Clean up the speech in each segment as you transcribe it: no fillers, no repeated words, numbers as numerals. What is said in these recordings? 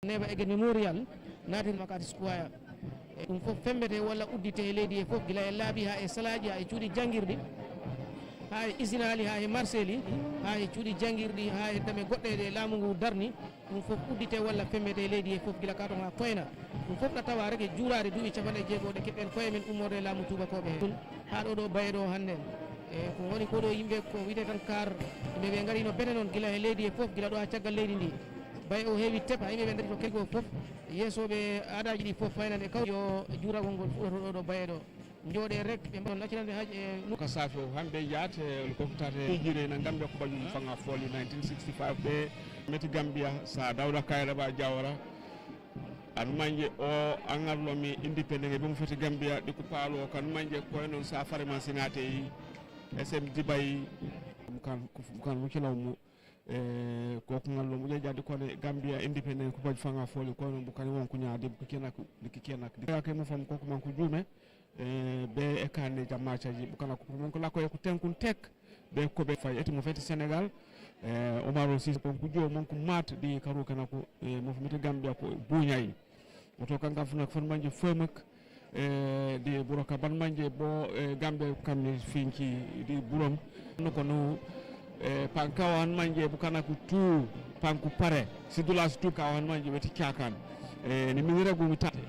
neba egen memorial natin makati square ɗum fof fembete walla uddite e leydi e fof gila e laabi ha e salaji ha e cuuɗi janguirɗi ha e isinali ha e marceli ha e cuuɗi janguirɗi ha e dame goɗɗe ɗe laamu ngu darni ɗum fof uddite walla fembete e leydi e fof gila ka ton ha koyna ɗum fof ɗa tawa rek e juurade duuɓi capanɗe jeegoɗe keɓɓen koye men ummorde e laamu tubakoɓe he ha ɗo bayeɗo hande e ko woni koɗo yimɓe ko wiyete tan kar yimɓe ɓe garino bene noon gila e leydi e fof gila ɗo ha caggal leydi ndi baye o heewi teb ha yimɓeɓe daari to kelgo fof yeesoɓe aadaji ɗi fof faynan e kaw yo juuragol ngol fuɗoto ɗo bayeɗo jooɗe rek ɓe mbaɗon accinande haaji e ko safi o hamɓe yaate ko tate jire na gambia ko bañum fanga fooli 1965 ɓe meti gambia sa dawda kayraba jawara an manje o angarlomi indépendant e ɓe mo foti gambia ɗi ko paalo kan manje koye noon sa farima sinate sm dibay kan mucilawmo koko ngallo mo jejjade kone gambia indépendant ko bañ fanga fooli koye noon bukani wonko ñaade ko kenak ke mo fam koko man ko juume be e kande jammacaji bukana ko mon ko lakko e ko tenkun tek be ko be fay eti mo feti Sénégal Omaro Cissé ko jo mon ko mat di karu kana ko mo fumita Gambia ko buñay oto kanga funa fon manje femak di buroka ban manje bo Gambia kamni finki di burom no ko no pankawan manje bukana ko tu panku pare sidula tu kawan manje weti kiakan ni mi rego mi tate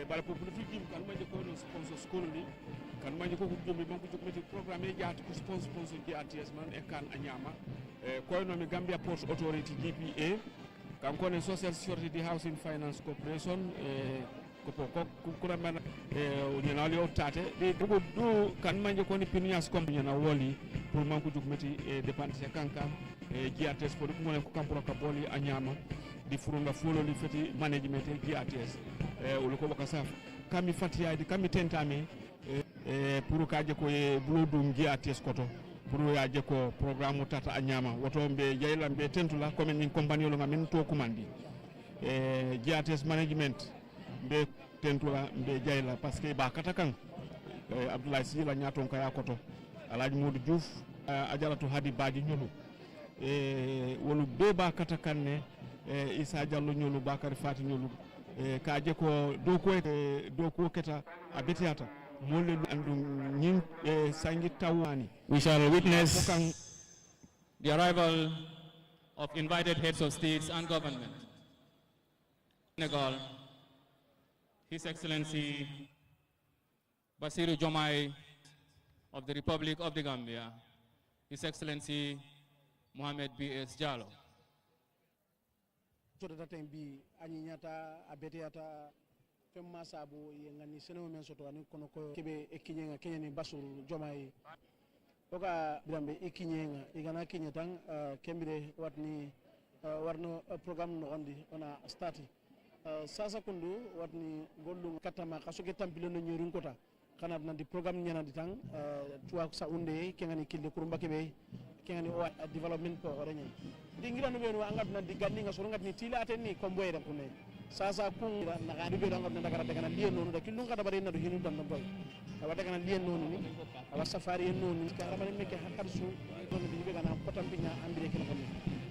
bala ko no fijim kan manje ko no sponsor school ni kan manje ko jombi banko jokmeti programme e jaati ko sponsor GATS man e kan anyama ko no mi Gambia Port Authority GPA kan ko ne Social Security Housing Finance Corporation ko kuramana o nyenali o tate de ko do kan manje ko ni pinias company na woli pour manko jokmeti e dépense kankan e GATS ko mo ko kampura ka boli anyama di furunga fulo li feti management e GATS wala ko baka saf kami fatiyade kami tentami pour kaje ko e blodum GATS koto pour yaaje ko programme tata anyama woto be jeylam be tentula comme min compagnie lo ngamen to kumandi GATS management be tentula be jeyla parce que ba kata kan Abdoulaye Sila nyaton kaya koto Alhaji Modou Diouf ajaratu Hadi Badji ñolu wolu be ba kata kanne Issa Diallo ñolu Bakary Fati ñolu kaje ko do ko keta abetiata molle andu ñin sangi tawani. We shall witness the arrival of invited heads of states and government. Senegal, His Excellency Bassirou Diomaye of the Republic of the Gambia, His Excellency Mohamed B.S. Jallow. Sotata tembi anyata abetiata femma sabo ngani seno men soto ani kono ko kebe ekinyenga kenyani Bassirou Diomaye oka birambe ekinyenga igana kenya tan kembire watni warno programme no ondi ona stati sasa kundu watni gollu katama kasuke tampilo no nyorin kota kana nandi programme nyana di tan tuwa sa unde kengani kille kurumba kebe kengani o development ko orenya dingira no beno angat na digandi nga soro ngatni tila atenni ko mboyre ko ne sasa kun na gadi be dangot na daga daga liye nonu da killu ngada bare na do hinu tan boy awa daga na liye nonu ni awa safari en nonu ka ramane meke hakkar su don bi be gana ko tampinya ambire kala ko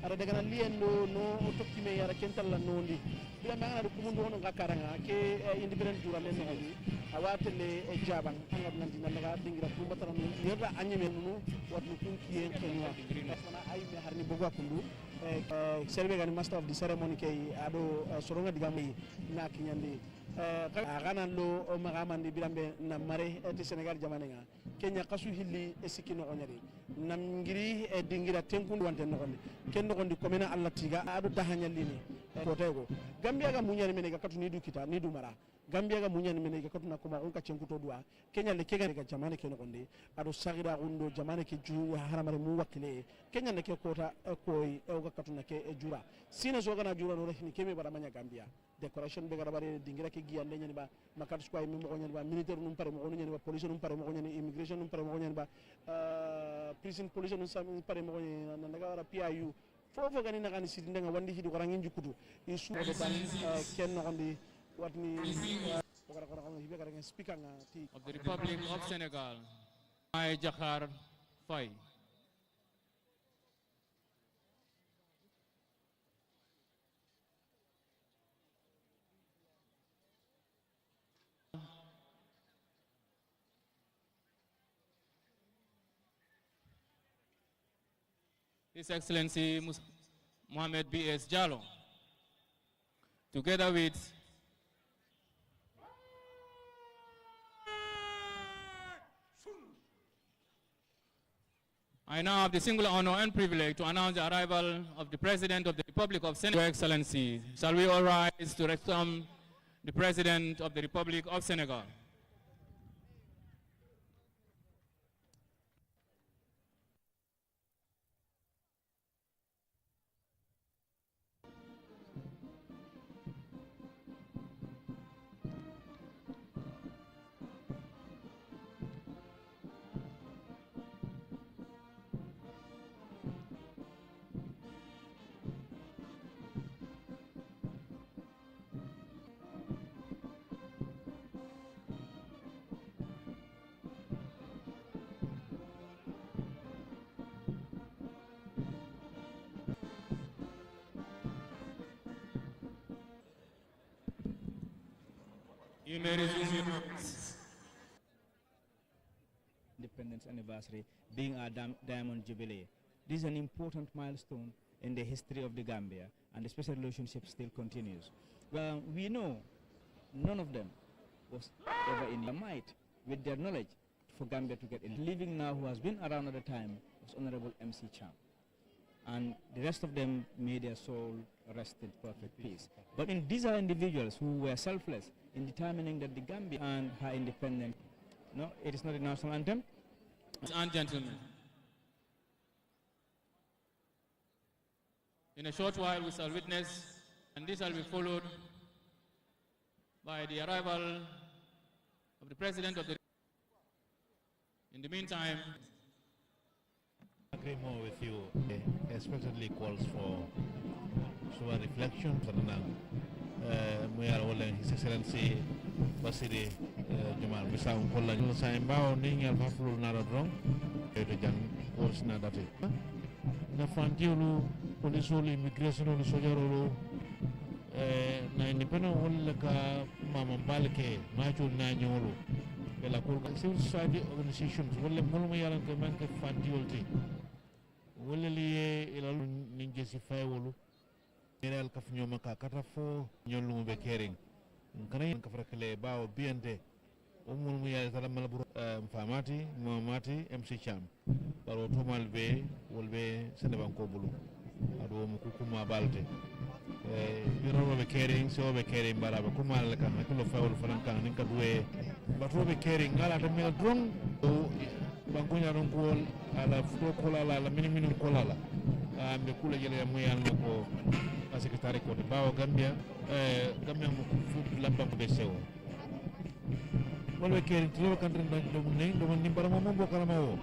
ara daga na liye no tokki me yara kental la nondi bi ma ngana ko mundu hono ngakaranga ke independent jura men no awa tele e jaban angat nan dina daga dingira ko batara no yerda anyeme no watni kun kiyen kenwa fana ay me harni bogo kundu serbe gani master of the ceremony kay ado soronga digami na kinyandi agana lo magamandi birambe na mare e Senegal jamanenga Kenya kasu hilli e sikino onyari nam ngiri e dingira tenkundu wante no gonde ken no gondi komena Allah tiga ado dahanyallini ko tego Gambia ga munyani menega katuni du kita ni du mara Gambia ga munyani menega katuna kuma on ka cenkuto dua Kenya le kega ga jamane ken gonde ado sagira undo jamane ke ju haramare mu wakile Kenya ne ke kota koy e ga katuna ke e jura sina so gana jura no rehni keme bara manya Gambia decoration be ga bare dingira ke giyande nyani ba makat squay mi mo nyani ba militaire num pare mo nyani ba police num pare mo nyani immigration num pare mo nyani ba prison police num pare mo nyani na daga wara PIU fofo gani na gani sidinde nga wandi hidi warangin jukutu isu do tan ken no gondi watni speaker nga ti of the Republic of Senegal, Mai Jakhar Faye. His Excellency Mohamed B.S. Jallow, together with I now have the singular honor and privilege to announce the arrival of the President of the Republic of Senegal. Your Excellency, shall we all rise to welcome the President of the Republic of Senegal? You may resume your notes. Independence anniversary being our Diamond Jubilee. This is an important milestone in the history of the Gambia, and the special relationship still continues. Well, we know none of them was ever in their might with their knowledge for Gambia to get in. Living now, who has been around at the time, was Honorable MC Cham. And the rest of them made their soul rest in perfect peace. But these are individuals who were selfless in determining that the Gambia and her independence. No, it is not a national anthem. And gentlemen, in a short while we shall witness, and this shall be followed by the arrival of the President of the. In the meantime, I agree more with you. Especially calls for reflection. His Excellency Basiri Jamal Bisa Unkola Saimbao Ningal Faflu Naradrong to Jan course Nadati. Na Fantiulu, Polisol, Immigration, Sojaro, na independent Olaka Mama Balke, Machu Nanyolo, Bella Kurka, civil society organizations, Wole Mulmayalan Kamanka Fantiolti, Wole Ilalu Ninjasify Wolu. General Kafnyoma Kakatafo, Nyolum Bekering, Nkanayan Kafrakale, Bao, Biente, Umulmia Salamalabur, Famati, Muamati, MC Cham, Baro Tomal Bay, will be Senebanko Bulu, Ado Mukuma Balte. You're Bekering, so Bekering, Baraba Kumalaka, Nakulo Fowl Frankan, Ninkadwe, but Bekering, Gala the Mill Drum, Bankunya Runkol, Ala Fukola, La Minimum Kolala, the Kula Yellow Muyan. Secretary ko Bao Gambia Gambia mo food lambang ko besewo wala kering tulo kan ren do ni para mo mo kala mo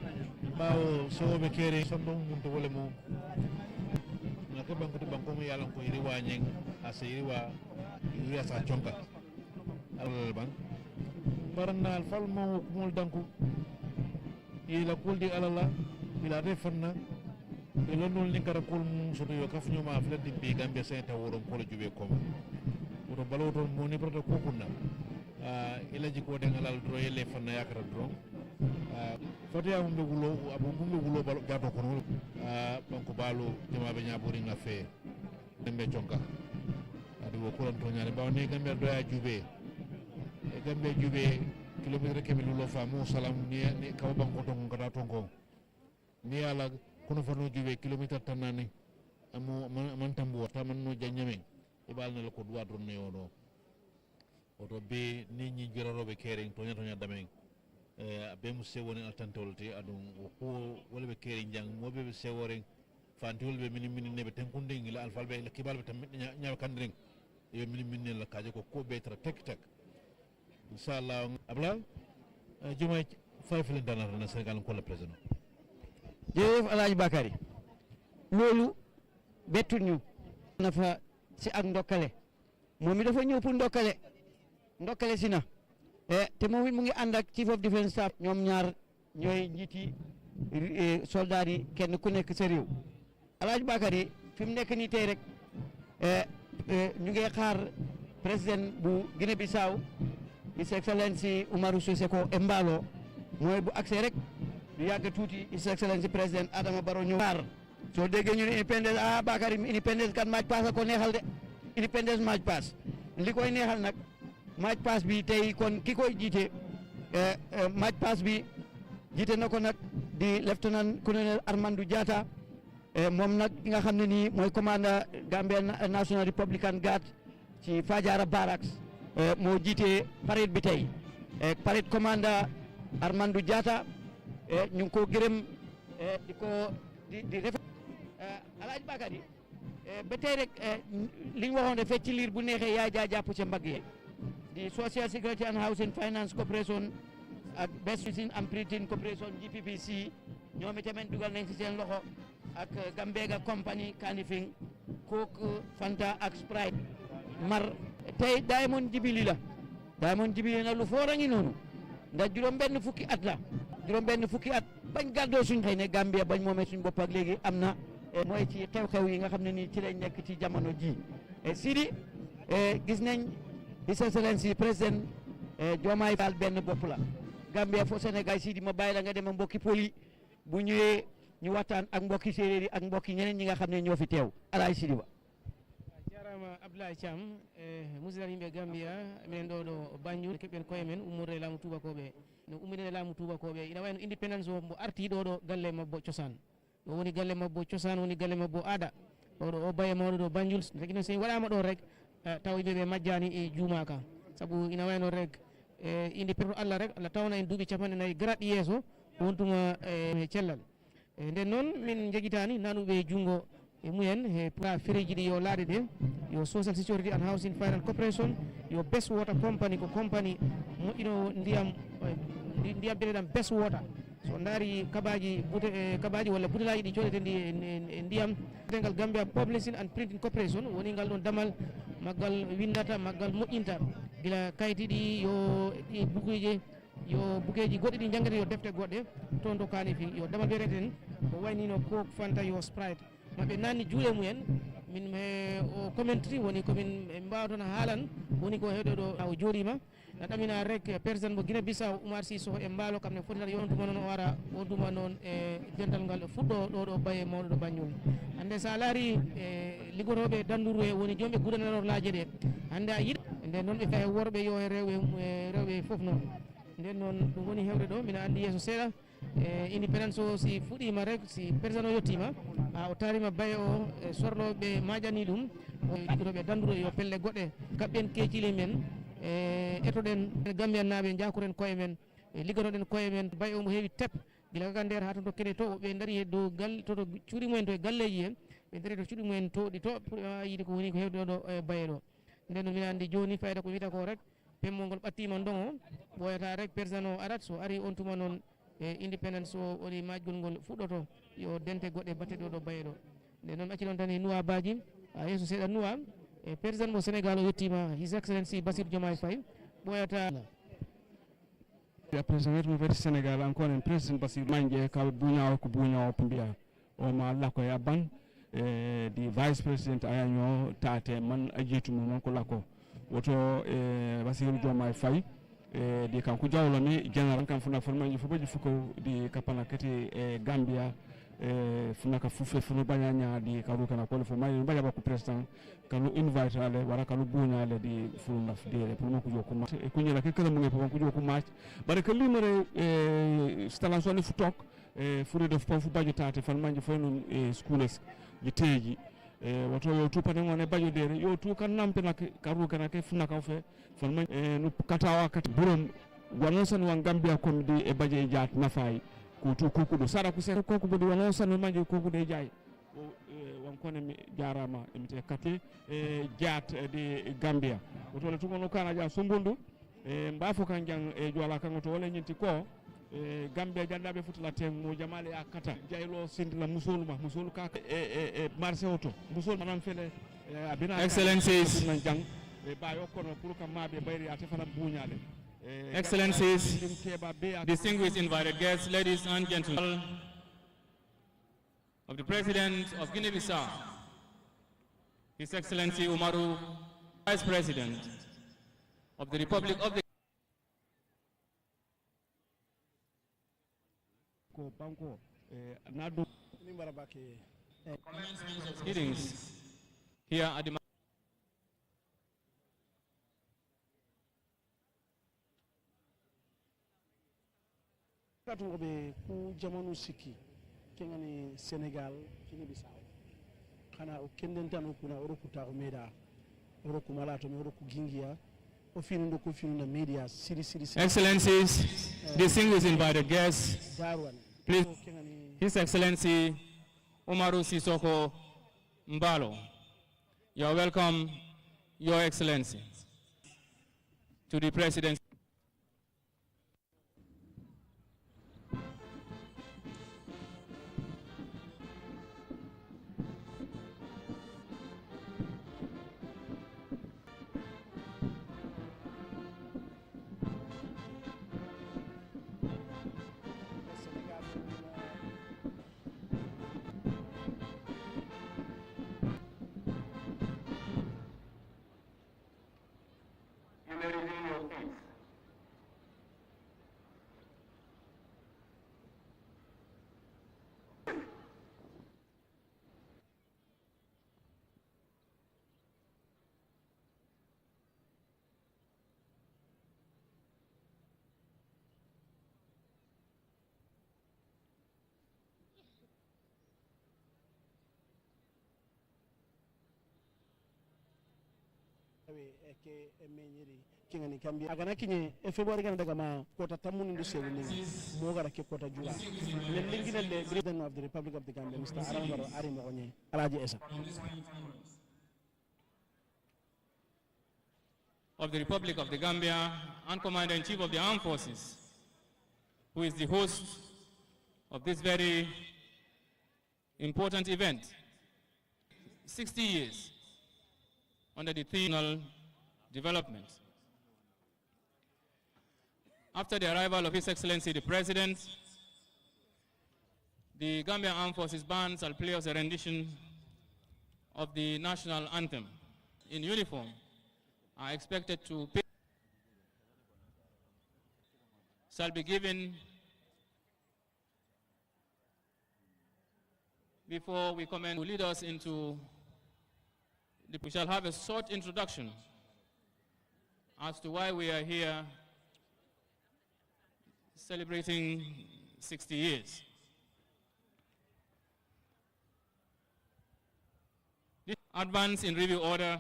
Bao so be kering sondong mun to wala mo naka bangko mo yalang ko iriwa nyeng asa iriwa sa chonka alal bang barna al fal mo kumul danku ila kuldi alala ila refanna ilonul ni karakul soto yo kaf nyoma afla dimbe Gambia senta woron ko la jube ko woto baloto mo ni proto ko kunna ila jiko de ngalal dro yele fanna yakara dro foti am be gulo abu gumbe gulo balo gato ko no banko balo jama be nyaburi nga fe dembe jonka adi wo ko to nyaare baw ne Gambia do ya jube e Gambia jube kilometre kemi lo fa mo salam ni kaw banko to ngata tongo ni ala kono fano juwe kilometer tanani amo man tambo tamanno janyame ibal na ko duwa don yono oto be ni ñi jirarobe kering to nya damen be mu sewoni altantolti adum ko wala be kering jang mo be sewore fantol be mini ne be tenkunde ngila alfalbe la kibalbe tam nya kandring yo mini la kaje ko be tra tek inshallah abla jumay fayfle danar na Sénégal ko le président jërëjëf Alaaji Bakary loolu bettu ñu na fa si ak ndokkale moom mi dafa ñëw pour ndokkale si na te moom it mu ngi ànd ak chief of defence staff ñoom ñaar ñooy njiiti soldat yi kenn ku nekk sa réew Alaaji Bakary fi mu nekk nii tey rek ñu ngi xaar président bu Guinée Bissau His Excellency Umaru Sissoco Embalo mooy bu accès rek du yàgg tuuti His Excellency président Adama Barrow ñëw xaar soo déggee ñu ne independence Bakary independence kat match pass a ko neexal de independence match pass li koy neexal nag match pass bi tey kon ki koy jiite match pass bi jiite na ko nag di lieutenant colonel Armandou Diatta moom nag ki nga xam ne nii mooy commandant Gambia National Republican Guard ci Fajara Barracks moo jiite parade bi tey parade commandant Armandou Diatta ñu ngi ko gërëm di ko di ref Alaaji Bakary ba tey rek li ñu waxoon fecc ci liir bu neexee yaa jàpp ca mbagg yi di Social Security and Housing Finance Corporation ak Best Housing and Printing Corporation GPPC ñoom itamit dugal nañ ci seen loxo ak Gambega Company Kanifing Coke Fanta ak Sprite mar tey Diamond Jubilee la Diamond Jubilee na lu foora ngi noonu ndax juróom-benn fukki at la juróom-benn fukki at bañ gàddoo suñ xëy ne Gambia bañ moomee suñ bopp ak léegi am na mooy ci xew-xew yi nga xam ne nii ci lañ nekk ci jamono ji Sidi gis nañ His Excellency président Diomaye Faye benn bopp la Gambia fo Sénégal Sidi ma bàyyi la nga dem mbokki poli bu ñëwee ñu waxtaan ak mbokki séeréer yi ak mbokki ñeneen ñi nga xam ne ñoo fi teew Alaaji Sidi Ba jarama Abdoulaye Thiam musidal yimɓe Gambia minen ɗo ɗo Banjul keɓɓen koye men ummorde laamu tubakoɓe no ummidene laamu tubakoɓe ina wayno indépendance o mbo arti ɗo ɗo galle mabbo cosaan ɗo woni galle mabbo cosaan woni galle mabbo aada ɗo o baye mawɗo ɗo Banjul tagino so waɗama ɗo rek taw yimɓeɓe majjani e juumaka saabu ina wayno rek indépendance Allah rek Allah tawna en duuɓi 40 garaɗi yeeso wontuma e cellal nden noon min jeguitani nanuɓe jungo e mumen e pra fereji ɗi yo laaɗe ɗe yo Social Security and Housing Finance Corporation yo Best Water Company ko compagnie moƴƴino ndiyam biyeteɗam Best Water so daari kabaji walla butelaji ɗi coɗete e ndiyam ngal Gambia Publishing and Printing Corporation woni ngal ɗon damal maggal windata maggal moƴƴinta gila kayti ɗi yo ɗi bukeji goɗɗi ɗi janggata yo defte goɗɗe toon to Kanifing yo damal wiyeteten ko waynino Coke Fanta yo Sprite maɓe nanni juuɗe mumen min o commentary woni komin mbawatoon haalan woni ko heɗo ɗo o jooɗima ɗamina rek président mo Guinée Bissau Oumar Sissoko e mbaalo kam ne fotata yontuma noon o ara o duma noon e dental ngal fuɗɗo ɗo ɗo baye mawɗo ɗo Banjul hande sa laari liggotoɓe danduru e woni jomɓe gudananor laaje ɗe hande a yiɗ nden noon ɓe kaye worɓe yo e rewɓe foof noon nden noon ɗum woni hewde ɗo mina andi yeeso seeɗa indépendance o si fuɗɗima rek si président o yettima o tarima baye o sorloɓe majani ɗum liggotoɓe danduru yo pelle goɗɗe kaɓɓen keccili men etoɗen Gambian naaɓe jakuren koye men liggotoɗen koye men baye o mo heewi tep gila kaka nder ha to kene to ɓe daari he dow galle toto cuuɗi mumen to e galleji he ɓe daari to cuuɗi mumen to ɗi to pour yiide ko woni ko hewde ɗo e baye ɗo nden noon mina andi joni fayida ko wiyata ko rek pemmol ngol ɓattima ndongo ɓoyata rek président o arat so ari on tuma noon e indépendance o woni majgol ngol fuɗɗoto yo dente goɗɗe batteɗe ɗo baye ɗo nden noon acci noon tan e nuwa baji yeeso seeɗa nuwa e président mo Sénégal o yettima His Excellency Bassirou Diomaye Faye ɓoyata président wetmo weti Sénégal encore en président Bassirou Mangue kaw buñawo ko buñawo ko mbiya o ma lakko ya ban di vice président ayaño tate man a jeetumo noon ko lakko woto Bassirou Diomaye Faye di kanko jawlomi général kam funa formaji fobaji fuko di kapana kati Gambia funaka fufe funu bañaña di kalu kana kole fo mayi mbaja ba ko président kanu invite ale wara kanu buñale di fulu naf dire pour mako joku ma e kunyela ke kala mo ngi ko joku ma bare ke limere installation ni fu tok furi def fu bajo tate fan manji fo non schools yiteji woto yo tu panen wona bajo dere yo tu kan nampe nak karu kana ke funaka fe fan man no katawa kat burom wonon san wan Gambia kom di e baje jaat nafay ko kukuɗo sara ko seeɗa kokuɓe ɗi wono sanno majji kokuɗe jaay wonkone mi jarama emite kate jaat de Gambia wotole tugono kana ja sombondu mbafo kan jang e joola kanko to wala ñinti ko Gambia jandaɓe futala tem mo jamale ya kata jaylo sindila musolu ka e marché oto musol manam fele abina Excellencies jang e bayo kono pour kam maɓe bayri ate fana buñale. Excellencies, distinguished invited guests, ladies and gentlemen, of the President of Guinea-Bissau, His Excellency Umaru, Vice President of the Republic of the Proceedings here at the katu be ku jamanu siki kengani Senegal kini Bissau kana o kendentano kuna orokuta o meda oroku malato mi oroku gingia o finundo ko finunda media siri Excellencies, distinguished invited guests, darwan please, His Excellency Umaru Sisoko Mbalo, you are welcome, Your Excellency, to the Presidency. ke emenyiri kingani kambi agana kinye February gana daga ma kota tamuni ndo sewu ni mo gara ke kota jula le lingina le president of the Republic of the Gambia Mr. Aramaro Ari Mogonye Alaji Essa of the Republic of the Gambia and Commander-in-Chief of the Armed Forces, who is the host of this very important event. 60 years under the theme development. After the arrival of His Excellency the President, the Gambia Armed Forces Band shall play us a rendition of the national anthem in uniform. Are expected to pay shall be given before we commence to lead us into we shall have a short introduction as to why we are here celebrating 60 years. This advance in review order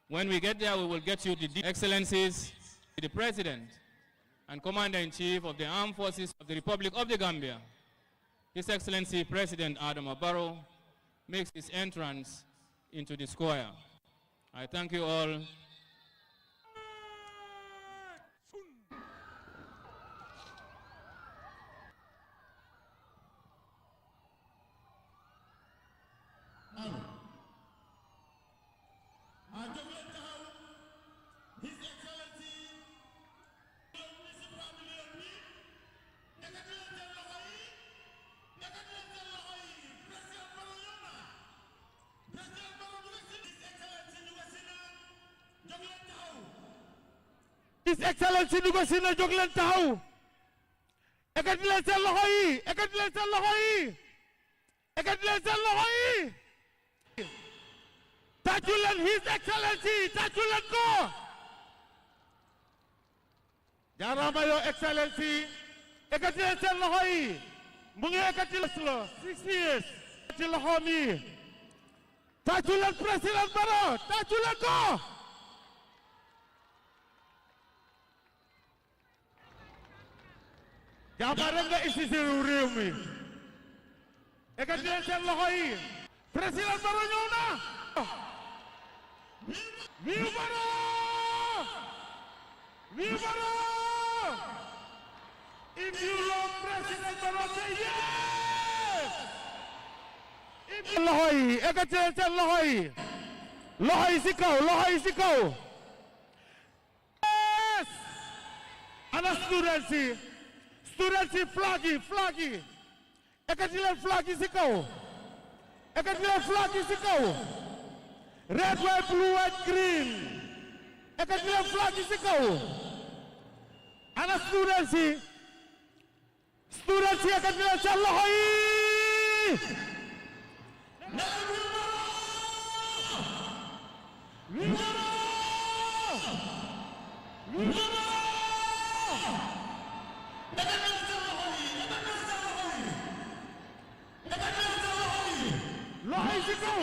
when we get there, we will get you the Excellencies, the President and Commander-in-Chief of the Armed Forces of the Republic of the Gambia. His Excellency President Adama Barrow makes his entrance into the square. I thank you all. His Excellency Nugosina Joglen Tahu. Ekatilen sen loxo yi, ekatilen sen loxo yi. Ekatilen sen loxo yi. Tajulen His Excellency, tajulen ko. Jarama Your Excellency. Ekatilen sen loxo yi. Mu ngi ekatilen 60 years. Ci loxo mi. Tajulen President Barrow, tajulen ko. Jàmbaare nga isi si réew mi ekati leen seen loxo yi président Barrow ñëw na vive Barrow vive Barrow if you love président Barrow say yes loxo yi ekati leen seen loxo yi si kaw loxo yi si kaw yes ana students yi flag yi ekati leen flag yi si kaw ekati leen flag yi si kaw red white blue white green ekati leen flag yi si kaw ana students yi Students yi yëkkati leen seen loxo yi. Loxo yi si kaw.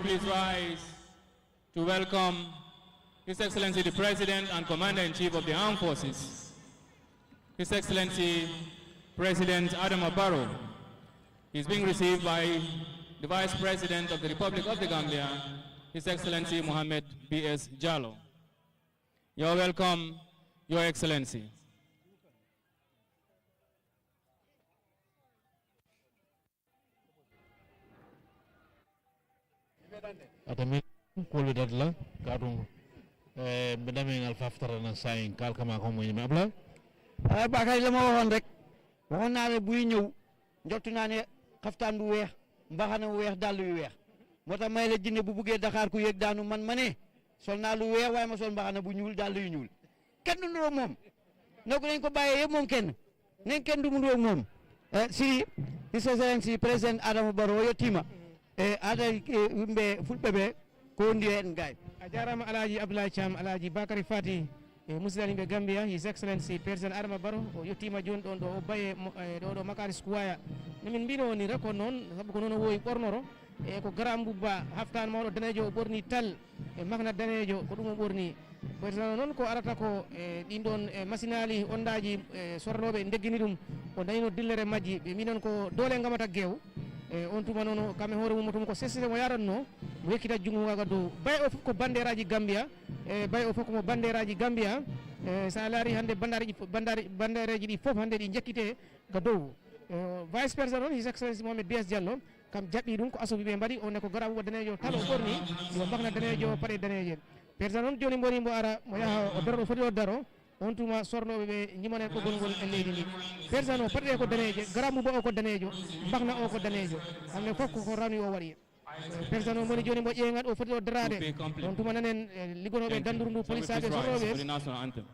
Please rise to welcome His Excellency the President and Commander-in-Chief of the Armed Forces, His Excellency President Adama Barrow. He is being received by the Vice President of the Republic of the Gambia, His Excellency Mohamed B.S. Jallow. You're welcome, Your Excellency. atami kolu dadla kadum bedame ngal faftara na sayin kal kama ko mo yima abla Bakary la ma waxoon rek waxoon naa ne buy ñëw njottu naa ne xaftaan bu weex mbaxana bu weex dàll yu weex moo tax may la jinne bu buggee Dakar ku yëg daanu man ma ne sol naa lu weex waaye ma sol mbaxana bu ñuul dàll yu ñuul kenn du nuroog moom ne ko nañ ko bàyyee yëpp moom kenn nañ kenn du mu nuroog moom si His Excellency President Adama Barrow yettima ada yimɓe fulɓe ɓe ko ndi en gay a jarama alaji Abdoulaye Thiam alaji Bakary Fati musidɗo yimɓe Gambia His Excellency President Adama Barrow o yettima joni ɗon ɗo o baye ɗo Makari Square nomin mbino woni rek ko noon saabu ko noon o wowi ɓornoro e ko garam bubba haftane mawɗo danejo o ɓorni tal e makna danejo ko ɗum o ɓorni président noon ko arata ko ɗin ɗon machine ali ondaji sornoɓe deggini ɗum o dañino dillere majji ɓe minon ko doole gamata guew on tuma noon kamɓe hoore mum tuma ko sesete mo yaranno mo yekkita junngo gaga dow bay o fof ko banderaji Gambia bay o fof komo banderaji Gambia sa laari hannde bandereji ɗi fof hannde ɗi jekkite ga dow vice président noon His Excellency Mohamed B.S. Jallow kam jaɓɓi ɗum ko asubi ɓe mbaɗi o ne ko garabugo danejo talo ɓorni yo mbakna danejo paɗe daneje président noon joni mboni mbo ara mo yaha o daro ɗo foti o daro on tuma sornoɓe ɓe jimanen ɓoggol ngol e leydi ndi président o paɗɗe ko daneje garamu bo o ko danejo mbakna o ko danejo hande fof ko rawni o waɗi président o moni joni mbo ƴeegat o foti o darade on tuma nanen liggonoɓe danduru ndu police aɓe sornoɓe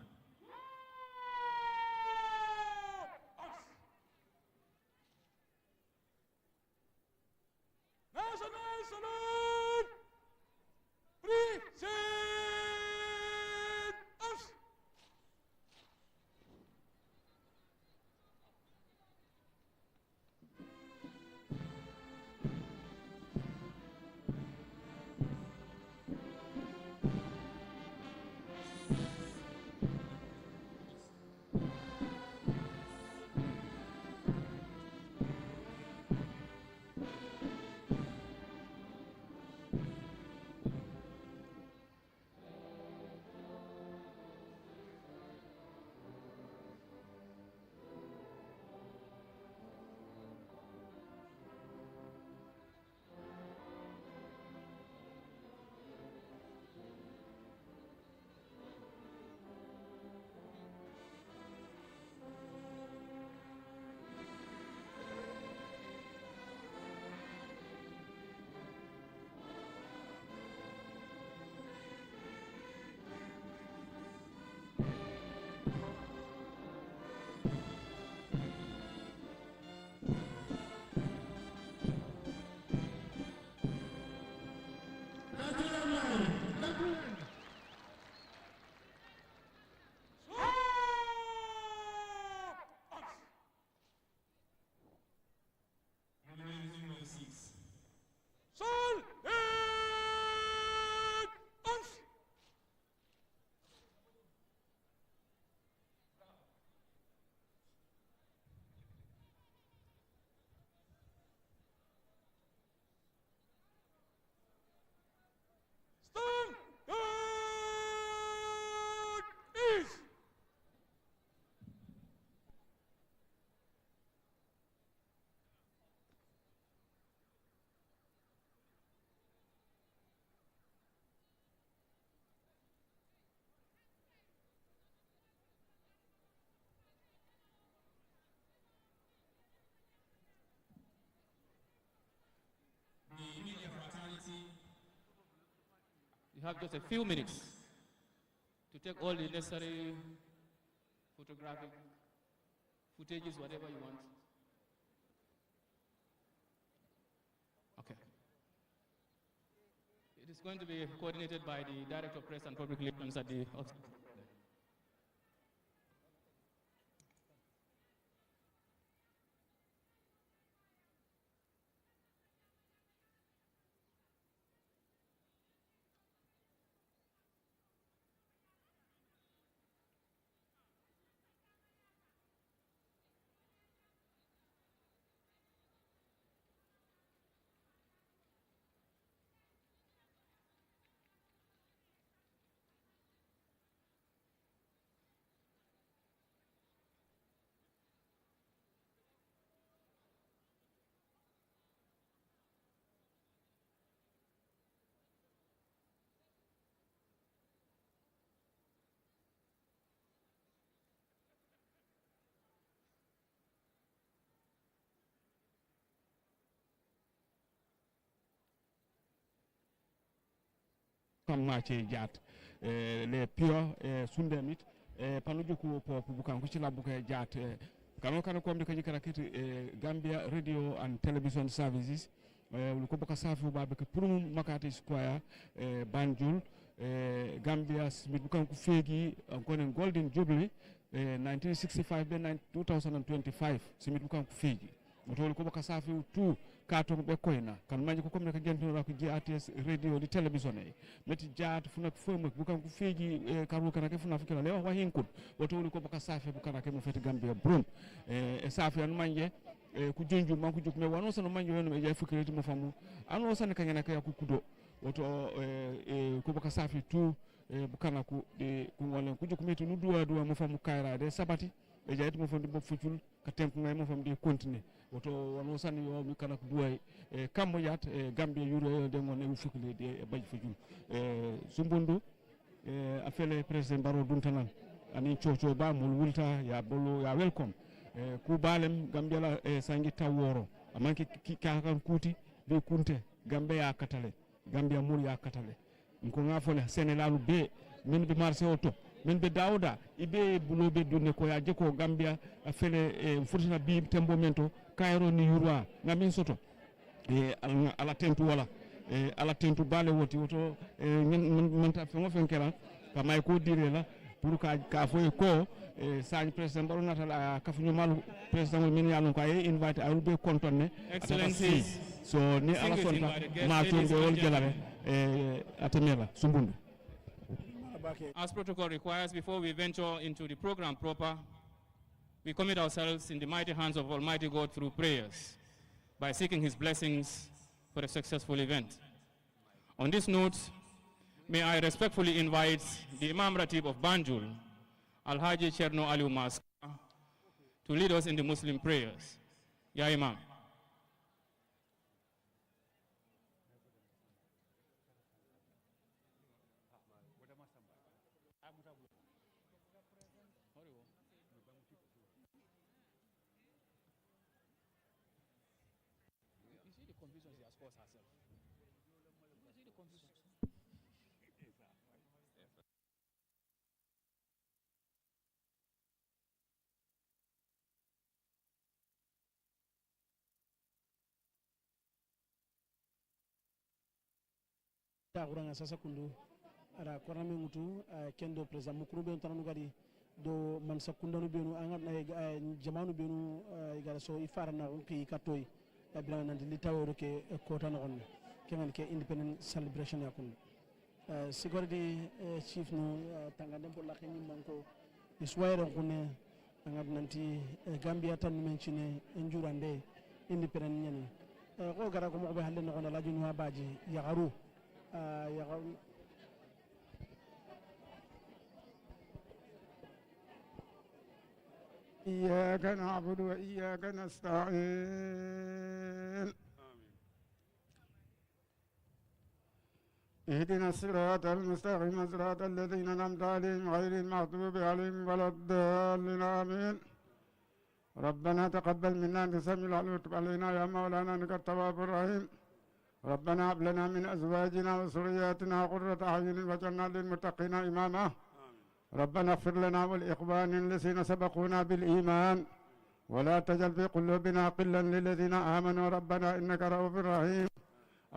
have just a few minutes to take all the necessary photographic footages, whatever you want. Okay. It is going to be coordinated by the Director of Press and Public Relations at the office. kam mace jat le pio sundemit panuju ko pop bukan ko ci labbu ko jat kanu kan ko mbi ko jikara kiti Gambia Radio and Television Services ko boka safu babe ko pour makati square Banjul Gambia smith bukan ko fegi ko nen Golden Jubilee 1965 be 2025 smith bukan ko fegi motol ko boka safu tout katon be koyna kan maji ko comme ne ko gentino ko GRTS radio di television e meti jaat fu nak femme bu kan ko feji karu kan ke fu na fikira le wax hin kut woto ko boka safe bu kan ke mo feti Gambia brum e safe an manje ku jonju man ko juk me wono sono manje wono e jay fikirati mo famu ano san kan ne ka ku kudo woto ko boka safe tout bu kan ko de ko wala ku juk meto nu duwa mo famu kayra de sabati e jay mo famu bo fucul ka tempo ngay mo famu de continuer woto wono san yo mi kana ko duway kammo yat Gambia yuro de ngone wu fukule de baji fujul sumbundu afele president Barrow duntanan ani chocho ba mul wulta ya bolo ya welcome ku balem Gambia la sangi taworo amanki ka kan kuti be kunte Gambia ya katale Gambia mur ya katale ko ngafole Senegal be min be marché auto min be Dauda ibe bulobe dunne ko ya jeko Gambia afele furtina bi tembo mento kayro ni yurwa ngamin soto ala tentu wala ala tentu bale woti woto min ta fengo fenkera ka may ko dire la pour ka foy ko sañ president Barrow natal ka fuñu malu president min yalon ko ay invite ay be kontonne Excellencies, so ni ala sonta ma to be wol gelare atemela sumbundu. As protocol requires, before we venture into the program proper, we commit ourselves in the mighty hands of Almighty God through prayers by seeking His blessings for a successful event. On this note, may I respectfully invite the Imam Ratib of Banjul, Al-Haji Cherno Aliu Maska, to lead us in the Muslim prayers. Ya Imam. taxuranga sasa kundu ara korame mutu kendo president mukuru be tanu gadi do man sakundanu benu angat na jamanu benu igara so ifara na ki katoy abira nan li tawro ke ko tan on kemen ke independent celebration yakun security chief no tangandem pour la khini manko iswaire khune angat nanti Gambia tan menchine njurande independent nyane ko gara ko mo be halle no la junu baji yagaru إياك نعبد وإياك نستعين اهدنا الصراط المستقيم صراط الذين أنعمت عليهم غير المغضوب عليهم ولا الضالين آمين ربنا تقبل منا أنت السميع العليم وتب علينا يا مولانا إنك التواب الرحيم ربنا هب لنا من أزواجنا وذرياتنا قرة أعين واجعلنا للمتقين إماما ربنا اغفر لنا ولإخواننا الذين سبقونا بالإيمان ولا تجعل في قلوبنا غلا للذين آمنوا ربنا إنك رؤوف رحيم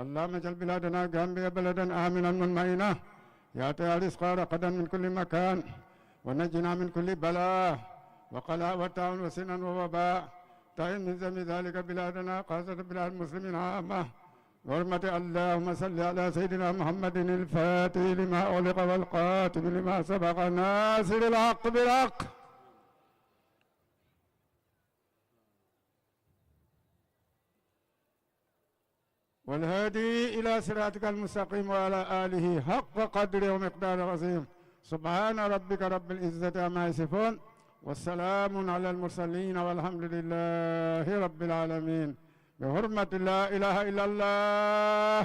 اللهم اجعل بلادنا غامبيا بلدا آمنا مطمئنا يأتي رزقا رغدا من كل مكان ونجنا من كل بلاء وقلاء وطاعون وسنا ووباء تعين من ذنب ذلك بلادنا خاصة بلاد المسلمين عامة حرمة اللهم صل على سيدنا محمد الفاتح لما أغلق والقاتم لما سبق ناصر الحق بالحق والهادي إلى صراطك المستقيم وعلى آله حق قدره ومقدار عظيم سبحان ربك رب العزة عما يصفون والسلام على المرسلين والحمد لله رب العالمين بحرمة لا إله إلا الله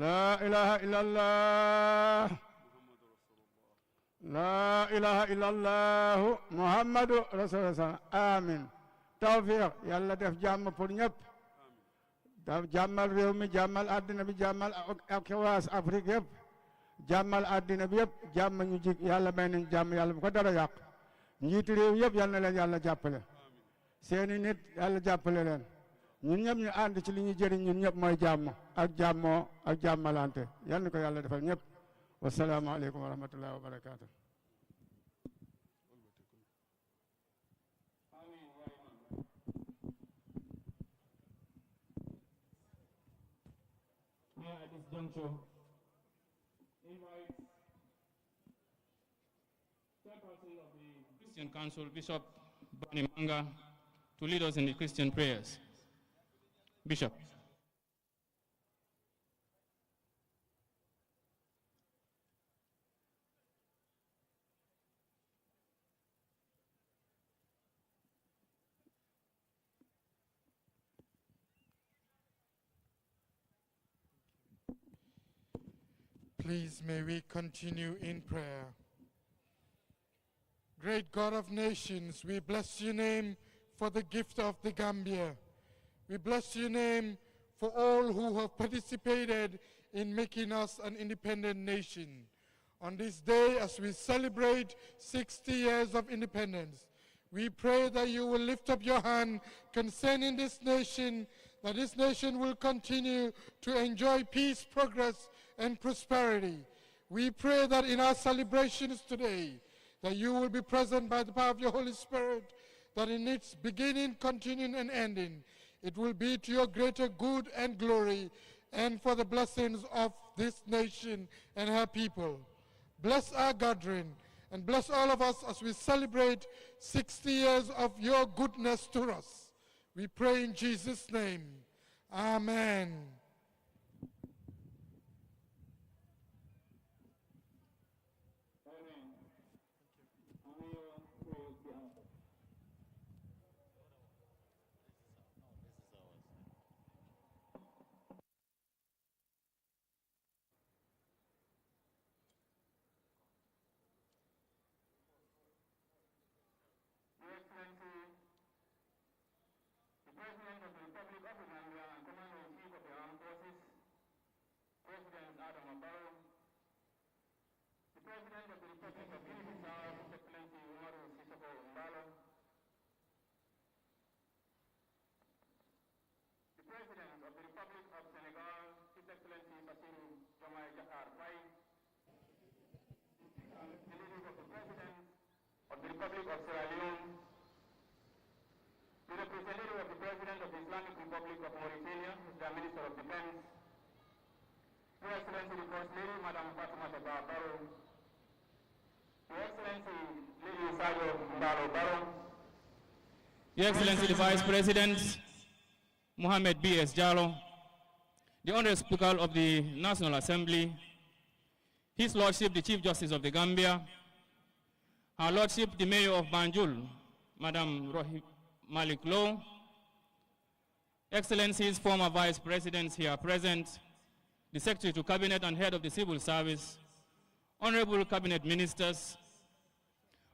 لا إله إلا الله لا إله إلا الله محمد رسول الله آمين توفيق يلا دف جام pour ñep jàmmal réew mi jàmmal àddina bi jàmmal ak Afrique yëpp jàmmal àddina bi yëpp jàmm ñu jig yàlla may nañ jàmm yàlla bu ko dara yàq njiiti réew yëpp yal na leen yàlla jàppale seeni nit yàlla jàppale leen ñun ñëpp ñu ànd ci li ñu jëriñ ñun ñëpp mooy jàmm ak jàmmoo ak jàmmalante yal na ko yàlla defal ñëpp wasalaamu aleykum wa rahmatullahi wa barakaatu. At this juncture, invite Chairperson of the Christian Council, Bishop Bani Manga, to lead us in the Christian prayers. Bishop. Please may we continue in prayer. Great God of nations, we bless your name for the gift of the Gambia. We bless your name for all who have participated in making us an independent nation. On this day, as we celebrate 60 years of independence, we pray that you will lift up your hand concerning this nation, that this nation will continue to enjoy peace, progress, and prosperity. We pray that in our celebrations today, that you will be present by the power of your Holy Spirit, that in its beginning, continuing, and ending, it will be to your greater good and glory, and for the blessings of this nation and her people. Bless our gathering, and bless all of us as we celebrate 60 years of your goodness to us. We pray in Jesus' name. Amen. Republic of Sierra Leone, the representative of the President of the Islamic Republic of Mauritania, the Minister of Defense, Your Excellency the First Lady, Madam Fatimata Barrow, Your Excellency Lady Sadio Barrow, Your Excellency the Vice President, Mohamed B.S. Jallo, the Honorable Speaker of the National Assembly, His Lordship the Chief Justice of the Gambia, Her Lordship the Mayor of Banjul, Madam Rohi Malik Low, Excellencies, former Vice Presidents here present, the Secretary to Cabinet and Head of the Civil Service, Honorable Cabinet Ministers,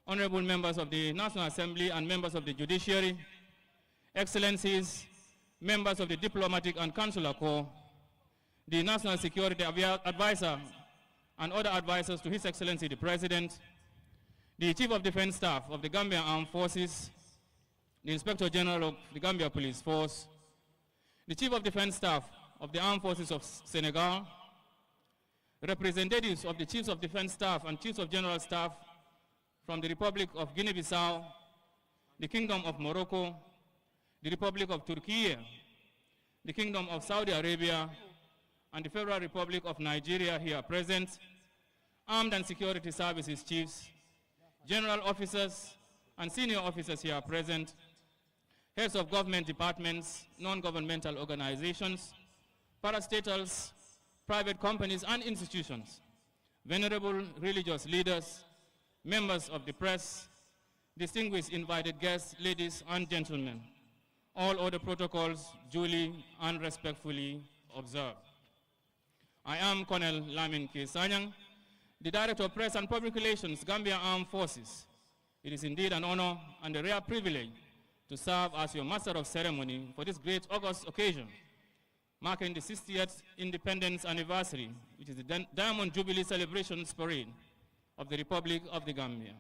Honorable Members of the National Assembly and Members of the Judiciary, Excellencies, members of the Diplomatic and Consular Corps, the National Security Advisor, and other advisors to His Excellency the President, the Chief of Defense Staff of the Gambia Armed Forces, the Inspector General of the Gambia Police Force, the Chief of Defense Staff of the Armed Forces of Senegal, representatives of the Chiefs of Defense Staff and Chiefs of General Staff from the Republic of Guinea-Bissau, the Kingdom of Morocco, the Republic of Turkey, the Kingdom of Saudi Arabia, and the Federal Republic of Nigeria here present, Armed and Security Services Chiefs, General Officers and Senior Officers here present, heads of government departments, non-governmental organizations, parastatals, private companies and institutions, venerable religious leaders, members of the press, distinguished invited guests, ladies and gentlemen, all other protocols duly and respectfully observed. I am Colonel Lamin K. Sanyang, the Director of Press and Public Relations, Gambia Armed Forces. It is indeed an honor and a rare privilege to serve as your Master of Ceremony for this great August occasion, marking the 60th Independence Anniversary, which is the Diamond Jubilee Celebrations Parade of the Republic of the Gambia.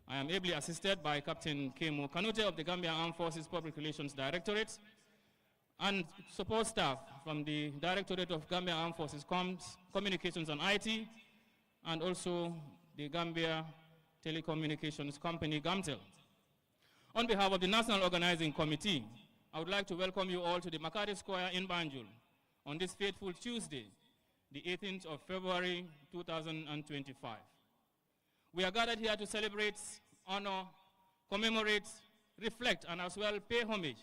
I am ably assisted by Captain Kemo Kanute of the Gambia Armed Forces Public Relations Directorate and support staff from the Directorate of Gambia Armed Forces Communications and IT, and also the Gambia Telecommunications Company, GAMTEL. On behalf of the National Organizing Committee, I would like to welcome you all to the Makati Square in Banjul on this fateful Tuesday, the 18th of February 2025. We are gathered here to celebrate, honor, commemorate, reflect, and as well pay homage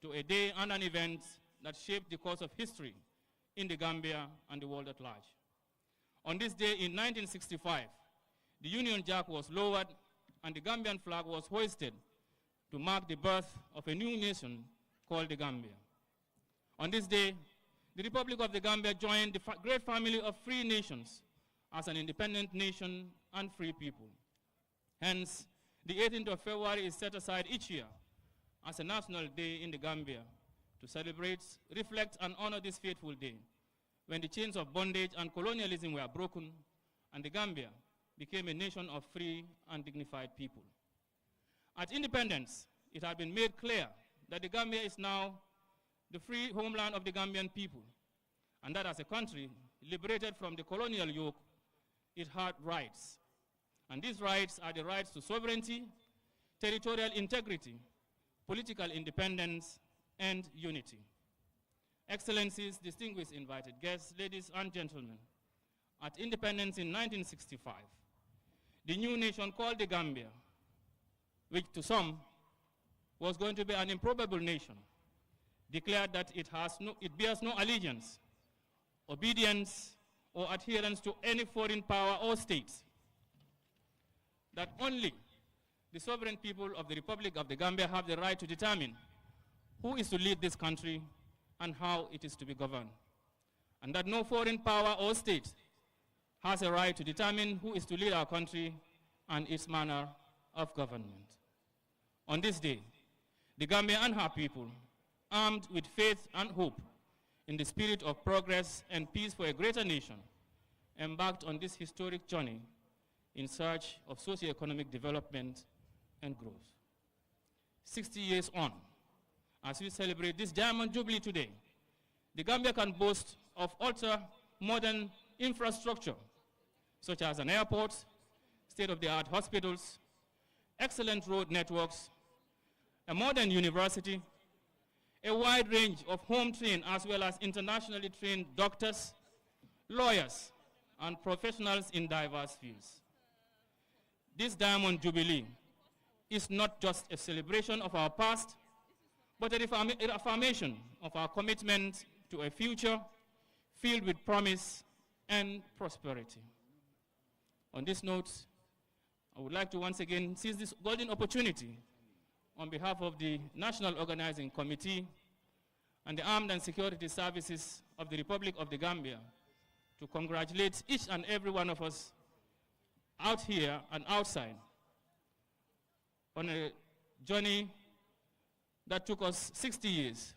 to a day and an event that shaped the course of history in the Gambia and the world at large. On this day in 1965, the Union Jack was lowered and the Gambian flag was hoisted to mark the birth of a new nation called the Gambia. On this day, the Republic of the Gambia joined the great family of free nations as an independent nation and free people. Hence, the 18th of February is set aside each year as a national day in the Gambia to celebrate, reflect, and honor this fateful day when the chains of bondage and colonialism were broken and the Gambia became a nation of free and dignified people. At independence, it had been made clear that the Gambia is now the free homeland of the Gambian people, and that as a country liberated from the colonial yoke, it had rights. And these rights are the rights to sovereignty, territorial integrity, political independence, and unity. Excellencies, distinguished invited guests, ladies and gentlemen, at independence in 1965, the new nation called the Gambia, which to some was going to be an improbable nation, declared that it bears no allegiance, obedience, or adherence to any foreign power or state, that only the sovereign people of the Republic of the Gambia have the right to determine who is to lead this country and how it is to be governed, and that no foreign power or state has a right to determine who is to lead our country and its manner of government. On this day, the Gambia and her people, armed with faith and hope in the spirit of progress and peace for a greater nation, embarked on this historic journey in search of socio-economic development and growth. 60 years on, as we celebrate this Diamond Jubilee today, the Gambia can boast of ultra-modern infrastructure, such as an airport, state-of-the-art hospitals, excellent road networks, a modern university, a wide range of home-trained as well as internationally trained doctors, lawyers, and professionals in diverse fields. This Diamond Jubilee is not just a celebration of our past, but a affirmation of our commitment to a future filled with promise and prosperity. On this note, I would like to once again seize this golden opportunity on behalf of the National Organizing Committee and the Armed and Security Services of the Republic of the Gambia to congratulate each and every one of us out here and outside on a journey that took us 60 years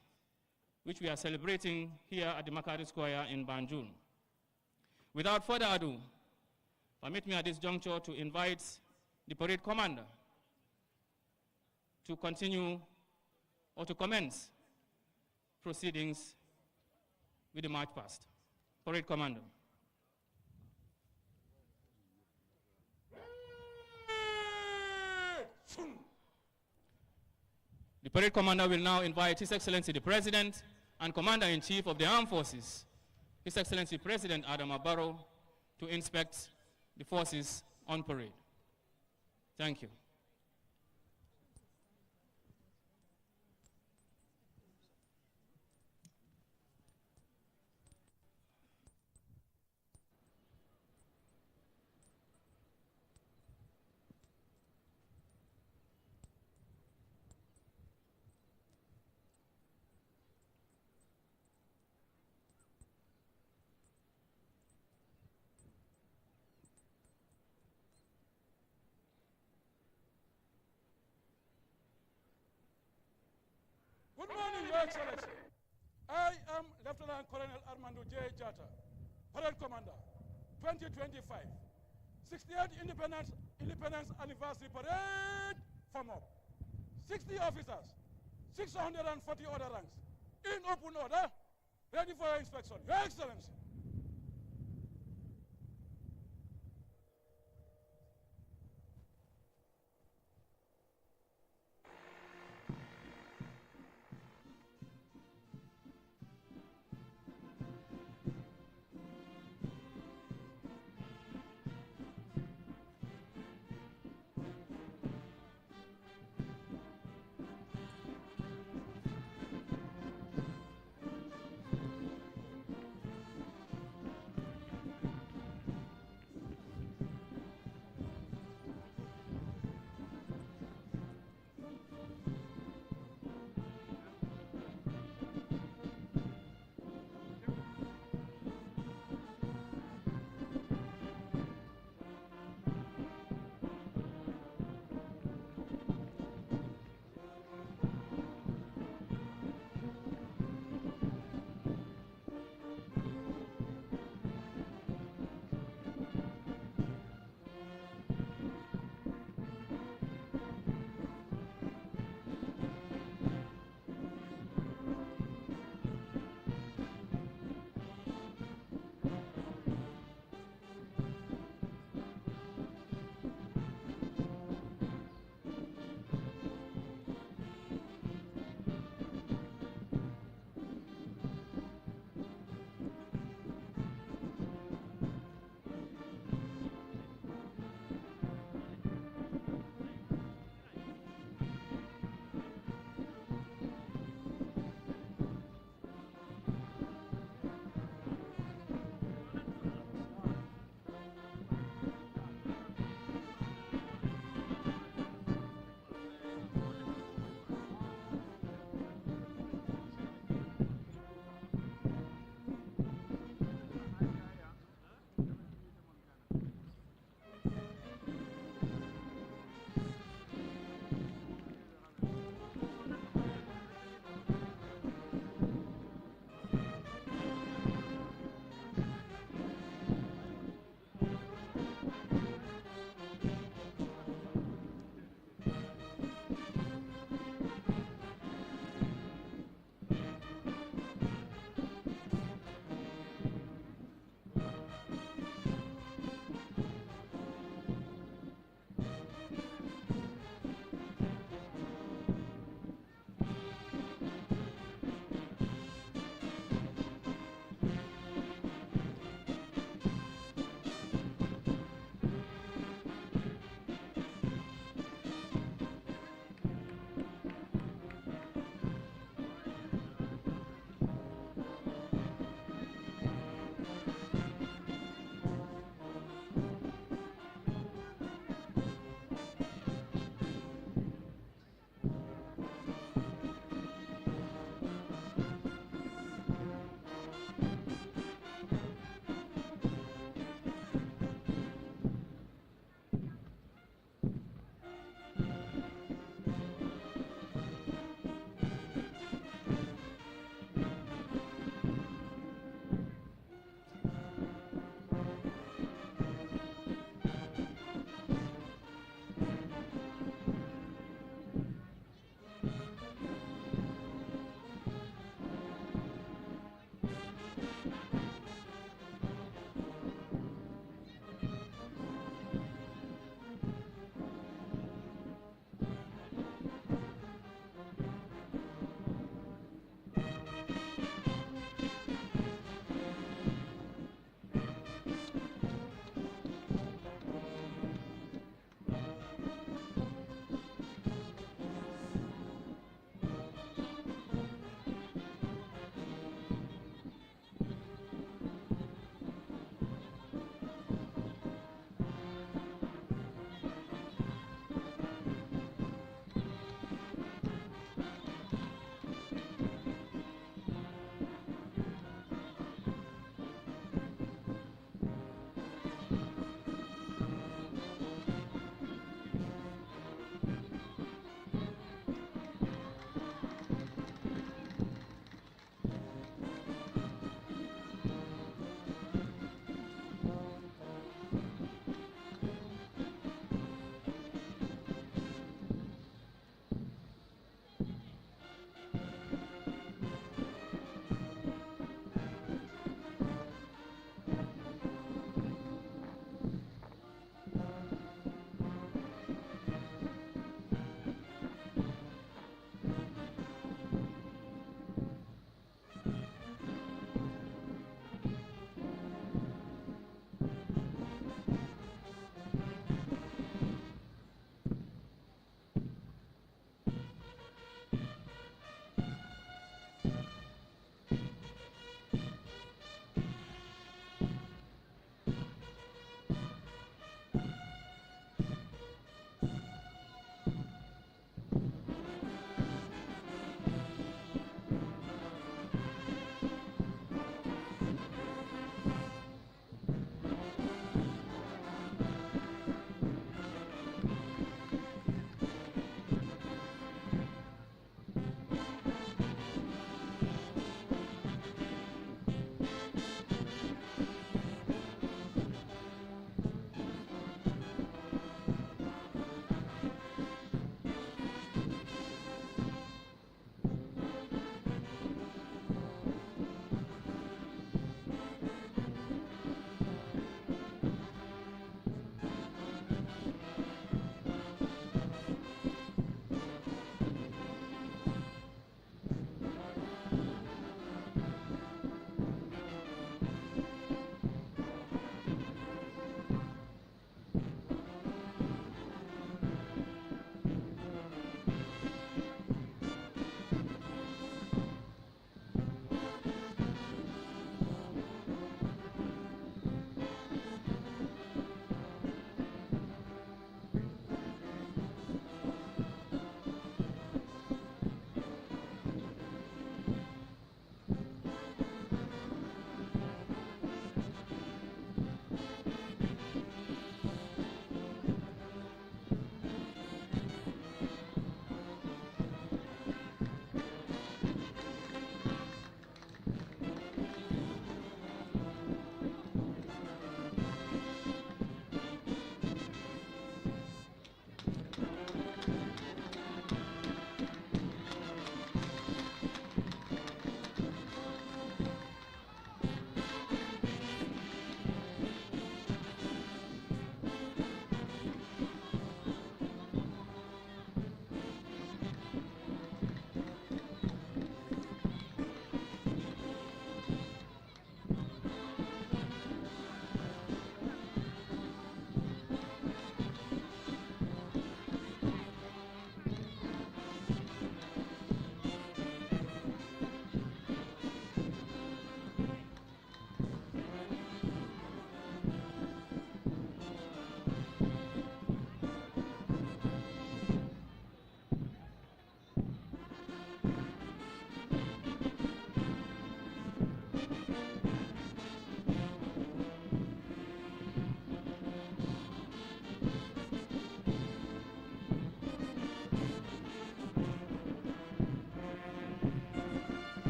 which we are celebrating here at the Makati Square in Banjul. Without further ado, permit me at this juncture to invite the parade commander to continue or to commence proceedings with the march past. Parade commander. The parade commander will now invite His Excellency the President and Commander-in-Chief of the Armed Forces, His Excellency President Adama Barrow, to inspect the forces on parade. Thank you. Good morning, Your Excellency. I am Lieutenant Colonel Armando J. Jata, Parade Commander, 2025, 68th Independence Anniversary Parade, form up. 60 officers, 640 order ranks, in open order, ready for your inspection. Your Excellency.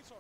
permission.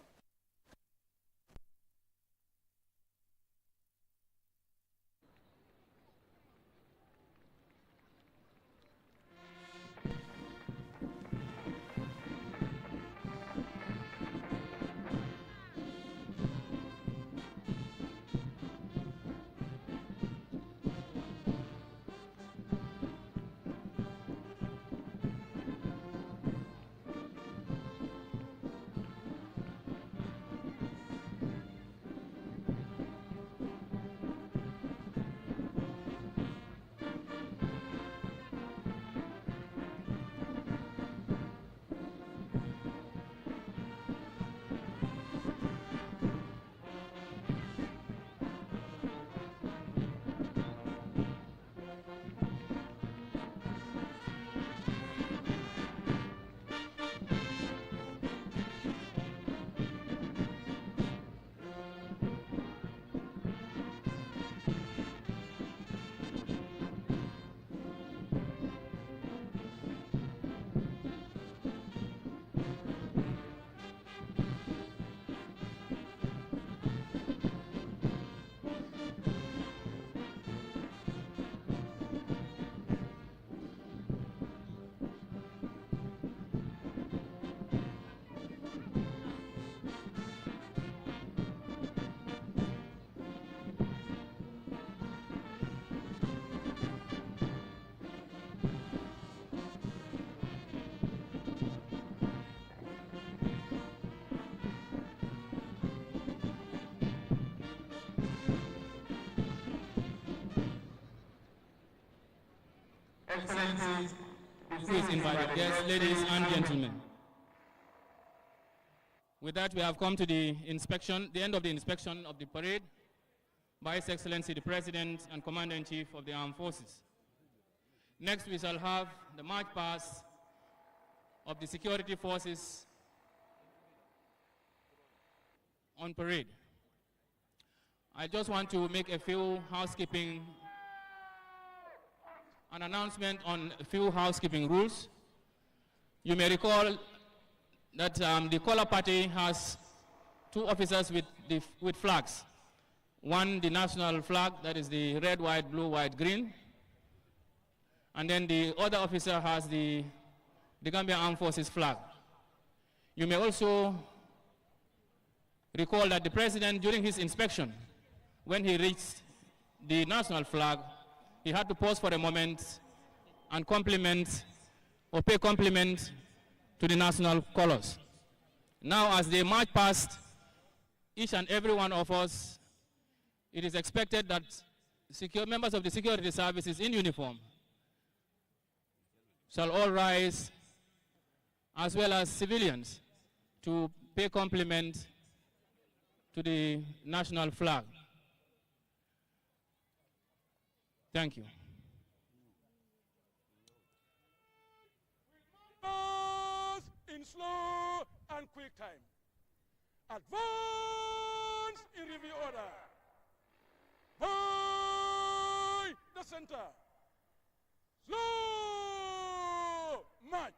Excellencies, please invited guests, ladies and gentlemen. With that, we have come to the end of the inspection of the parade by His Excellency the President and Commander-in-Chief of the Armed Forces. Next, we shall have the march past of the security forces on parade. I just want to make a few an announcement on a few housekeeping rules. You may recall that the color party has two officers with flags. One, the national flag, that is the red, white, blue, white, green. And then the other officer has the Gambia Armed Forces flag. You may also recall that the President, during his inspection, when he reached the national flag, he had to pause for a moment and pay compliment to the national colors. Now, as they march past each and every one of us, it is expected that members of the security services in uniform shall all rise, as well as civilians, to pay compliment to the national flag. Thank you. In slow and quick time. Advance in review order. By the center. Slow march.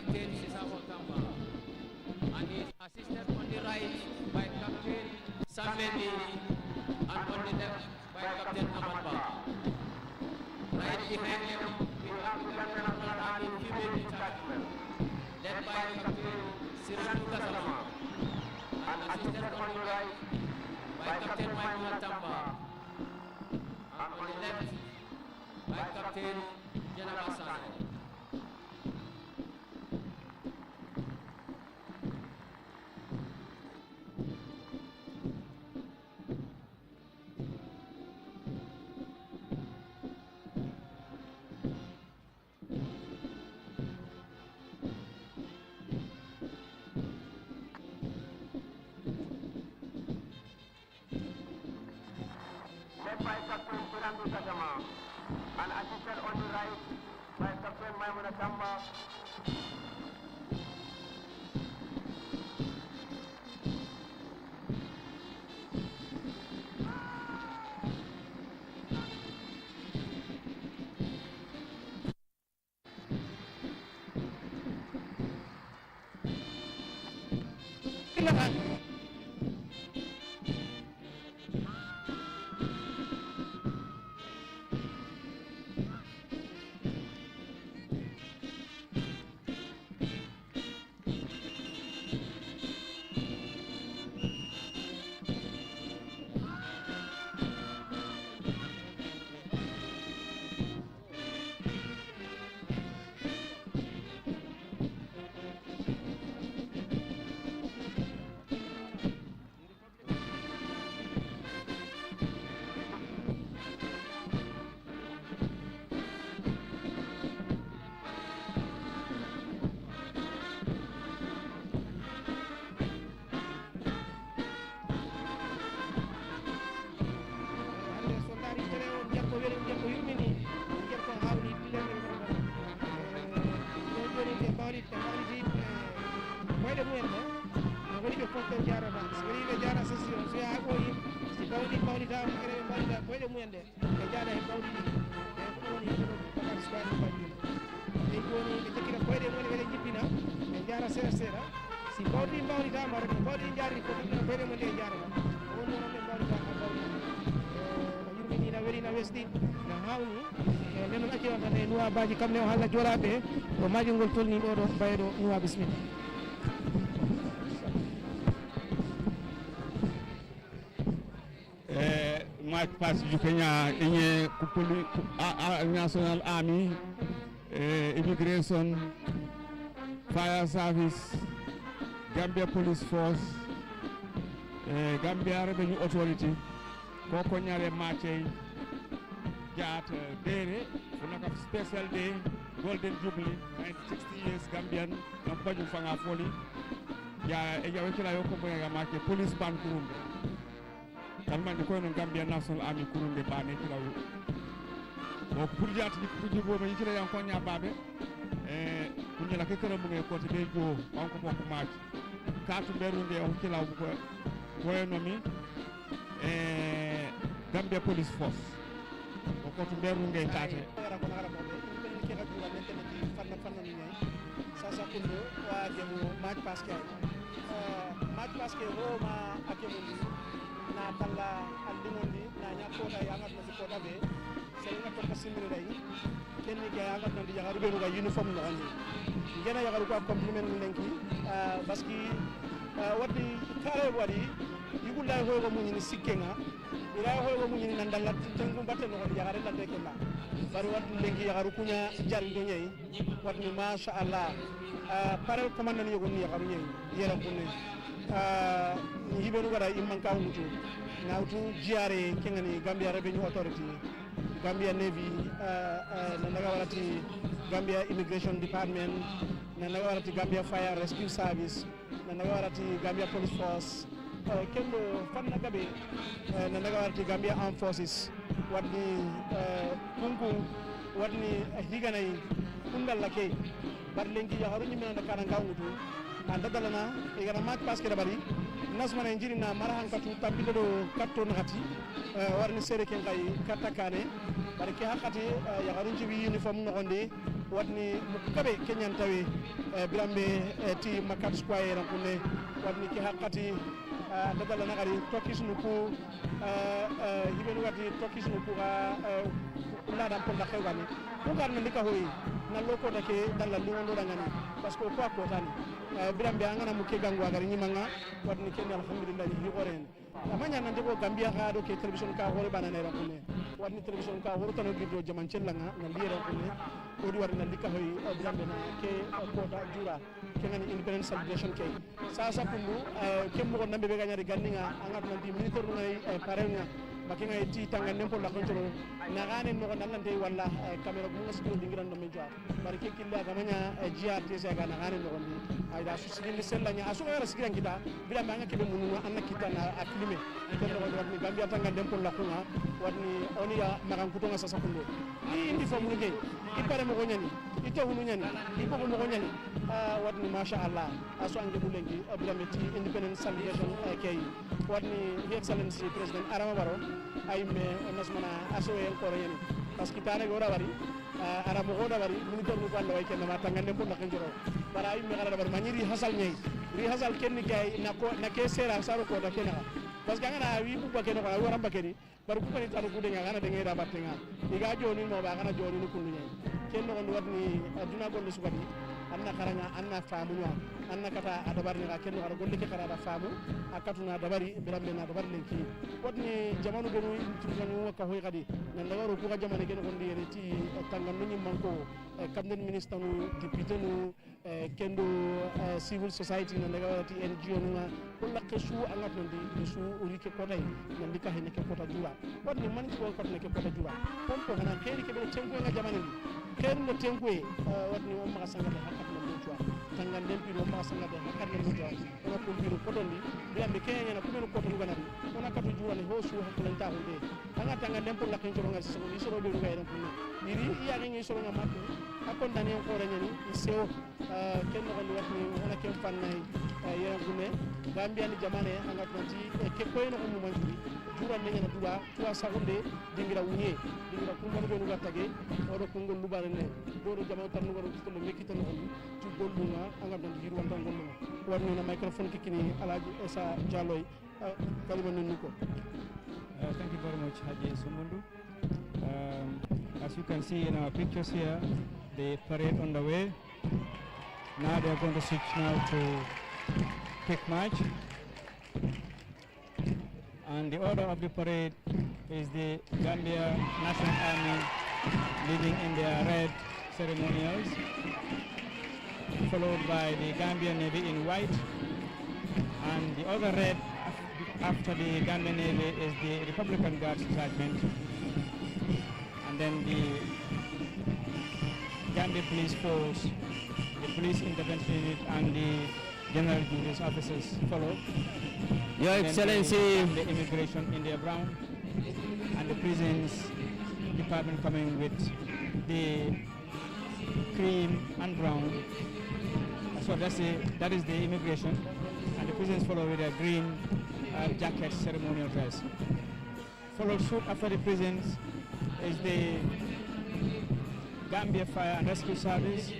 Captain Sisao Tamba, and he is assisted on the right by Captain Samedi, and on the left by Captain Amadba. Right behind him, we have the National Army Female Detachment, led by Captain Siranu Kasama, and assisted on the right by Captain Maimuna Tamba, and on the left by Captain Janabasane. By Captain Pirandu Kajama, and assisted on the right by Captain Maimuna Tamba. Si bawdi bawdi dama rek bawdi jarri ko dum bere mo de jarra won non be bawdi dama bawdi yurmi ni na weli na wesdi na hawni nen non acci wonta ne nuwa baji kam ne halla jorabe o maji ngol tolni do do baydo nuwa bismillah match pass ju Kenya enye kupuli national army immigration fire service Gambia Police Force, Gambia Revenue Authority, Koko Nyare Mache, Jat Dere, Funaka Special Day, Golden Jubilee, 60 years Gambian, Nampaju Fanga Foli, Ya Ejawekila Yoko Boya Mache, Police Band Kurumbe. Talman di koy non Gambia National Army Kurumbe Bane Kilawu. Bo Purjat di Pujubo me yikira yan ko nya babe. Kunyala ke kero munge ko te jo on ko bokku match kaatu beru nde on kilaw ko nomi Gambia Police Force ko to beru nge taate sasa kundo wa gemu match paske Roma akemu na talla aldimondi na nyakota yangat na sikota be selinga to kasimire dai kenni ga yangat na diga rubelu ga uniform no andi ngena yagaru ko compliment lenki baski wadi kare wadi yigulla ho go munyi sikkenga ila ho go munyi nandanga tengu batte no yagare la tekela bari wadi lenki yagaru kunya jarindo nyei wadi ma sha Allah parel commande ni yogoni yagaru nyei yera kunne hibenu gara imman ka mutu ngautu jiare kengani Gambia Revenue Authority, Gambia Navy, nanaga warati Gambia Immigration Department, nanaga warati Gambia Fire Rescue Service, nanaga warati Gambia Police Force, kendo fanna gabe nanaga warati Gambia Armed Forces, wadni kungu wadni higanai kungal lake bar lengi ya haru nyimena kana ngawutu anda dalana igana mat paske bari nasmana njiri na mara hankatu tambide do katto nakati warni sere ken kay katakane bari ke hakati ya garin jibi uniform no gonde wadni mukabe kenyan tawi birambe ti makat square ran kunne wadni ke hakati dadala nagari tokis nuku hibenu gati tokis nuku la dam ko dakhe gani ko garna ndika hoyi na loko dake dalla lungo dangani parce que ko tani birambe angana mukke gangu agari nyimanga wadni ken alhamdulillah hi goren amanya nan dego gambia ga do ke television ka hore banane ran kunne wadni television ka hore tano gido jaman cellanga na liye ran kunne odi warna ndika hoyi birambe na ke ko da jura kengani independence celebration ke sasa kundu kemmo ko nambe be ganyari ganninga angat nan di ministre ngai parenga makinga ti tanga nempo la kontrol na gane no nan nan dey walla camera ko ngasiko dingiran do men jwa barke killa gamanya GRT se ga na gane no ndi ay da su sigin sella nya asu gara sigiran kita bila manga kebe munu anna kita na aklime ko do wadni gambia tanga nempo la ko wadni onia magan kutonga sasa kundo ni indi fo munu ge ipare mo gonyani ite hunu nyani ipo mo gonyani wadni masha Allah asu ange bulengi bila meti independence celebration kay wadni excellency president Adama Barrow ay me nasmana asoyen ko reyni parce que tane gora bari ara mo goda bari ministre ko Allah way ken ma tangande ko nak njoro bara ay me gara bari manyiri hasal nyai ri hasal ken ni gay nako na ke sera saro ko da kenaka parce que ngana wi bu bakene ko wara bakeri bar ku ko ni taru ku de ngana de ngai da batenga diga joni mo ba kana joni ku ni ken no on wadni aduna golle subadi anna karanga anna famuwa anna kata adabari ga kenno ara golle ke karada famu akatuna dabari birambe na dabari lenki wadni jamanu genu intuganu ka hoy gadi nan lawaro ku ga jamane genu gondi reti tangan nuni manko cabinet ministre nu député nu kendo civil society nan daga ti NGO nu kulla kesu angat ndi su uri ke kotay nan dika hene ke kota jura wadni man ko ko ne ke kota jura kon ko hana keri ke be tengo nga jamane ni keri no tengo wadni o ma sanga de hakat no jua tangan dem piro ma sanga de hakat no jua ona ko piro kotondi biambe kenya na kumeno koto ngana ona katu jura ne hosu hakulan ta hunde anga tangan dem pour la ken joro ngal so ni so do ngai ran kunna diri iya ngi so nga makko akon dani en ko renyani seo ken no gon watni ona ken fannay yera gume gambia ni jamane anga tanti ke koyno ko mo manjuri jura ne ngana duba tuwa sagunde dingira wunye dingira kungo be nuga tage odo kungo lubare ne do jamane tan ngoro ko mo mekita no ci gollunga anga dan jiru wanda gollunga warno na microphone kikini alaji esa jalloy kalima nonu ko. Thank you very much, Haji Sumundu. As you can see in our pictures here, the parade on the way. Now they are going to switch now to quick march. And the order of the parade is the Gambia National Army leading in their red ceremonials, followed by the Gambian Navy in white, and the other red after the Gambian Navy is the Republican Guards Detachment, and then the Gambia Police Force, the Police Intervention Unit, and the General Duties Officers follow. Your Excellency, the Immigration India Brown, and the Prisons Department coming with the cream and brown. So that is the immigration, and the prisons follow with a green jacket ceremonial dress. Followed suit after the prisons is the Gambia Fire and Rescue Service,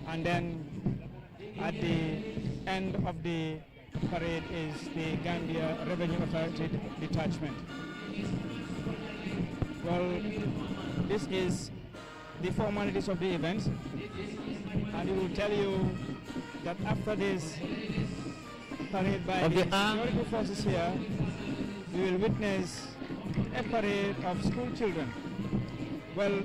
and then at the end of the parade is the Gambia Revenue Authority Detachment. Well, this is the formalities of the event, and we will tell you that after this parade by the security forces here, we will witness a parade of school children. Well,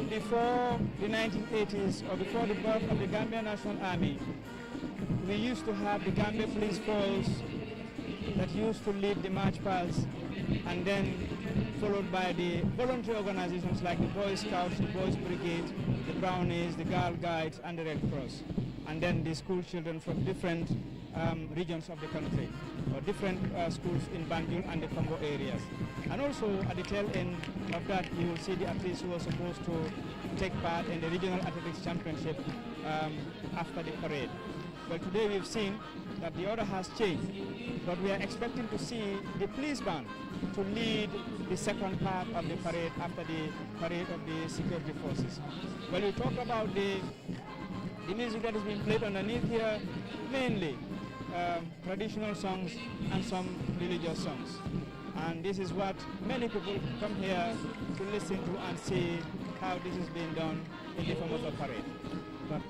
before the 1980s, or before the birth of the Gambia National Army, we used to have the Gambia Police Force that used to lead the march paths, and then followed by the voluntary organizations like the Boy Scouts, the Boys Brigade, the Brownies, the Girl Guides, and the Red Cross. And then the school children from different regions of the country, or different schools in Banjul and the Congo areas. And also at the tail end of that, you will see the athletes who are supposed to take part in the Regional Athletics Championship after the parade. Well, today we've seen that the order has changed, but we are expecting to see the police band to lead the second part of the parade after the parade of the security forces. Well, we talked about the music that is being played underneath here, mainly traditional songs and some religious songs. And this is what many people come here to listen to and see how this is being done in the form of a parade. But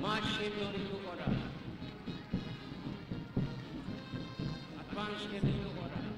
march in your new order. Advance in the new order.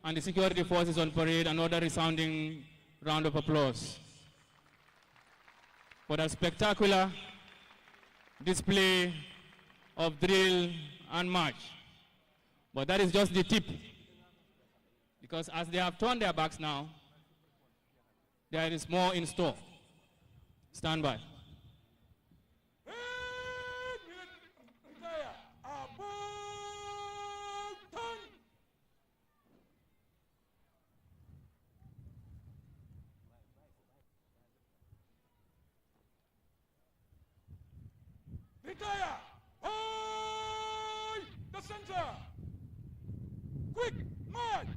And the security forces on parade, another resounding round of applause for the spectacular display of drill and march. But that is just the tip, because as they have turned their backs now, there is more in store. Stand by. Retire! Hold the center! Quick, march!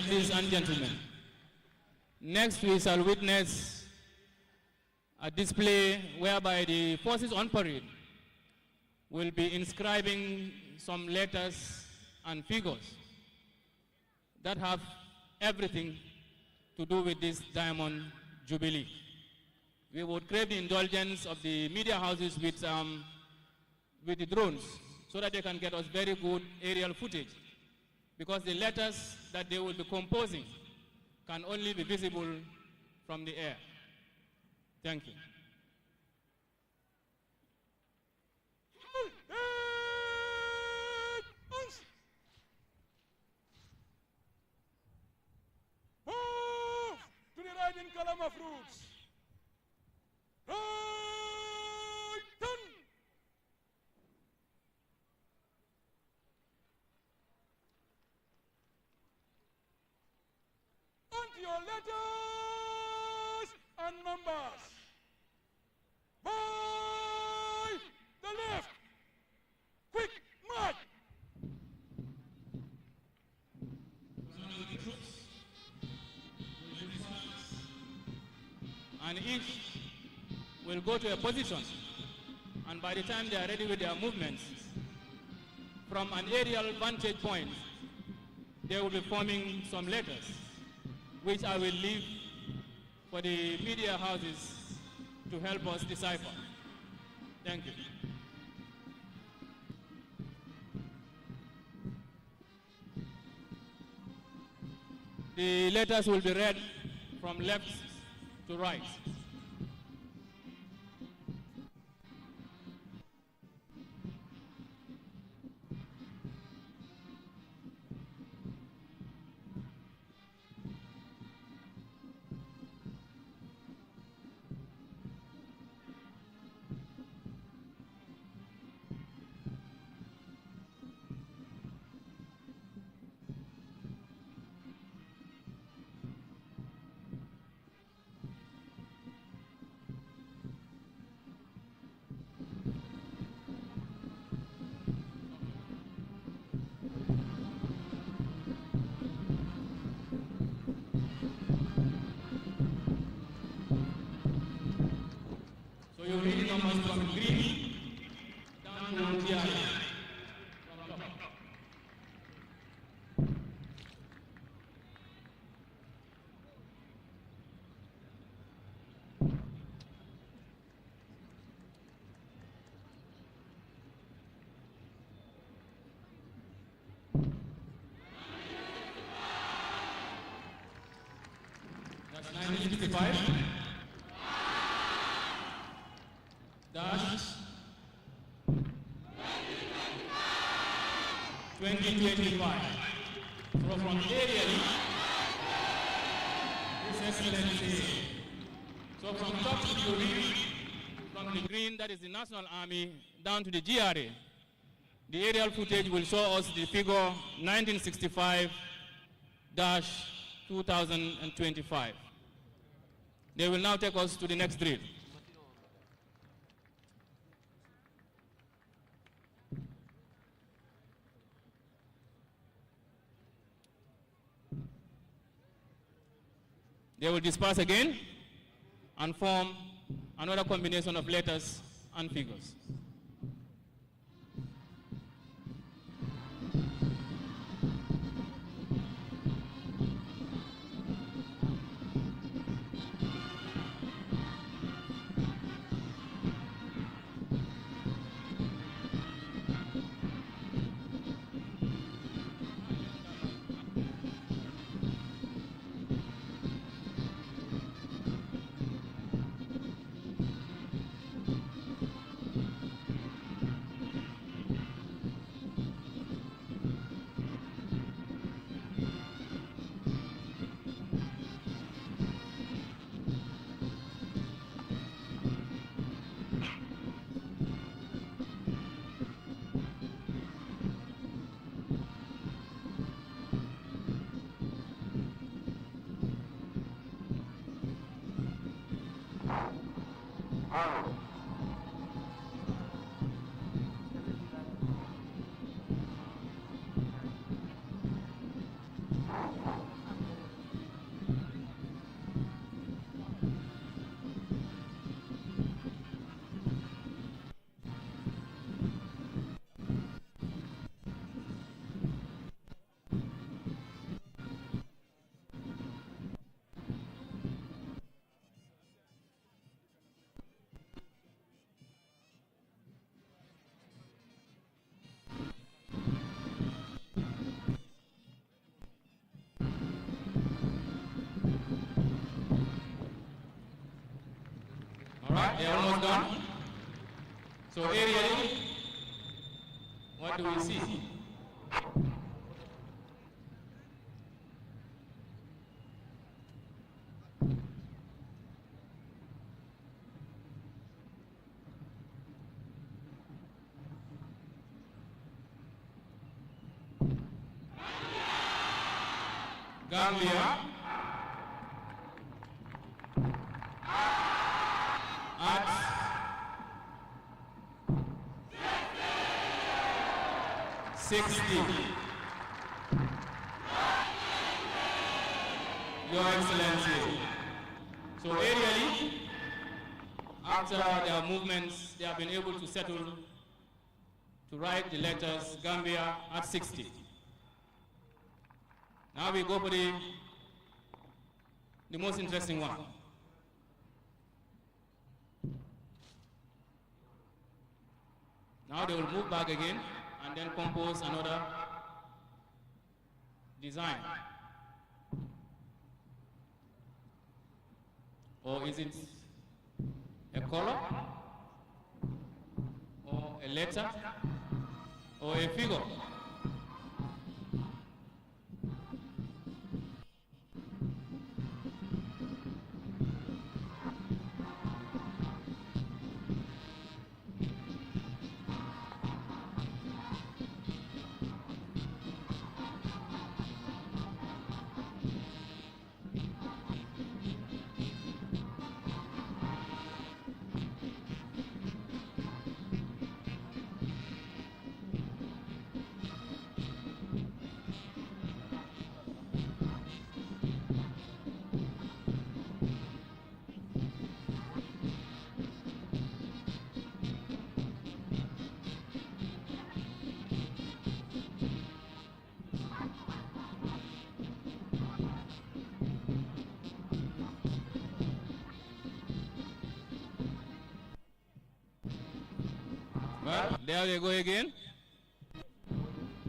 Ladies and gentlemen, next we shall witness a display whereby the forces on parade will be inscribing some letters and figures that have everything to do with this Diamond Jubilee. We would crave the indulgence of the media houses with the drones so that they can get us very good aerial footage, because the letters that they will be composing can only be visible from the air. Thank you. Move to the right in column of roots. Right turn. Onto your letters and numbers. By the left. Quick march. And each will go to a position, and by the time they are ready with their movements, from an aerial vantage point, they will be forming some letters, which I will leave for the media houses to help us decipher. Thank you. The letters will be read from left to right. You're reading numbers from green down to TI. That's 1965. 2025. So from aerially, His Excellency. So from top to the green, from the green, that is the National Army, down to the GRA, the aerial footage will show us the figure 1965-2025. They will now take us to the next drill. They will disperse again and form another combination of letters and figures. They're almost done. So aerially, what do we see? Gambia. At 60. Your Excellency. So aerially, after their movements, they have been able to settle to write the letters Gambia at 60. Now we go for the most interesting one. Now they will move back again and then compose another design. Or is it a color, or a letter, or a figure? Well, there they go again.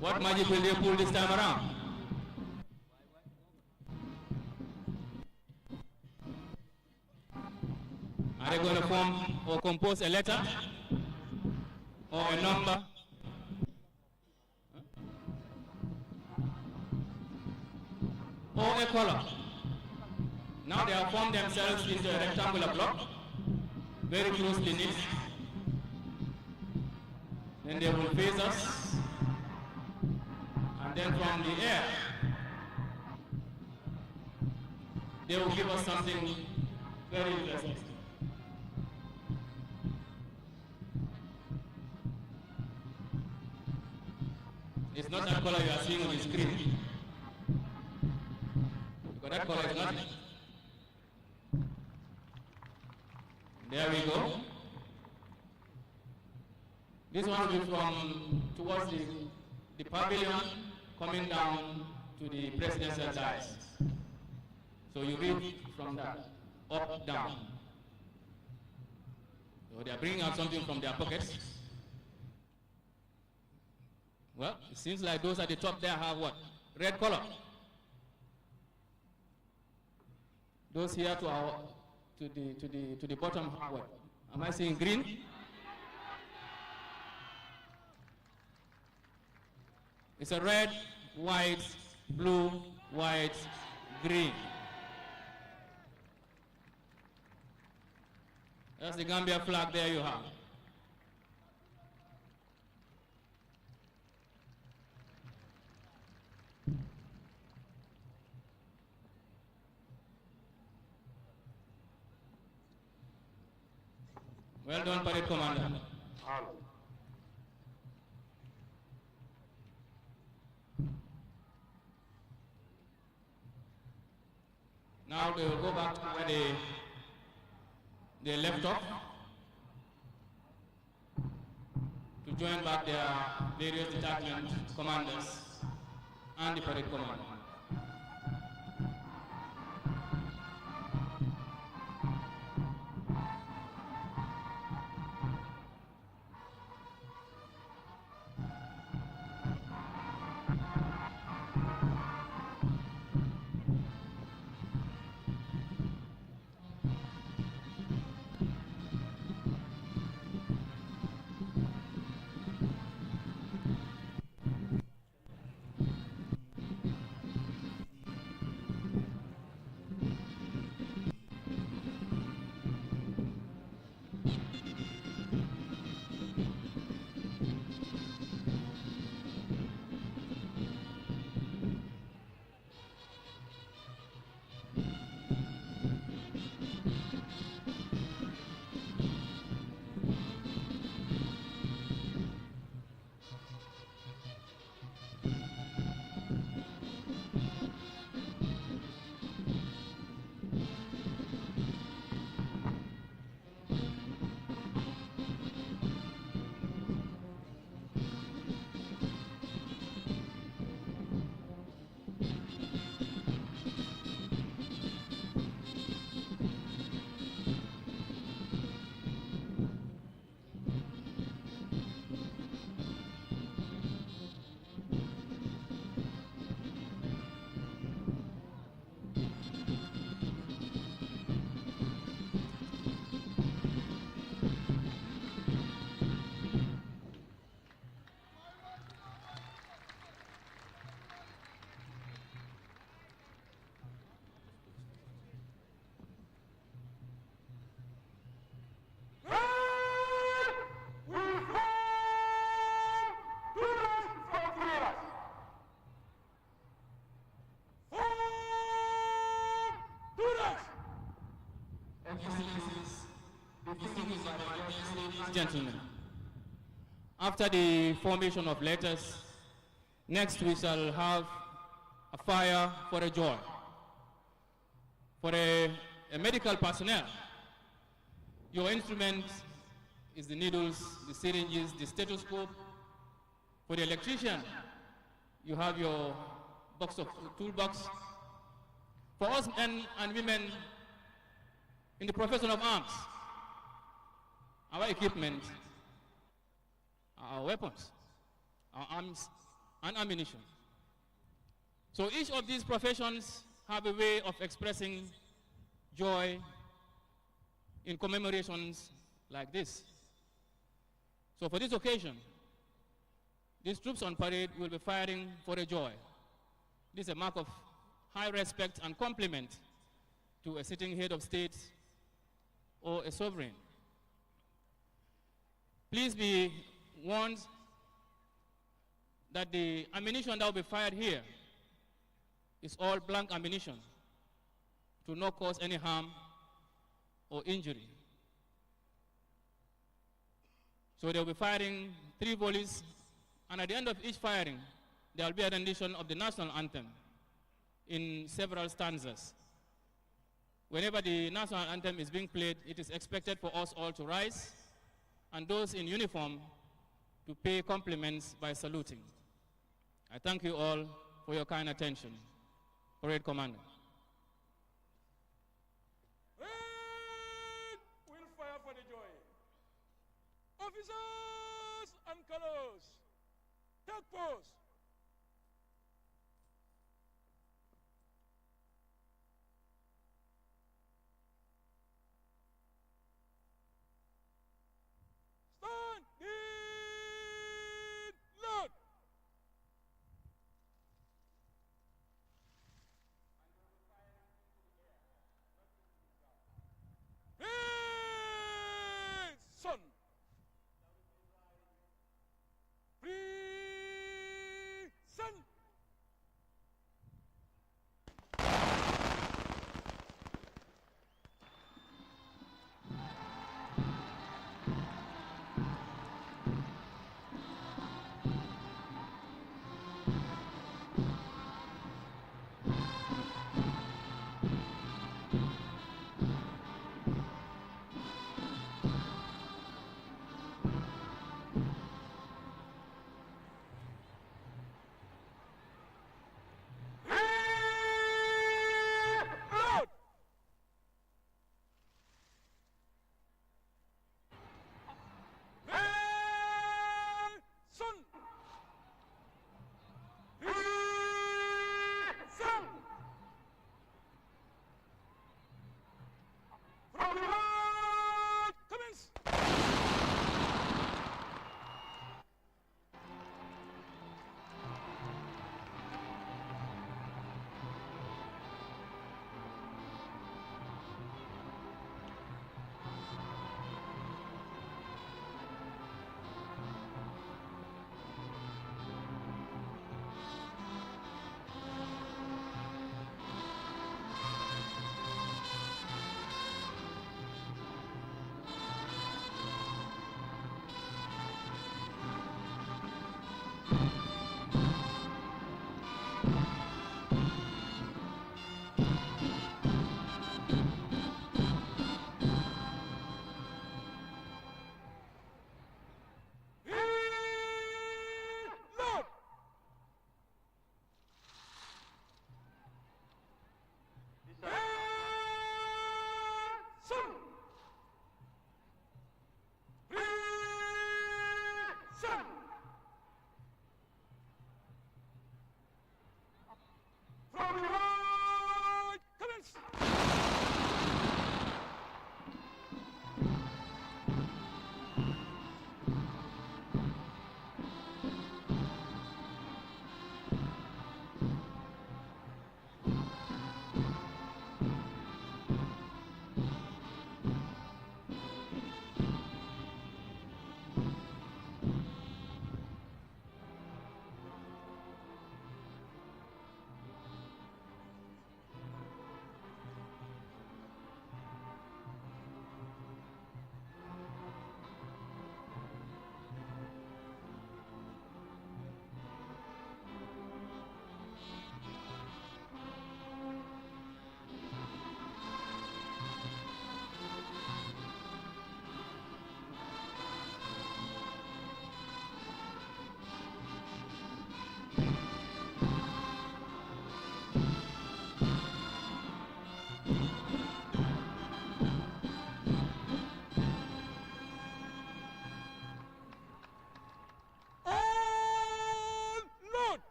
What magic will they pull this time around? Are they we're going to form or compose a letter or a number or a color. Now they have formed themselves into a rectangular block, very closely knit. Then they will face us, and then from the air, they will give us something very interesting. It's not that color you are seeing on the screen, because that color is not it. There we go. This one will be from towards the pavilion, coming down to the presidential dais. So you read from that, up, down. So they are bringing out something from their pockets. Well, it seems like those at the top there have what? Red color. Those here to the bottom have what? Am I seeing green? It's a red, white, blue, white, green. That's the Gambia flag there you have. Well done, Parade Commander. Now they will go back to where they left off to join back their various detachment commanders and the parade commander. Gentlemen, after the formation of letters, next we shall have a fire for a joy. For a medical personnel, your instrument is the needles, the syringes, the stethoscope. For the electrician, you have your toolbox. For us men and women in the profession of arms, our equipment, our weapons, our arms and ammunition. So each of these professions have a way of expressing joy in commemorations like this. So for this occasion, these troops on parade will be firing for a joy. This is a mark of high respect and compliment to a sitting head of state or a sovereign. Please be warned that the ammunition that will be fired here is all blank ammunition to not cause any harm or injury. So they'll be firing 3 volleys, and at the end of each firing, there will be a rendition of the national anthem in several stanzas. Whenever the national anthem is being played, it is expected for us all to rise, and those in uniform to pay compliments by saluting. I thank you all for your kind attention. Parade Commander. We'll fire for the joy. Officers and colors, take post. Stand in load. Son. Breathe.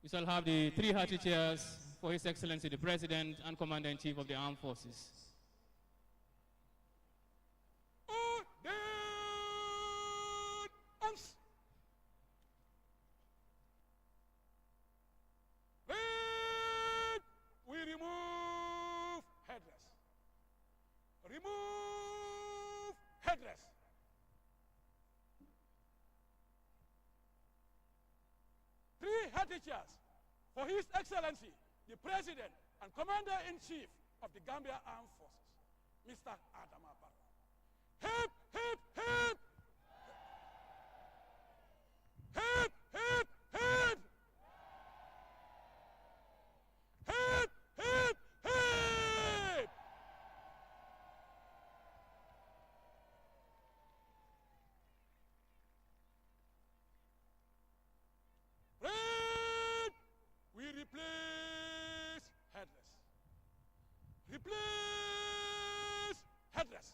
we shall have the 3 hearty cheers for His Excellency the President and Commander-in-Chief of the Armed Forces. We remove headdress. Remove headdress. Three hearty cheers for His Excellency, the President and Commander-in-Chief of the Gambia Armed Forces, Mr. Adama Barrow. Hip, hip, hip! Hip, hip, hip! Hip, hip, hip! Red! We replace headless. Replace headless.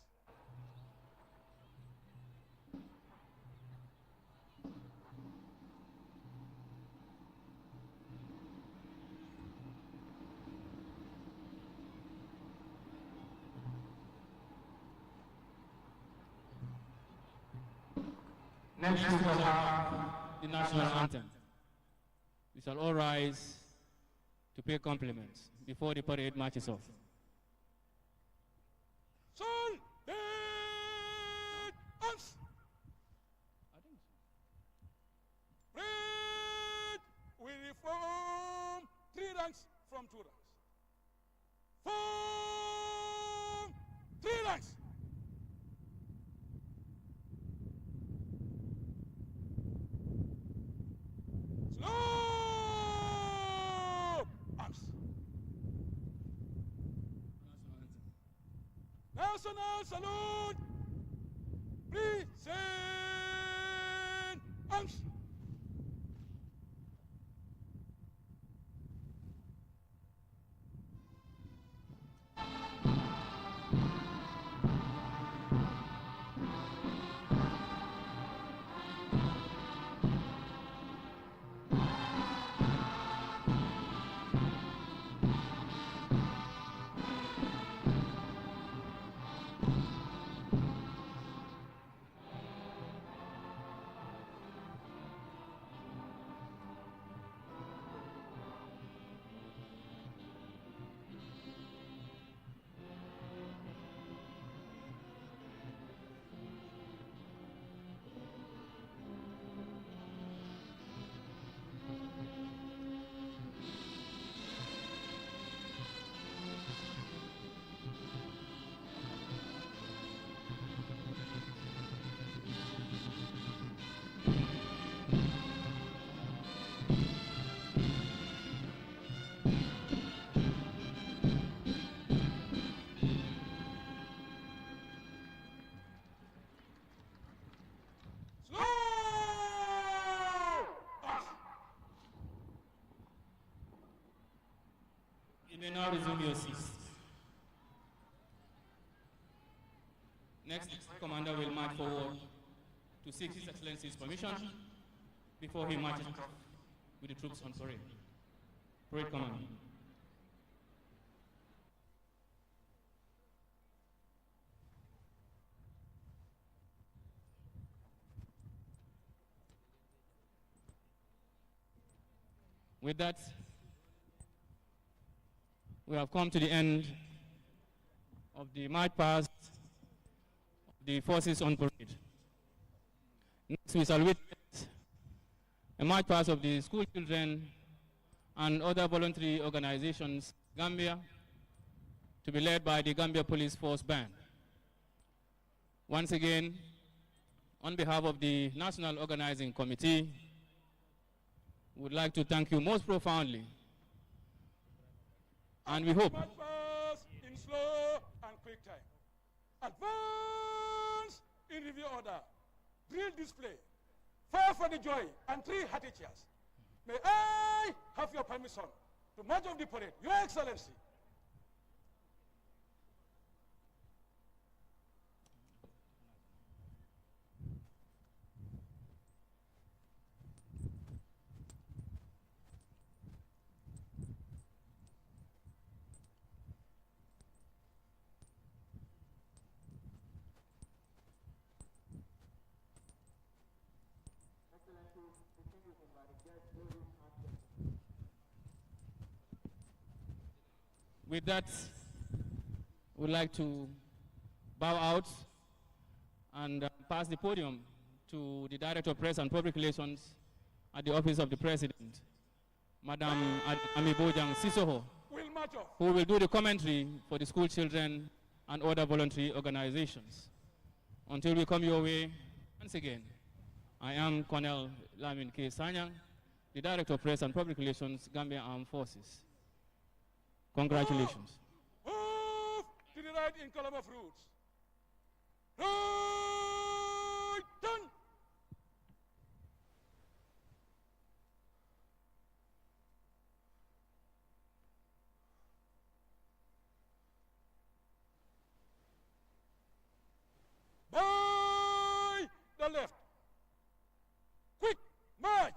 Next, we shall have the national anthem. We shall all rise to pay compliments before the parade marches off. Soldiers! Red! We reform 3 ranks from 2 ranks. Form 3 ranks. Slow arms. National salute. Present arms. You may now resume your seats. Next, the commander will march forward to seek His Excellency's permission before he marches with the troops on parade. Parade commander. With that, we have come to the end of the march past of the forces on parade. Next, we shall witness a march past of the school children and other voluntary organizations in Gambia, to be led by the Gambia Police Force Band. Once again, on behalf of the National Organizing Committee, we would like to thank you most profoundly, and we hope March past in slow and quick time. Advance in review order. Drill display. Fire for the joy and 3 hearty cheers. May I have your permission to march off the parade, Your Excellency? With that, we'd like to bow out and pass the podium to the Director of Press and Public Relations at the Office of the President, Madam Amibojang Sisoho, who will do the commentary for the school children and other voluntary organizations. Until we come your way, once again, I am Colonel Lamin K. Sanyang, the Director of Press and Public Relations, Gambia Armed Forces. Congratulations. Move to the right in column of routes. Right, done. By the left. Quick, march.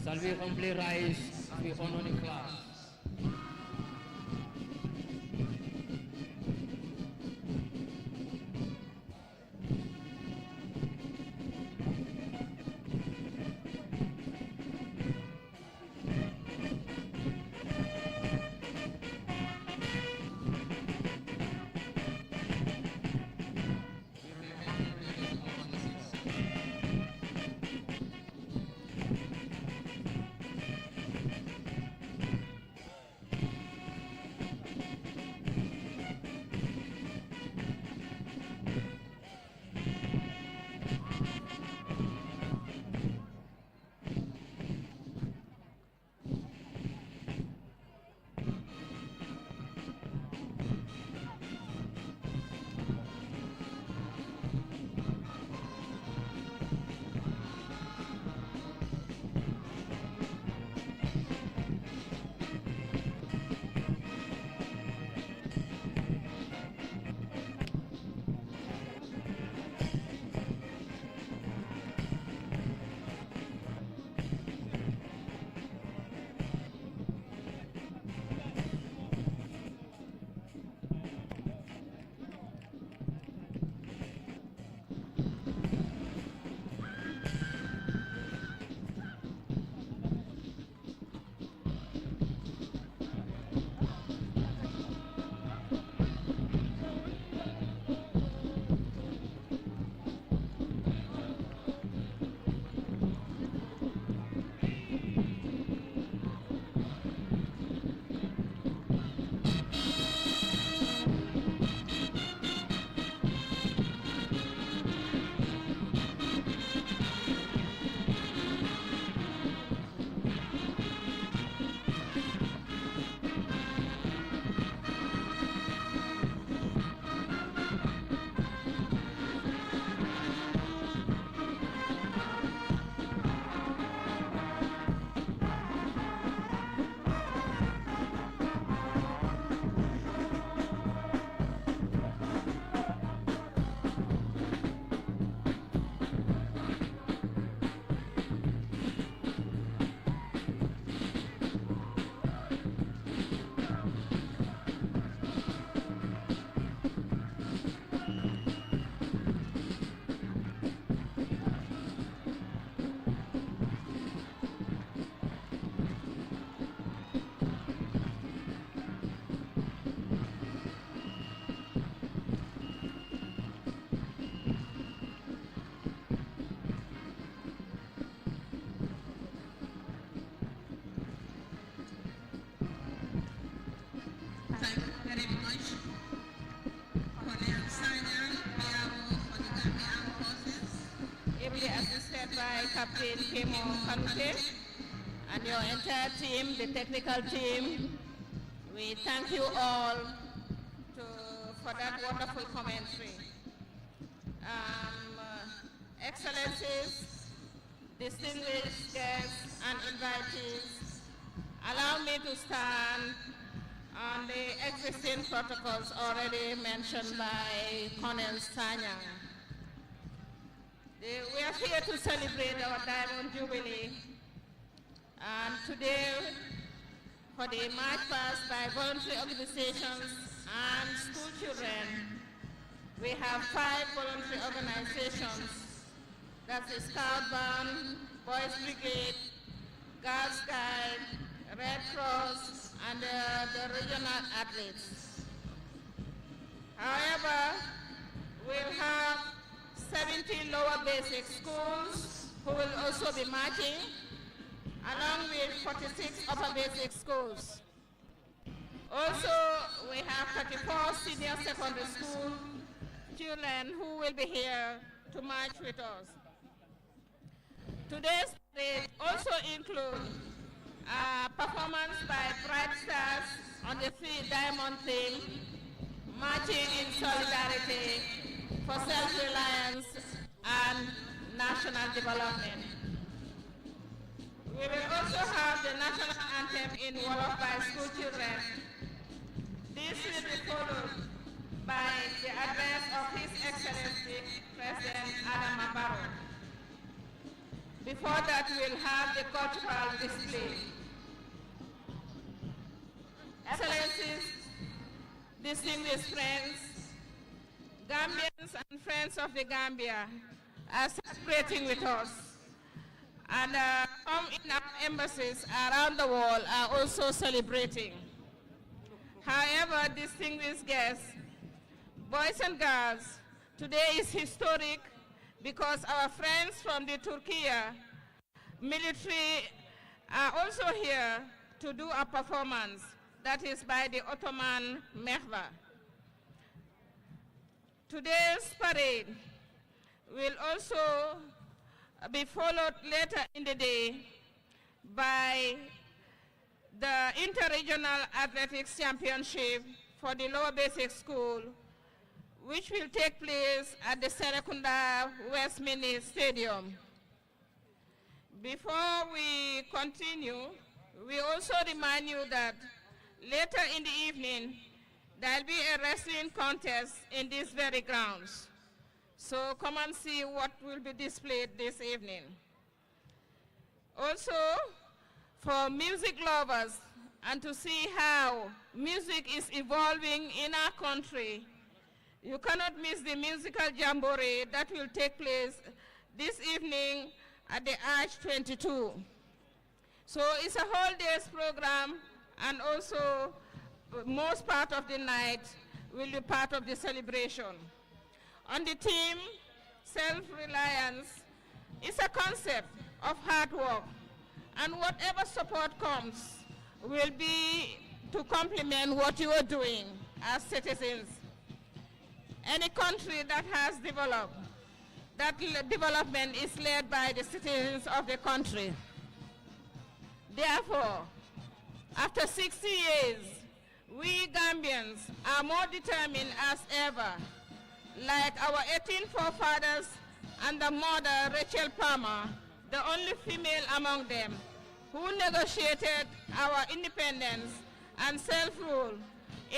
Shall we humbly rise to honor the class? by Captain Kemo Kanute and your entire team, the technical team. We thank you all for that wonderful commentary. Excellencies, distinguished guests and invitees, allow me to stand on the existing protocols already mentioned by Colonel Sanyang. We are here to celebrate our Diamond Jubilee, and today, for the march past by voluntary organizations and school children, we have 5 voluntary organizations. That's the Scout Band, Boys Brigade, Girls Guide, Red Cross, and the regional athletes. However, we'll have 70 lower basic schools who will also be marching, along with 46 upper basic schools. Also, we have 34 senior secondary school children who will be here to march with us. Today's parade also includes a performance by Bright Stars on the 3 Diamond theme, marching in solidarity for self-reliance and national development. We will also have the national anthem in Wolof by school children. This will be followed by the address of His Excellency President Adama Barrow. Before that, we'll have the cultural display. Excellencies, distinguished friends, Gambians and friends of the Gambia are celebrating with us. And some in our embassies around the world are also celebrating. However, distinguished guests, boys and girls, today is historic because our friends from the Turkey military are also here to do a performance that is by the Ottoman Mehva. Today's parade will also be followed later in the day by the Interregional Athletics Championship for the lower basic school, which will take place at the Serekunda West Mini Stadium. Before we continue, we also remind you that later in the evening, there'll be a wrestling contest in these very grounds. So come and see what will be displayed this evening. Also, for music lovers and to see how music is evolving in our country, you cannot miss the musical jamboree that will take place this evening at the Arch 22. So it's a whole day's program, and also most part of the night will be part of the celebration. On the theme, self-reliance, is a concept of hard work, and whatever support comes will be to complement what you are doing as citizens. Any country that has developed, that development is led by the citizens of the country. Therefore, after 60 years, we Gambians are more determined as ever, like our 18 forefathers and the mother, Rachel Palmer, the only female among them, who negotiated our independence and self-rule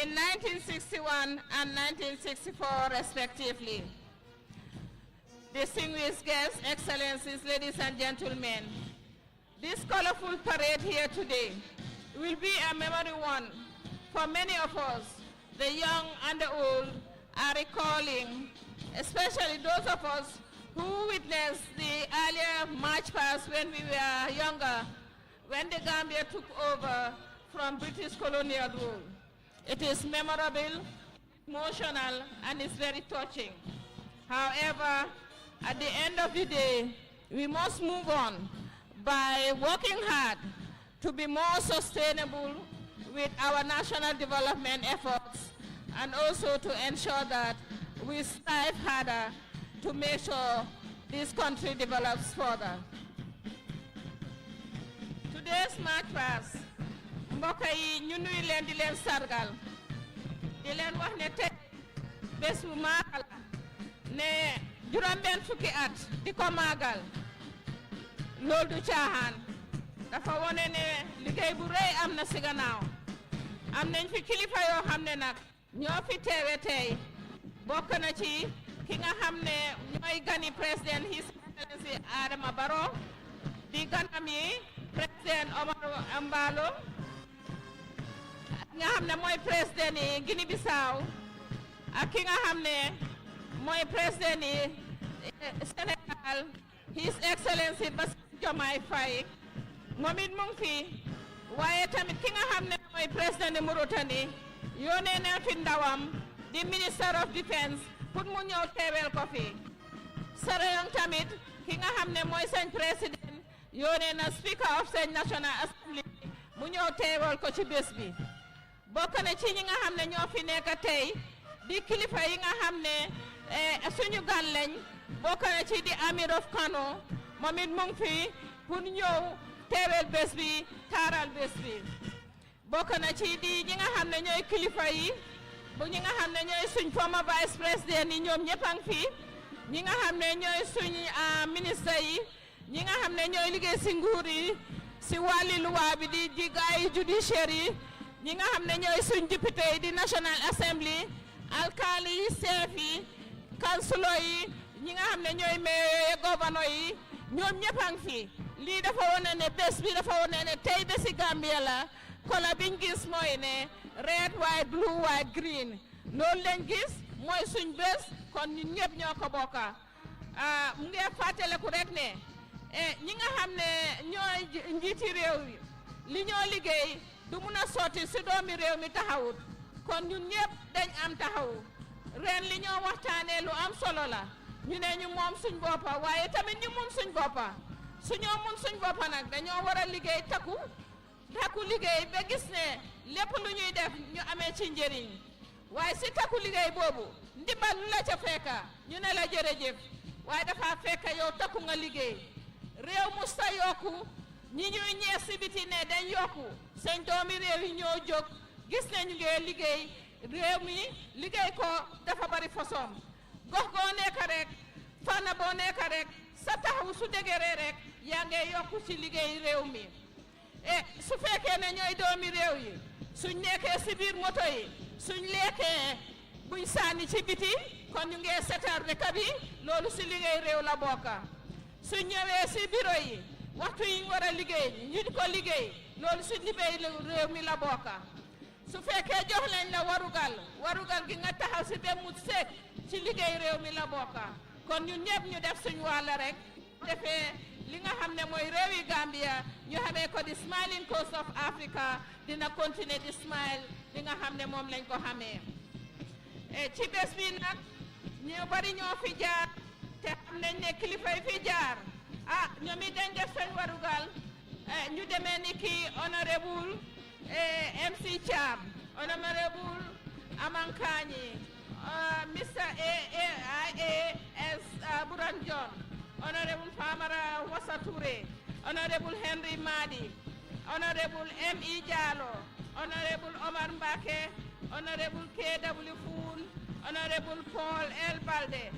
in 1961 and 1964, respectively. Distinguished guests, excellencies, ladies and gentlemen, this colorful parade here today will be a memory one for many of us. The young and the old are recalling, especially those of us who witnessed the earlier march past when we were younger, when the Gambia took over from British colonial rule. It is memorable, emotional, and it's very touching. However, at the end of the day, we must move on by working hard to be more sustainable with our national development efforts, and also to ensure that we strive harder to make sure this country develops further. Today's March Past, mbokk yi ñu nuy leen di leen sargal di leen wax ne tey bés bu maagal ne juróom-benn fukki at di ko maagal loolu du caaxaan dafa wone ne liggéey bu rëy am na si gannaaw am nañ fi kilifa yoo xam ne nag ñoo fi teewe tey bokk na ci ki nga xam ne ñooy gani président His Excellency Adama Barrow di ganam yi président Omar Embalo nga xam ne mooy président yi Guinée Bissau ak ki nga xam ne mooy président yi Sénégal His Excellency Bassirou Diomaye Faye moom it mu ngi fi waaye tamit ki nga xam ne mooy président yi Mauritanie yónnee na fi ndawam di Minister of Defence pour mu ñëw teewel ko fi Sarayong tamit ki nga xam ne mooy seen président yónnee na Speaker of seen National Assembly mu ñëw teewel ko ci bés bi bokk na ci ñi nga xam ne ñoo fi nekk tey di kilifa yi nga xam ne suñu gan lañ bokk na ci di Amir of Kano moom it mu ngi fi pour ñëw teewel bés bi taaral bés bi bokk na ci di ñi nga xam ne ñooy kilifa yi bu ñi nga xam ne ñooy suñ former vice président yi ñoom ñëpp a ngi fi ñi nga xam ne ñooy suñ ministre yi ñi nga xam ne ñooy liggéey si nguur yi si wàlli luwaa bi di gaay judiciaire yi ñi nga xam ne ñooy suñ député yi di National Assembly alkaali yi chef yi kansulo yi ñi nga xam ne ñooy mayor gouverneur yi ñoom ñëpp a ngi fi lii dafa wone ne bés bi dafa wone ne tey bési Gambia la kola biñ gis mooy ne red white blue white green loolu lañ gis mooy suñ bés kon ñun ñëpp ñoo ko bokka mu ngi fàttaliku rek ne ñi nga xam ne ñooy njiiti réew yi li ñoo liggéey du mun a sotti si doomi réew mi taxawut kon ñun ñëpp dañ am taxawu ren li ñoo waxtaanee lu am solo la ñu ne ñu moom suñ boppa waaye tamit ñu mun suñ boppa suñoo mun suñ boppa nag dañoo war a liggéey takku liggéey ba gis ne lépp lu ñuy def ñu amee ci njëriñ waaye si takku liggéey boobu ndimbal lu la ca fekka ñu ne la jërëjëf waaye dafa fekka yow takku nga liggéey réew mu sa yokku ñi ñuy ñees si biti ne dañ yokku seen doomi réew yi ñoo jóg gis ne ñu ngi liggéey réew mi liggéey ko dafa bari façon gox goo nekk rek fànn boo nekk rek sa taxaw su dëgëree rek yaa ngi yokku ci liggéey réew mi su fekkee ne ñooy doomi réew yi suñ nekkee si biir moto yi suñ lekkee buñ sànni ci biti kon ñu ngi seetal rek bi loolu si liggéey réew la bokka suñ ñëwee si bureau yi waxtu yi ñu war a liggéey ñu di ko liggéey loolu si liggéey réew mi la bokka su fekkee jox leen la warugal gi nga taxaw si ba mu seet ci liggéey réew mi la bokka kon ñun ñëpp ñu def suñ wàll rek defee li nga xam ne mooy réewi Gambia ñu xamee ko di Smiling Coast of Africa dina continuer di smile li nga xam ne moom lañ ko xamee ci bés bi nag ñu bari ñoo fi jaar te xam nañ ne kilifa yi fi jaar ñoom it dañ def seen warugal ñu demee ni ki honorable MC Cham honorable Amankani Mr. AAS Buran John Honorable Famara Wasature, Honorable Henry Madi, Honorable M.E. Jallo, Honorable Omar Mbake, Honorable K.W. Foon, Honorable Paul L. Balde,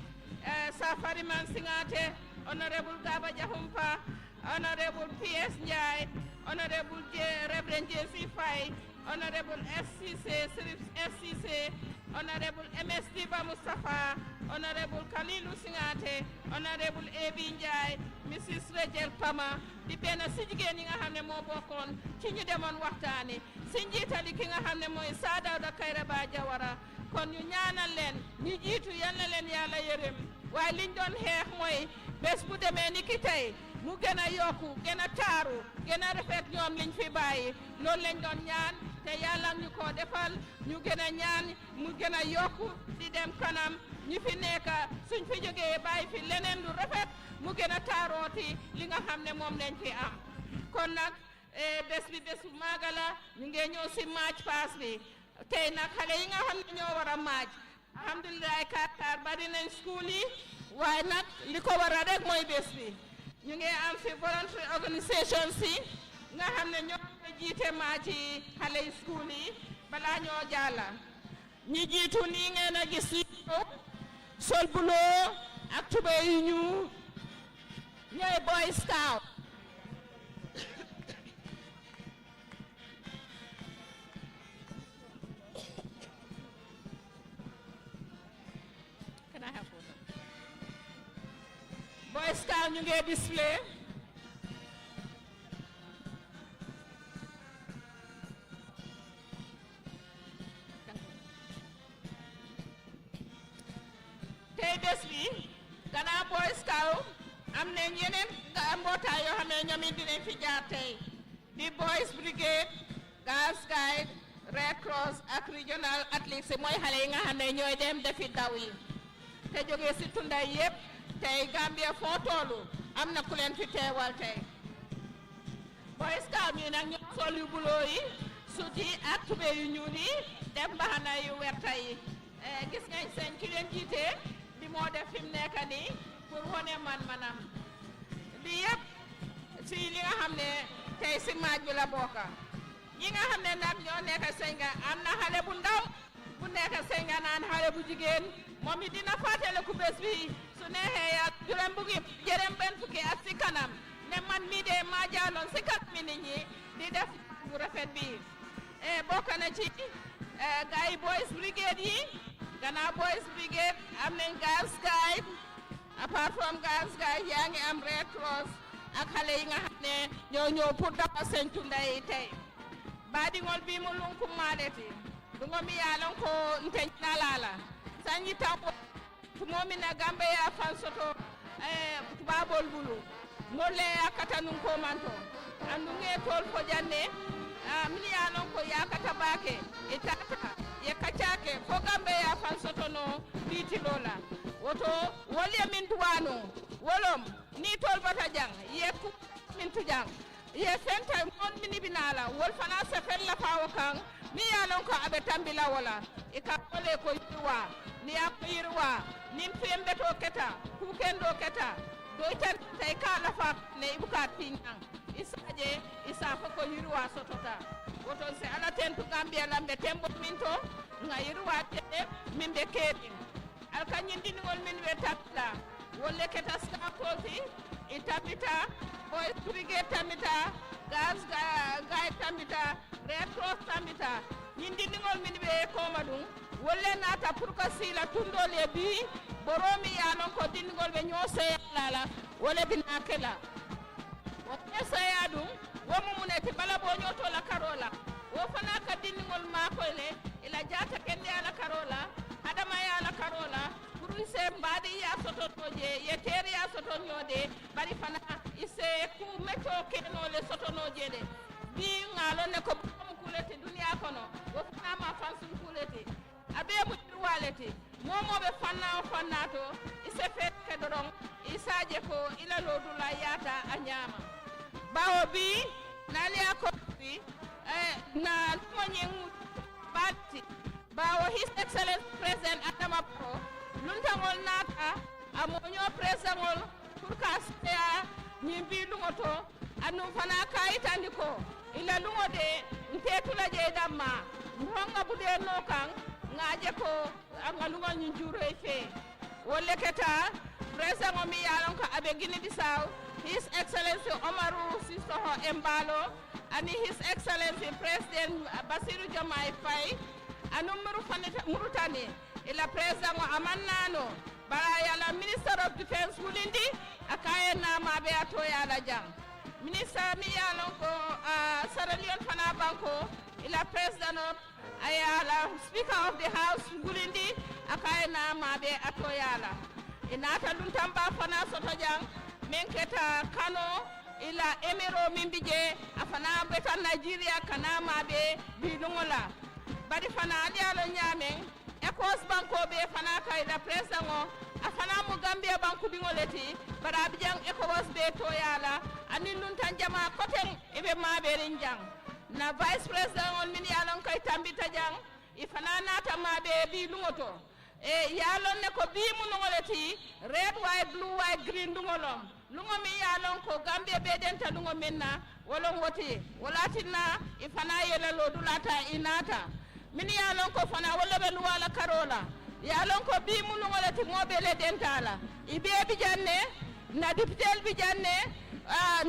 Safari Mansingate, Honorable Gaba Jahumpa, Honorable P.S. Njai, Honorable Reverend J.C. Fai, Honorable FCC, Honorable M.S.D. Mustafa, Honorable Kalilu Singate, Honorable A.B. Njai, Mrs. Rachel Pama, di benn si jigéen yi nga xam ne moo bokkoon ci ñu demoon waxtaani si njiitali ki nga xam ne mooy Sir Dawda Kairaba Jawara kon ñu ñaanal leen ñu jiitu yal na leen yàlla yërëm waaye liñ doon xeex mooy bés bu demee ni ki tey mu gën a yokku gën a taaru gën a rafet ñoom liñ fi bàyyi loolu lañ doon ñaan te yàlla ñu ko defal ñu gën a ñaan mu gën a yokku di dem kanam ñi fi nekk suñ fi jógee bàyyi fi leneen lu rafet mu gën a taarooti li nga xam ne moom lañ fi am kon nag bés bi bés bu maaga la ñu ngi ñëw si March Past bi tey nag xale yi nga xam ne ñoo war a maaj alhamdulilah Kaar bari nañ school yi waaye nag li ko waral rek mooy bés bi ñu ngi am fi voluntary organisation si nga xam ne ñoo jiite maa ci xale yi school yi balaa ñoo jàlla ñi jiitu nii ngeen a gis sol buloo ak tubéy yu ñu ñooy Boy Scout Can I have photo? Boy Scout ñu ngi display tey bés bi gannaaw Boy Scout am na ñeneen mbootaay yoo xam ne ñoom it dinañ fi jaar tey di Boys Brigade Girls Guide Red Cross ak Regional Athletes mooy xale yi nga xam ne ñooy dem defi daw yi te jógee si tunda yëpp tey Gambia foo toolu am na ku leen fi teewal tey Boy Scout yi nag ñoo sol yu buloo yi sut yi ak tubéy yu ñuul yi dem mbaxana yu werta yi gis ngañ seen ki leen jiite bi moo def fi mu nekk nii pour wone man-manam li yëpp si li nga xam ne tey si maaj bi la bokka ñi nga xam ne nag ñoo nekk Senga am na xale bu ndaw bu nekk Senga naan xale bu jigéen moom it dina fàttaliku bés bi su neexee ya juróom benn fukki at si kanam ne man mii de maa jaaloon si kanam mi nit ñi di def bu rafet bi bokk na ci gars yi Boys Brigade yi gannaaw Boys Brigade am nañ Girls Guide apart from Girls Guide yaa ngi am Red Cross ak xale yi nga xam ne ñoo ñëw pour dafa seen tunda yi tey baadiŋol bi mu lunkum maaleti ɗuŋo mi yaalon ko nte nalala sañi tanko tumomi na gambe ya fan soto tubabol bulu molle yakata nun ko manto andu ŋetol fo janne min yaalon ko yakata baake e tata ye kacake fo gambe ya fan soto no biitilola woto wolye min duwano wolom ni tol bata jang ye ku min tu jang ye fenta mon mini binala wol fana se fella pawo kan mi yalon ko abe tambila wala e ka wole ko yirwa ni ya ko yirwa nin fembe to keta ku kendo keta do tan tay ka la fa ne ibuka tinang isaje isa ko yirwa sotota woto se ala tentu Gambia lambe tembo minto nga yirwa te min be kedi alka nyindinigol min we tapla wolle keta ska koti itabita Boys Brigade tamita Girls Guide tamita Red Cross tamita nyindinigol min be koma dum wolle nata pour ko sila tundole bi boromi yanon ko dinigol be nyose lala wolle binakela wolle sayadum womu muneti bala bo nyoto la karola wo fana ka dinigol mako le ila jata kende ala karola adama ya ala karola pour ise mbadi ya soto toje ye teri ya soto nyode bari fana ise ku meto keno le soto noje de bi ngalo ne ko mu kulete dunia kono wo fana ma fansun kulete abe mu walete momo be fanna to ise fet ke doron isaje ko ila lodula yata anyama bawo bi nali akofi na monyengu batti bawo His Excellency President Adama Barrow luntangol nata amonyo presangol pour ka sea nyimbi lungoto anu fana kaitandi ko ila lungode ntetula je damma ngonga bude no kan ngaje ko angalungo nyinjuro efe wolle keta presango mi yalon ko abe Guinea Bissau His Excellency Omarou Sissoho Embalo and His Excellency President Bassirou Diomaye Faye anu Mauritanie ila president amannano baraya la Minister of Defense wulindi akaye na mabe atoya la jang Minister mi yalon ko Sierra Leone fana banko ila president of ayala Speaker of the House wulindi akaye na mabe atoya la inata luntamba fana soto jang menketa Kano ila emiro mimbije afana beta Nigeria kana mabe bidungola bari fana adialo nyamen Ecos banko be fana kay da presango afana mu Gambia banku bingoleti bara bijang Ecos be to yala ani luntan jama koten ibe mabe rinjang na vice president on min yalon kay tambita jang ifana nata mabe bi lungoto e yalon ne ko bi mu ngolati red white blue white green dungolom lungo mi yalon ko Gambia be denta lungo minna wolon woti walatina ifana yela lo dulata inata min yalon ko fana wala be wala karola yalon ko bi mu ngolati mobele dentala ibe bi janne na dipitel bi janne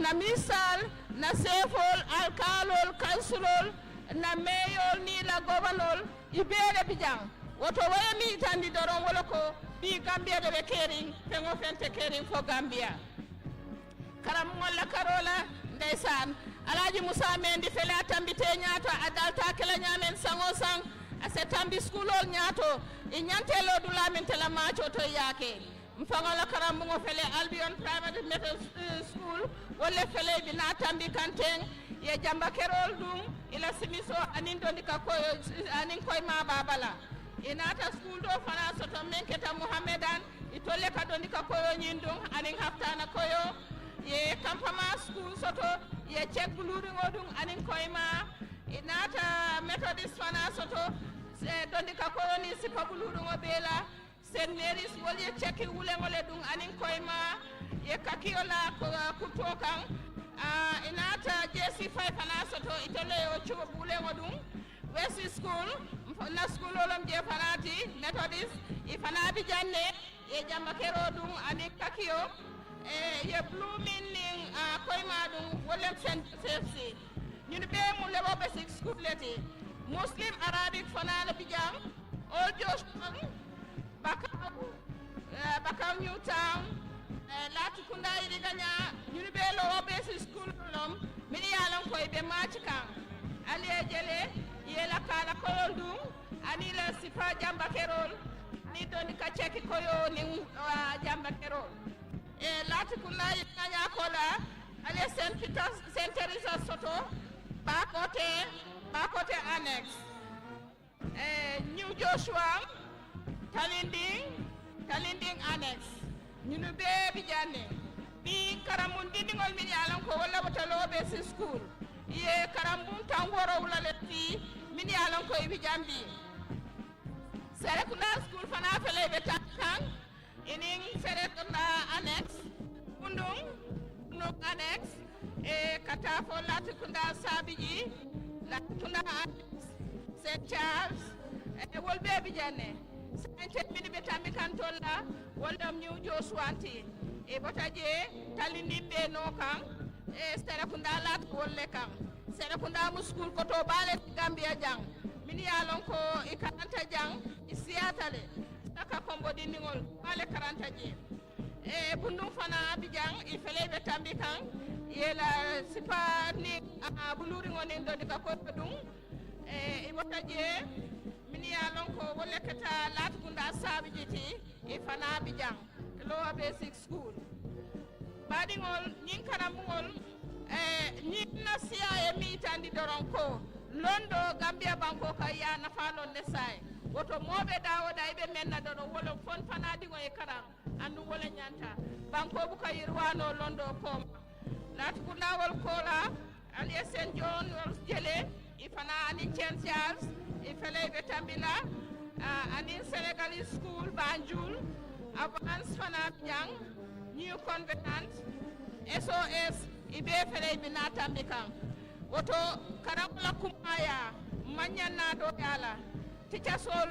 na misal na sefol alkalol councilol na mayol ni la governor ibere bi jang woto waya mi tandi doron wala ko bi Gambia de be kering pengo fente kering fo Gambia karam wala karola ndaysan Alhaji Musa Mendi fele tambite nyaato adalta kala nyamen sango sang ase tambi schoolol nyaato e nyantelo dula min tela macho to yake mfangola karam mo fele Albion Private Middle School wala fele bi na tambi kanteng ye jamba kerol dum ila simiso anin dondika koyo anin koy ma babala inata school do fana soto menketa Muhammadan itole ka dondika koyo nyindum anin haftana koyo ye Kampama school soto ye check buluri ngodum anin koy ma inata Methodist fana soto dondika koyo ni sipa buluri ngobela St. Mary's wol ye check wule ngole dum anin koy ma ye kakiola ko kutokan inata JC5 fana soto itole yo chuo bule ngodum West School na school olom je fanati Methodist ifana bi janne ye jamba kero dum ani kakio ye blue meaning koy madum wolem safety ñun be mu lebo basic school leti Muslim Arabic fana la bi jam all Josh Bakaw Newtown Latrikunda iriganya ñun be lo basic school lom min yalon koy be match kan ali jele yela kala koyol dum ani la sifa jamba kerol ni doni ka cheki koyo ni jamba kerol Latrikunda iriganya kola ali St. Teresa soto bakote annex New Joshua Talinding annex ñunu be bi janne bi karamun dindingol min yalan ko wala botalo be si school ye karambun tangoro wala leti min yalan ko bi jambi Serekunda school fana fele be tankan inin Serekunda annex undung annex katafo Latrikunda sabiji Latrikunda annex St. Charles wol be bi janne Sainte mini betambi kantola wala New Joshua e botaje talindimbe no kan Serekunda lat wolle kan Serekunda mu school ko to bale Gambia jang min yalon ko e karanta jang isiatale saka kombo dindingol bale karanta je bundum fana bi jang e fele betambi kan yela sipa ni buluri ngoni do dika ko dum e botaje min yalon ko wolle kata Latrikunda sabijiti e fana bi jang lower basic school badingol nyin karamungol nyin na siya mi tandi doron ko londo Gambia banko ka ya na falon ne sai woto mobe dawo da ibe menna dono wolo fon fana dingo e karam andu wala nyanta banko bu ka yirwano londo ko Latrikunda wol kola ali St. John wol jele ifana ani St. Charles ifele betambila ani Senegalese school Banjul Avance fana jang New Covenant SOS ibe fele binata mbikam woto karamula kumaya manyana do yala teacher sol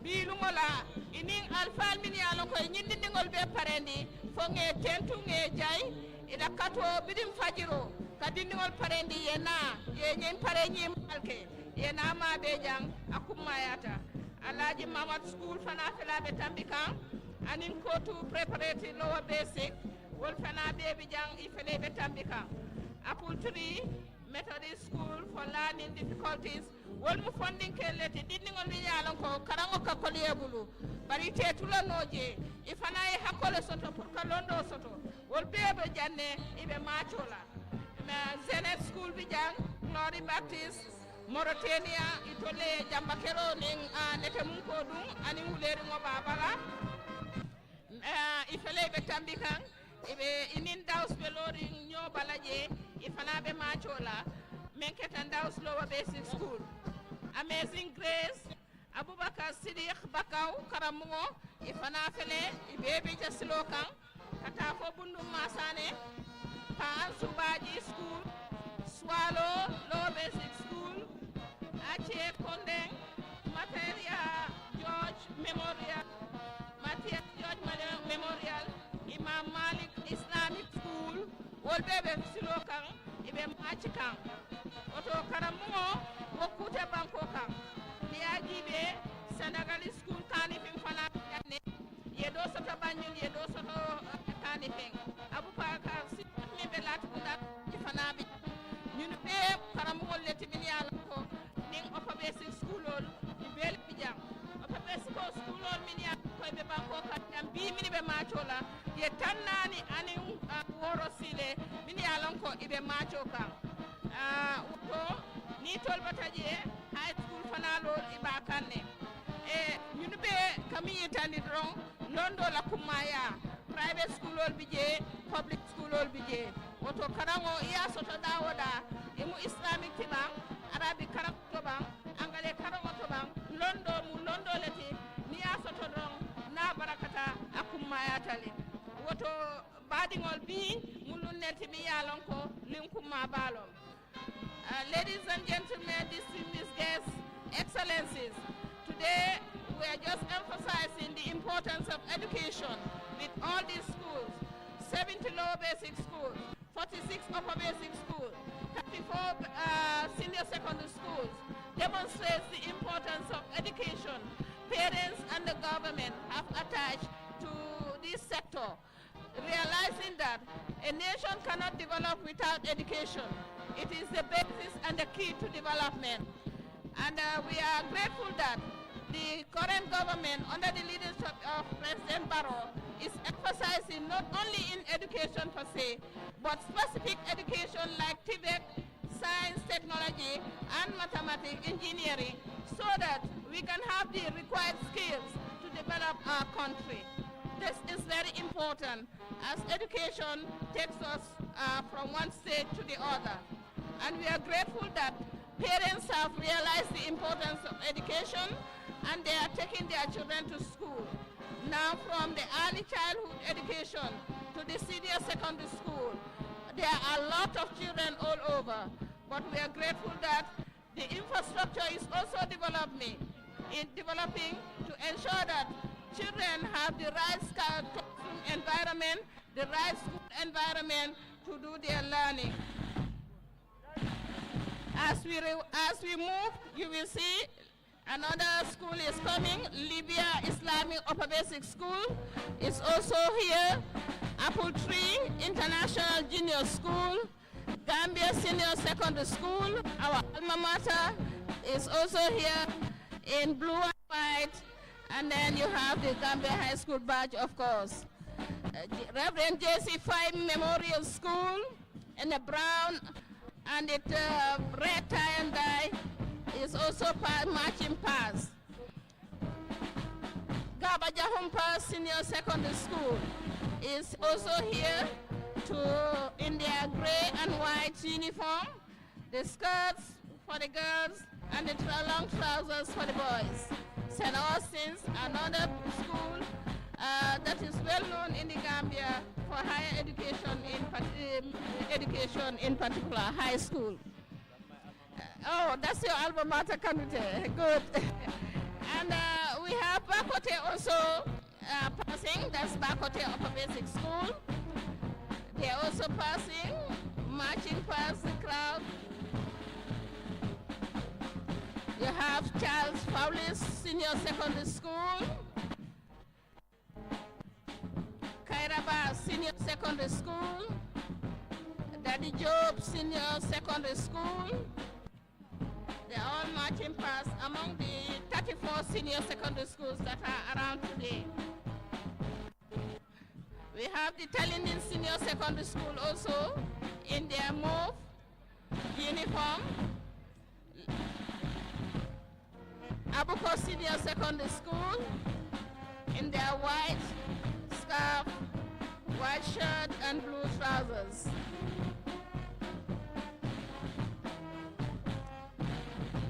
bi lumola inin alfal min yalo koy nyindi dingol be parendi fonge tentu nge jay ila kato bidim fajiro kadindingol parendi yena ye nyen pare nyim alke yena ma be jang akumayata Alhaji Mamad school fana fela be tambikam anin ko to preparatory lower basic wol fana baby jang ifele betambika apple tree Methodist school for learning difficulties wol mu funding keleti dindingol mi yalon ko karango ka kolebulu bari tetula noje ifana e hakole soto pour ka londo soto wol bebe janne ibe machola na Zenith school bi jang Glory Baptist Mauritania itole jambakero ning nete mun ko dum ani wuleri ngo babala ifele be tambikan ibe inin daus be lori nyo balaje ifana be machola menketa daus lower basic school Amazing Grace Abubakar Sidiq Bakaw Karamungo ifana fele ibebe jasilokan katafo bundu masane Paan Subaji School Swallow Low Basic School Ache Kondeng Materia George Memorial Matthias George Memorial Imam Malik Islamic School Wolbebe Silokan ibe machikan Oto Karamungo Wokute Bankokan Niagibe Senegalese School Kanifing Fana Yedo Soto Banyul Yedo Soto Kanifing Abubakar Sidmi Belat Kundat Ifanabi Nyunbe Karamungo Letimini Alako Ning Upper Basic School Ibel Pijam Upper Basic School Minia Koibe Bankokan and B Minibe Machola Yetanani Ani Woro Sile Mini Alonko Ibe Machoka Uto Nitol Bataje High School Fanalo Ibakane Nyunbe Kami Yetandidron Londo La Kumaya Private School Ol Bije Public School Ol Bije Oto Karango Iya Soto Dawoda Imu Islamic Tibang Arabic Karam Tobang Angale Karango Tobang Londo Mu Londo Leti Niya Soto Dron Na Barakata Akumaya Tali Oto Badingol Bi Mulun Neti Miyalonko Linkuma Balom Ladies and gentlemen, distinguished guests, excellencies, today we are just emphasizing the importance of education with all these schools, 70 lower basic schools, 46 upper basic schools, 34 senior secondary schools, demonstrates the importance of education. Parents and the government have attached to this sector, realizing that a nation cannot develop without education. It is the basis and the key to development. And we are grateful that the current government, under the leadership of President Barrow, is emphasizing not only in education per se, but specific education like TVET, science, technology, and mathematics, engineering, so that we can have the required skills to develop our country. This is very important as education takes us from one stage to the other. And we are grateful that parents have realized the importance of education and they are taking their children to school. Now from the early childhood education to the senior secondary school, there are a lot of children all over. But we are grateful that the infrastructure is also developing to ensure that children have the right classroom environment, the right school environment to do their learning. As we move, you will see another school is coming. Libya Islamic Upper Basic School is also here. Apple Tree International Junior School, Gambia Senior Secondary School, our alma mater is also here in blue and white. And then you have the Gambia High School badge, of course. Reverend J.C. Five Memorial School in the brown and it red tie and dye is also marching past. Gabajahumpa Senior Secondary School is also here in their gray and white uniform, the skirts for the girls and the long trousers for the boys. St. Austin's, another school that is well known in the Gambia for higher education, in particular high school. Oh, that's your alma mater, Kanute. Good. And we have Bakote also passing. That's Bakote Upper Basic School. They're also passing, marching past the crowd. You have Charles Fowlis Senior Secondary School, Kairaba Senior Secondary School, Daddy Job Senior Secondary School. They're all marching past among the 34 senior secondary schools that are around today. We have the Talinden Senior Secondary School also in their mauve uniform. Abuko Senior Secondary School in their white scarf, white shirt and blue trousers.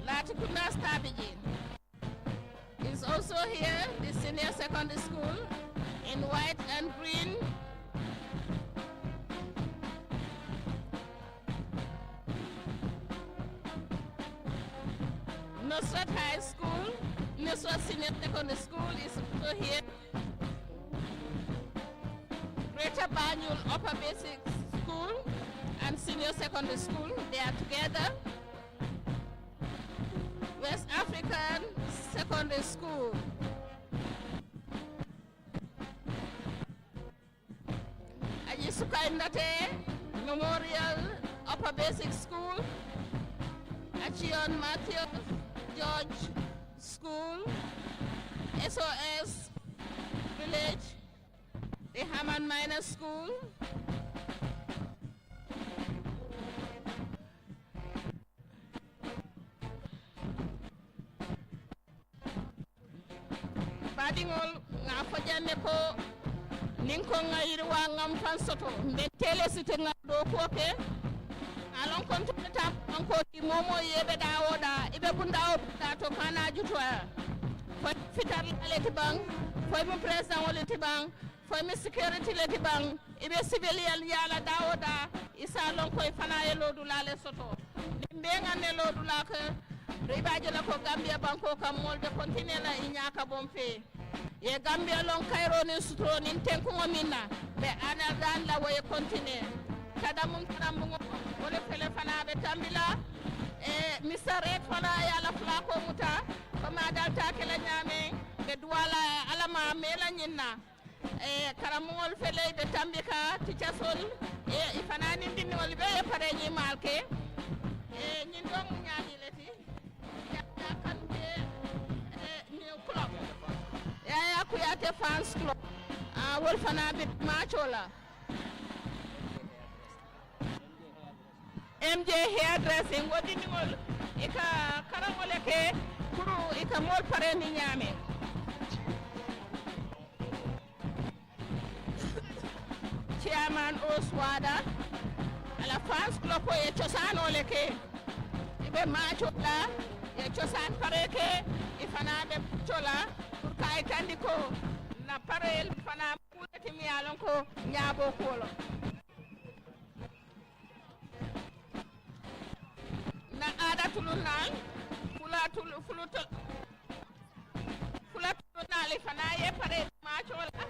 Latikunda Stabijin. Also here, the senior secondary school in white and green. Nusrat High School, Nusrat Senior Secondary School is also here. Greater Banjul Upper Basic School and Senior Secondary School, they are together. West African Secondary School. Ajisuka Indate Memorial Upper Basic School. Achion Matthew George School. SOS Village. The Haman Minor School. Badingol nga fajane ko ninko nga yirwa ngam fansoto mbe tele site nga do koke alon konto ta anko di momo yebe da woda ibe bunda o ta to kana jutwa fo fitar le tibang fo mo president wala tibang fo mo security le tibang ibe civilian yala da woda isa lon koy fana ye lodu lale soto mbe nga ne lodu la ke ribaje la ko Gambia banko kam molde continue la inyaka bomfe ye Gambia lon Cairo ni sutro ni tenku ngomina be ana dan la way continue kada mum tarambu wala fele fana be tambila Mr. Red fana ya la flako muta kama dalta kala nyame be duwala alama mela nyinna karamol fele be tambika tichasol ifana ni ndini wala be pare ni malke nyin dong nyani leti new club ya kuyate fans club wol fana bit machola MJ hairdressing wodi ngol ika karangole ke kuru ika mol pare ni nyame chairman Oswada ala fans club ko e chosano leke ibe machola e chosan pare ke ifana be chola pour kay tandiko na parel fana kulati mi alon ko nyabo kolo na ada tulunal fula tulunal ifana ye pare ma chola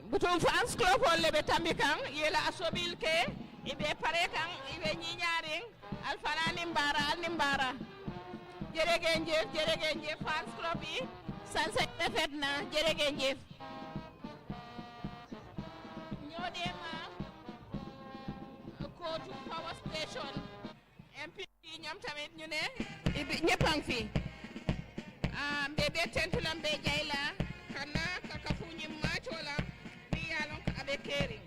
butum fans club wala be tambikan yela asobil ke ibe pare kan ibe ñiñaring alfana nimbara jerege fans club yi sanse defet na jerege ñodema ko to power station MP ñom tamit ñu ne ñeppang fi bebe tentulam be jayla kana kakafu ñi machola bi yalon ko abe kering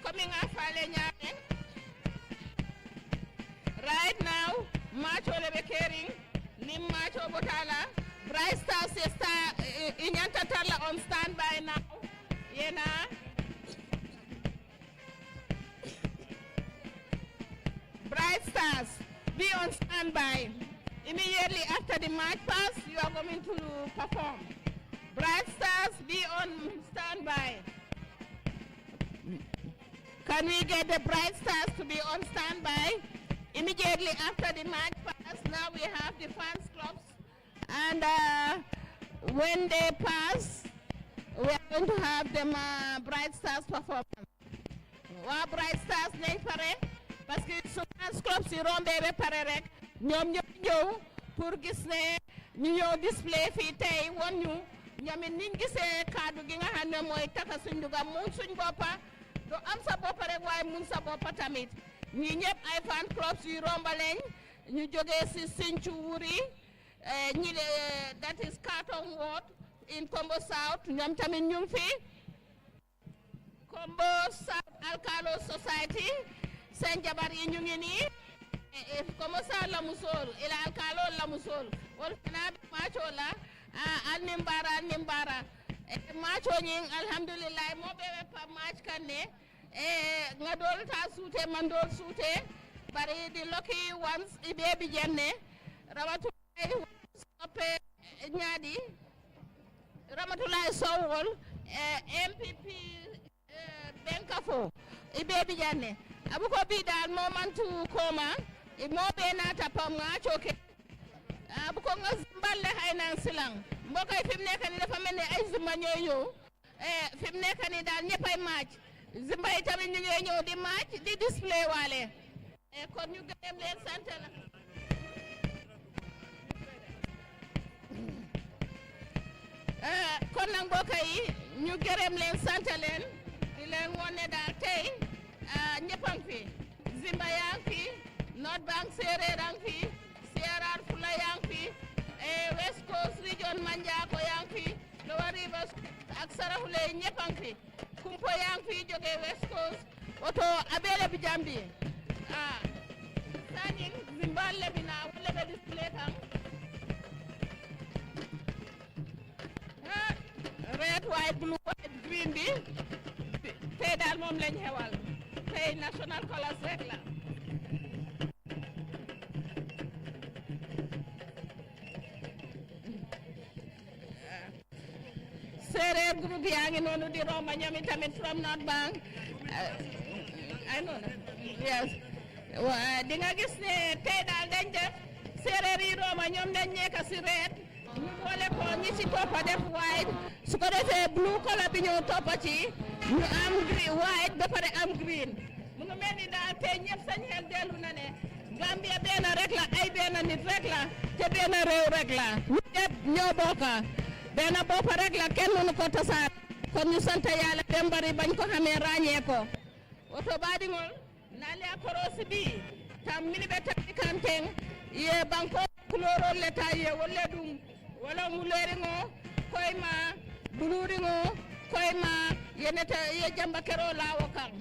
coming up right now macho lebe kering nim macho botala Bright Stars sister inyanta tala on standby now yena Bright Stars be on standby immediately after the match pass you are going to perform. Bright Stars be on standby. Can we get the Bright Stars to be on standby? Immediately after the match pass, now we have the fans clubs. And when they pass, we are going to have them Bright Stars performance. Wa Bright Stars nañ pare parce que su fans clubs yi rombé pare rek ñom ñëw pour gis ne ñu ñëw display fii tey won ñu ñamit niñ gisee kaddu gi nga xam ne mooy taka suñ dugam mun suñ boppa do am sa boppa rek waaye mun sa boppa tamit ñi ñëpp ay fan clubs yu romba lañ ñu jógee si Sinthiou Wuri ñi that is Carton Ward in Combo South ñoom tamit ñu ngi fi Combo South Alkalo Society seen jabar yi ñu ngi nii Combo South la musol ila Alkalo la musol wol fana be macho la al nimbara macho ñi alhamdulillah mo be pa match kanne ngadol ta sute mandol sute bari the lucky ones ibe jenne Ramatulaay soppe ñaadi Ramatulaay Sowol MPP Benkafo ibe jenne abuko bi dal mo mantu koma mo be nata pam nga choke abuko nga mballe hayna silang mbokay fim nekk ni dafa melni ay zuma ñoy ñew fim nekk ni dal ñepay match zimba yi tamit ñu ngi ñëw di match di display waale kon ñu gërëm leen sant la kon nag mbokk yi ñu gërëm leen sant leen di leen wone daal tey ñëpp a ngi fi Zimba yaa ngi fi North Bank Séeréer a ngi fi Sierra Fula yaa ngi fi West Coast Region Manjako yaa ngi fi Lower Rivers ak Saraxule ñëpp a ngi fi Kumpo yaa ngi fi jóge West Coast oto abele bi jambi saning Zimba lebina wala be display kan red white blue white green bi tey daal moom lañ xewal tey national colors rek la Séeréer groupe yaa ngi noonu di romba ñoom itamit from North Bank ay noonu yes di nga gis ne tey daal dañ def séeréer yi romba ñoom dañ nekk si red ñu boole ko ñi ci toppa def white su ko defee blue color bi ñëw toppa ci ñu am green white ba pare am green mu ngi mel ni daal tey ñëpp sañ xel dellu na ne Gambia benn rek la ay benn nit rek la te benn réew rek la ñu ñëpp ñoo bokka benn bopp rek la kenn mënu ko tasaar kon ñu sant yàlla dem bari bañ ko xamee ràññee ko oto baadiŋol naale a korosi bi tam mini be tabi kanteng ye banko kulorol le ta ye wolle dum wala muleriŋo koyma buluriŋo koyma yeneta ye jamba kero lawo kan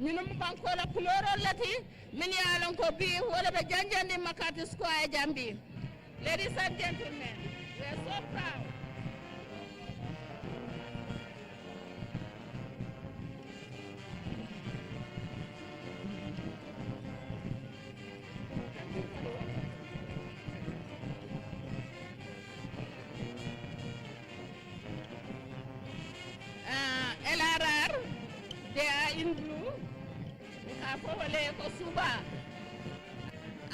ñunum banko la kulorol lati min ye lon ko bi wala be janjandi makati square jambi. Ladies and gentlemen, we are so proud LRR, they are in blue. Afowale ko suba.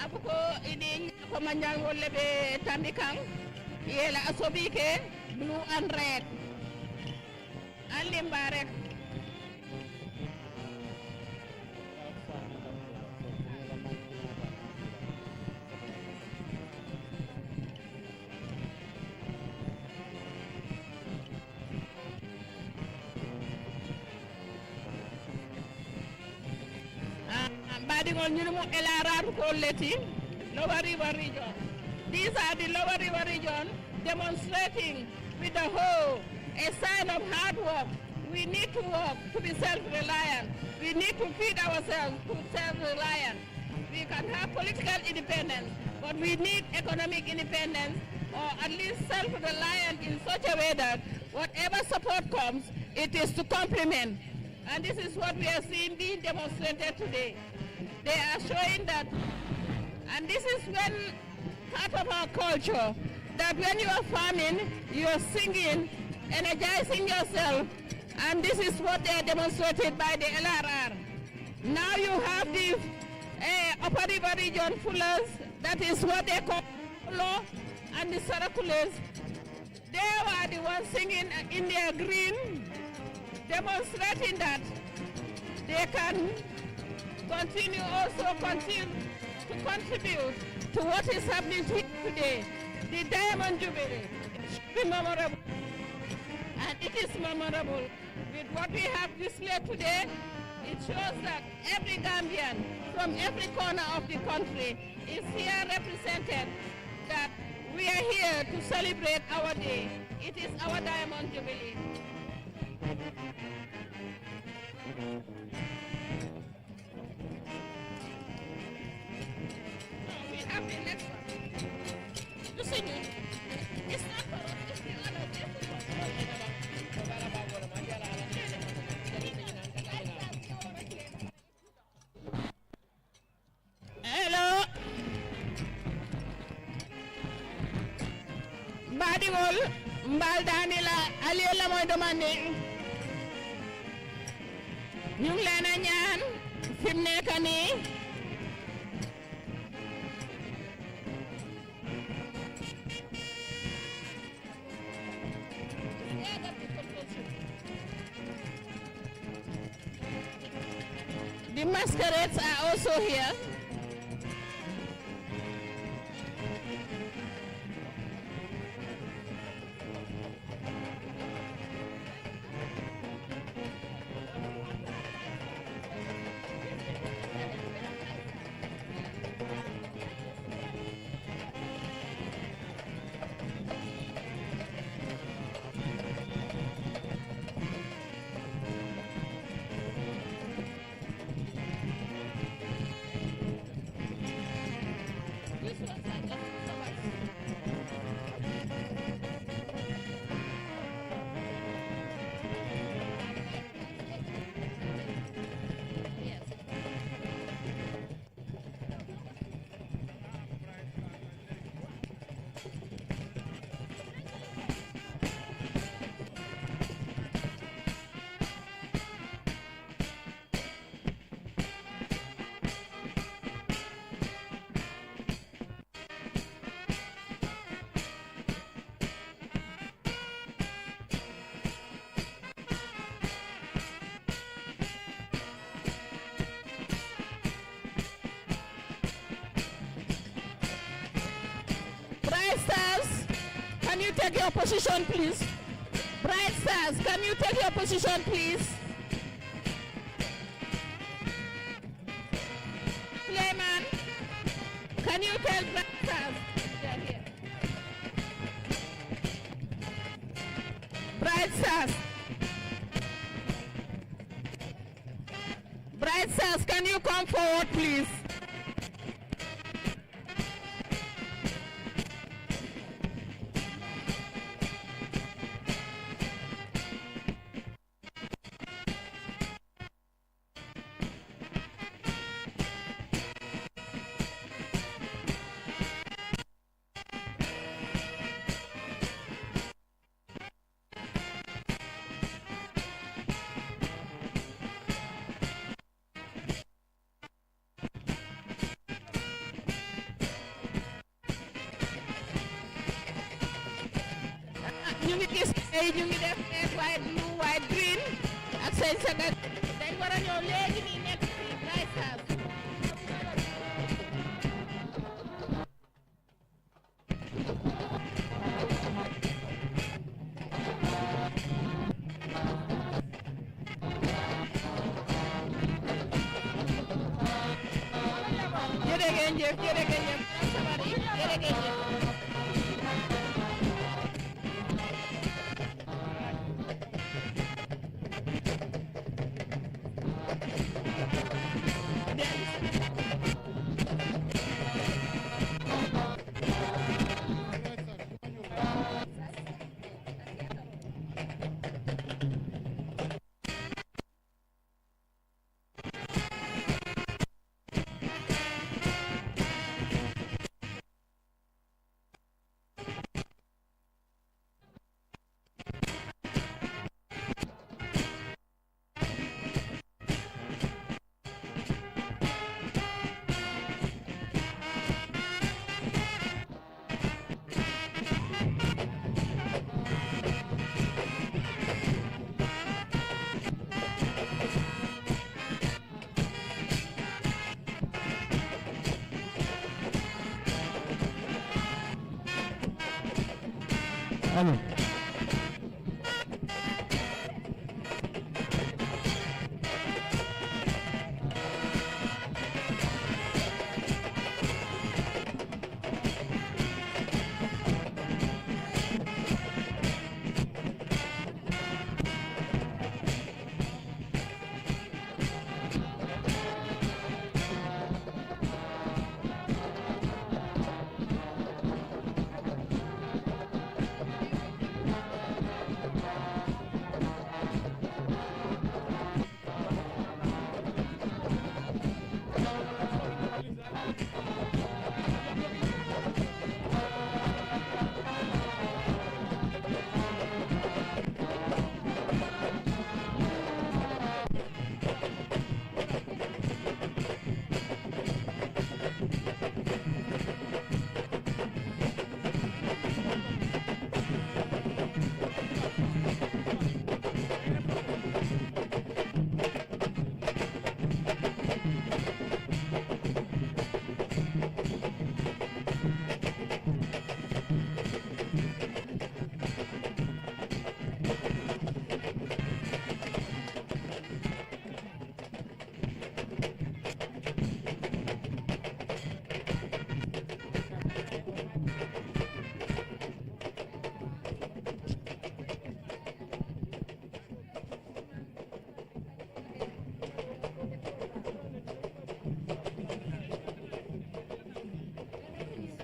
Abuko ini ko manjang wolle be tambikang. Yela asobike blue and red. Alimbarek. Badigol ñunumu LRR ko leti Lower River region. These are the Lower River region demonstrating with the whole a sign of hard work. We need to work to be self-reliant. We need to feed ourselves to self-reliant. We can have political independence, but we need economic independence, or at least self-reliant in such a way that whatever support comes, it is to complement. And this is what we are seeing being demonstrated today. They are showing that, and this is when part of our culture, that when you are farming, you are singing, energizing yourself, and this is what they are demonstrated by the LRR. Now you have the Upper River region fullers, that is what they call Fulo, and the Sarakules. They were the ones singing in their green, demonstrating that they can continue to contribute to what is happening today. The Diamond Jubilee should be memorable, and it is memorable. With what we have displayed today, it shows that every Gambian from every corner of the country is here represented, that we are here to celebrate our day. It is our Diamond Jubilee. We have the next one. You see, it's not for us, it's the other. Badingol mbal danila aliye la moy demandé ñu ngi leen a ñaan fi mu nekk nii the masquerades are also here. Stars, can you take your position, please? Bright Stars, can you take your position, please? Clayman, can you tell Bright Stars? They're here. Bright Stars. Bright Stars, can you come forward, please? ñu ngi gis ay ñu ngi def red white blue white green ak seen sagat dañ war a ñëw léegi nii nekk fii Bright Stars. jërëjëf jërëjëf sabari jërëjëf. Allo.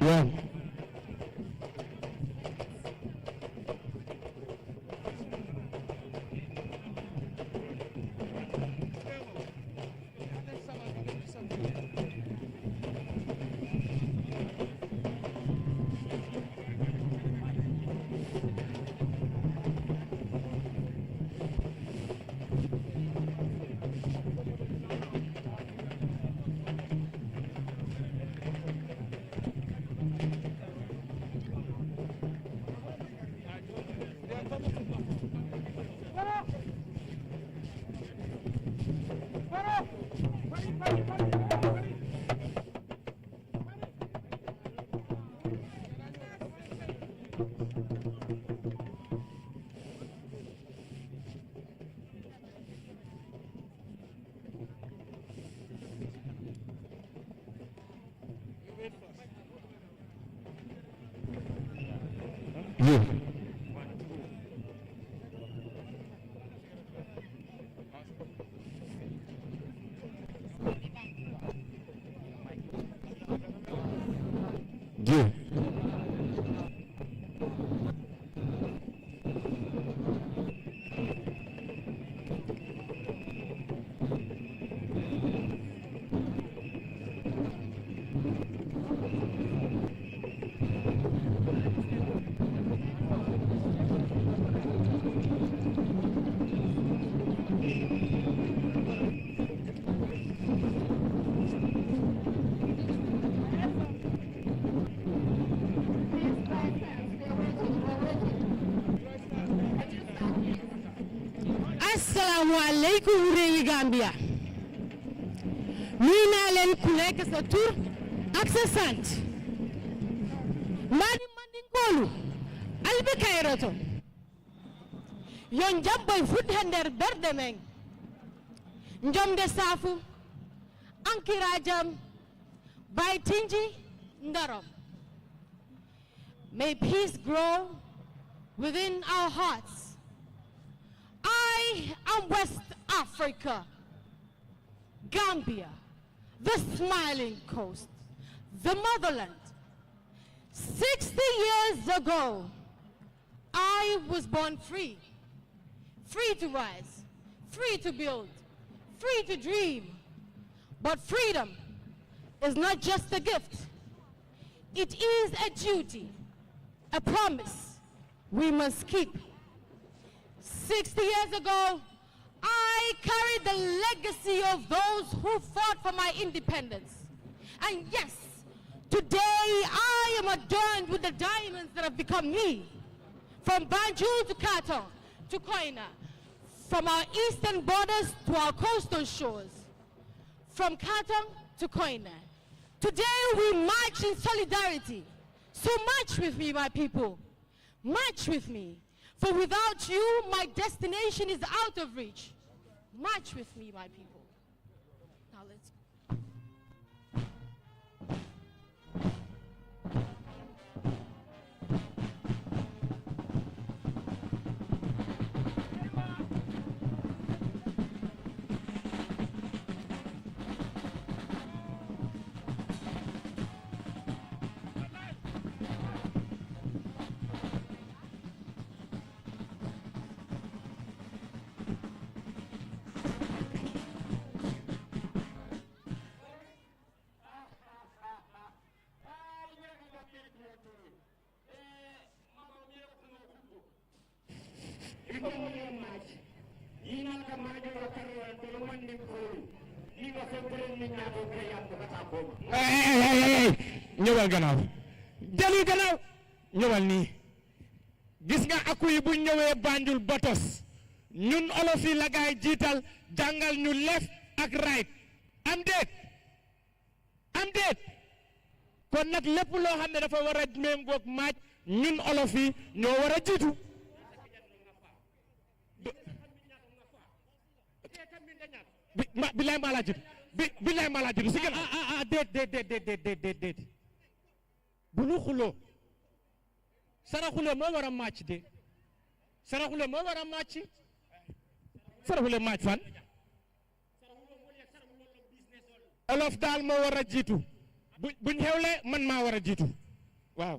Yeah. Yeah. Yeah. Assalamualaikum réewi Gambia nuyu naa leen ku nekk sa tur ak sa sant mbaadi mandinkoolu albe kayroto yon jabboy fuɗɗe nder berde men jomde saafu ankirajam baytinji ndarom. May peace grow within our hearts. I am West Africa, Gambia, the smiling coast, the motherland. 60 years ago, I was born free, free to rise, free to build, free to dream. But freedom is not just a gift. It is a duty, a promise we must keep. 60 years ago, I carried the legacy of those who fought for my independence. And yes, today I am adorned with the diamonds that have become me. From Banjul to Katong to Koina, from our eastern borders to our coastal shores, from Katong to Koina. Today we march in solidarity. So march with me, my people. March with me. For without you, my destination is out of reach. March with me, my people. Now let's go. ñëwal gannaaw dellu gannaaw ñëwal nii gis nga akuy bu ñëwee Banjul Botos ñun olof yi la gaay jiital jàngal ñu left ak right am déet kon nag lépp loo xam ne dafa war a méngoog maaj ñun olof yi ñoo war a jiitu bilaay maa laa jiitu bilaay maa laa jiitu si déet bu nu xuloo saraxule moo war a màcc de saraxule moo war a màcc saraxule màcc fan olof daal moo war a jiitu buñ xewle man maa war a jiitu waaw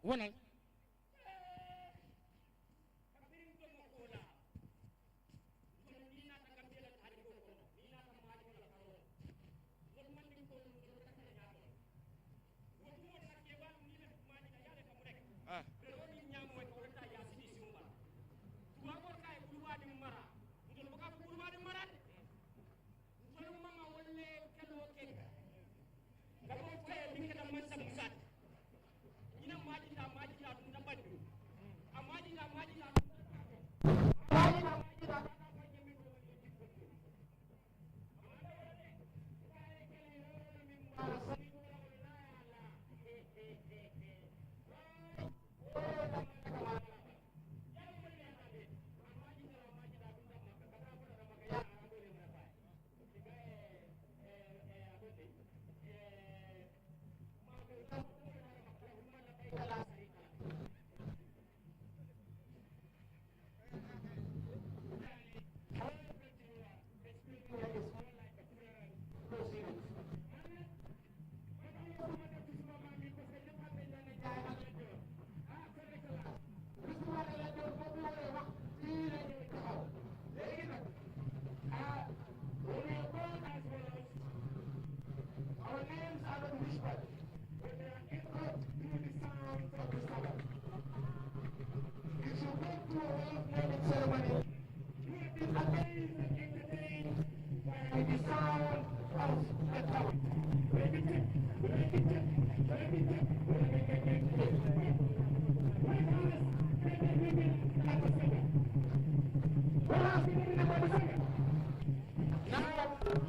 wonal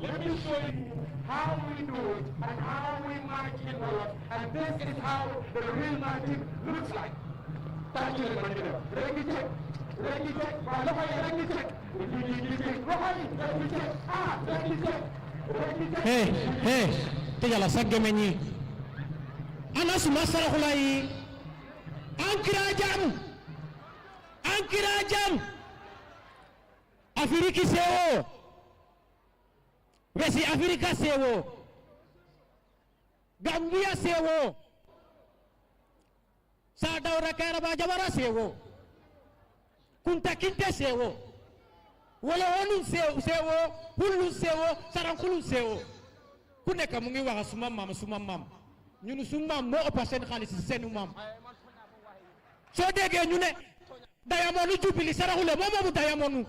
Let me show you how we do it and how we march in Wolof, and this is how the real marching looks like. Thank you, everybody. Ready, check. Ready, check. Ready, check. Ready, check. Ah, ready, check. Hey, tejala sagge meñi. Anas masaraxulay. Ankira jam. Afriki sewo. Wesi Afrika sewo. Gambia sewo. Sadawra Kairaba Jawara sewo. Kunta Kinte sewo. Wala wonu sewo, hulu sewo, sarankulu sewo. Ku nekk mu ngi wax suma mam ñun su mam mo ëpp seen xaalis seenu mam soo déggee ñu ne dayamonu jubili saraxule moomu dayamonu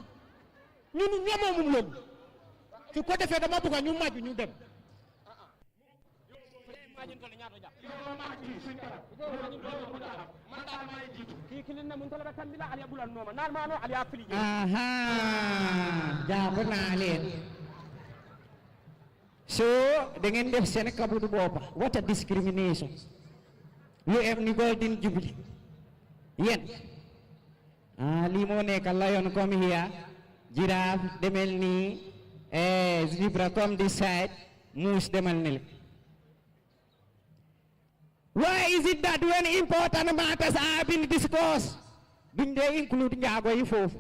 ñun ñoomum loolu su ko defee dama bëgg ñu màjj ñu dem jaaxu naa leen so da ngeen def seen kabudu boppa what a discrimination lu em ni golden jubilee yen lii moo nekk lion come here giraffe demel nii zebra come this side moose demal nele why is it that when important matters are being discussed duñ dee include njaago yi foofu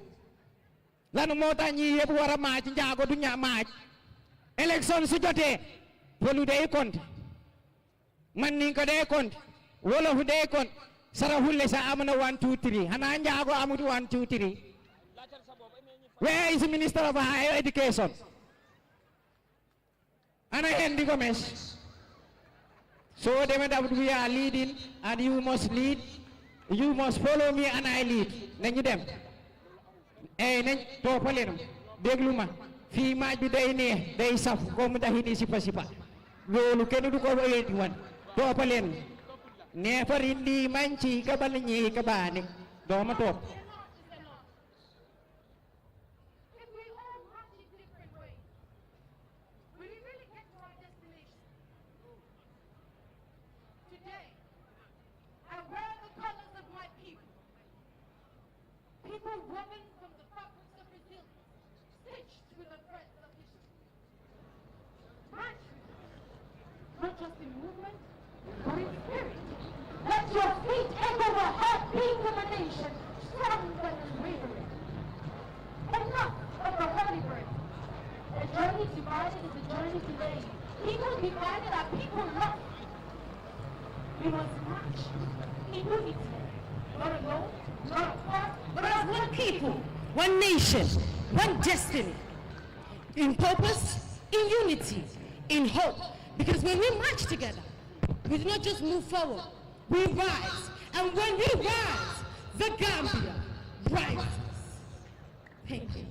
lanu moo tax ñi yëpp war a maaj njaago du ña maaj élection su jotee polu day compte man ni ko day compte wolof day compte sarahulle sa amna 1 2 3 hana njaago amut 1 2 3 where is the minister of higher education ana Hendi Gomez so we are leading and you must lead, you must follow me and I lead nañu dem nañ toppaleen déglu ma fii maaj bi day neex day saf comme dahini sipa sipa loolu kenn du ko wéeti wan toppaleen neefarindi manci kabal ñi kabaani dooma topp People woven from the fabrics of Brazil, stitched with the threads of history. March, not just in movement, but in spirit. Let your feet echo the heartbeat of a nation, stronger than wavering. Enough of the holy bird. A journey divided is a journey delayed. People divided are people lost. We must march in unity. Not alone, not apart, but as one people, one nation, one destiny. In purpose, in unity, in hope. Because when we march together, we do not just move forward, we rise. And when we rise, the Gambia rises. Thank you.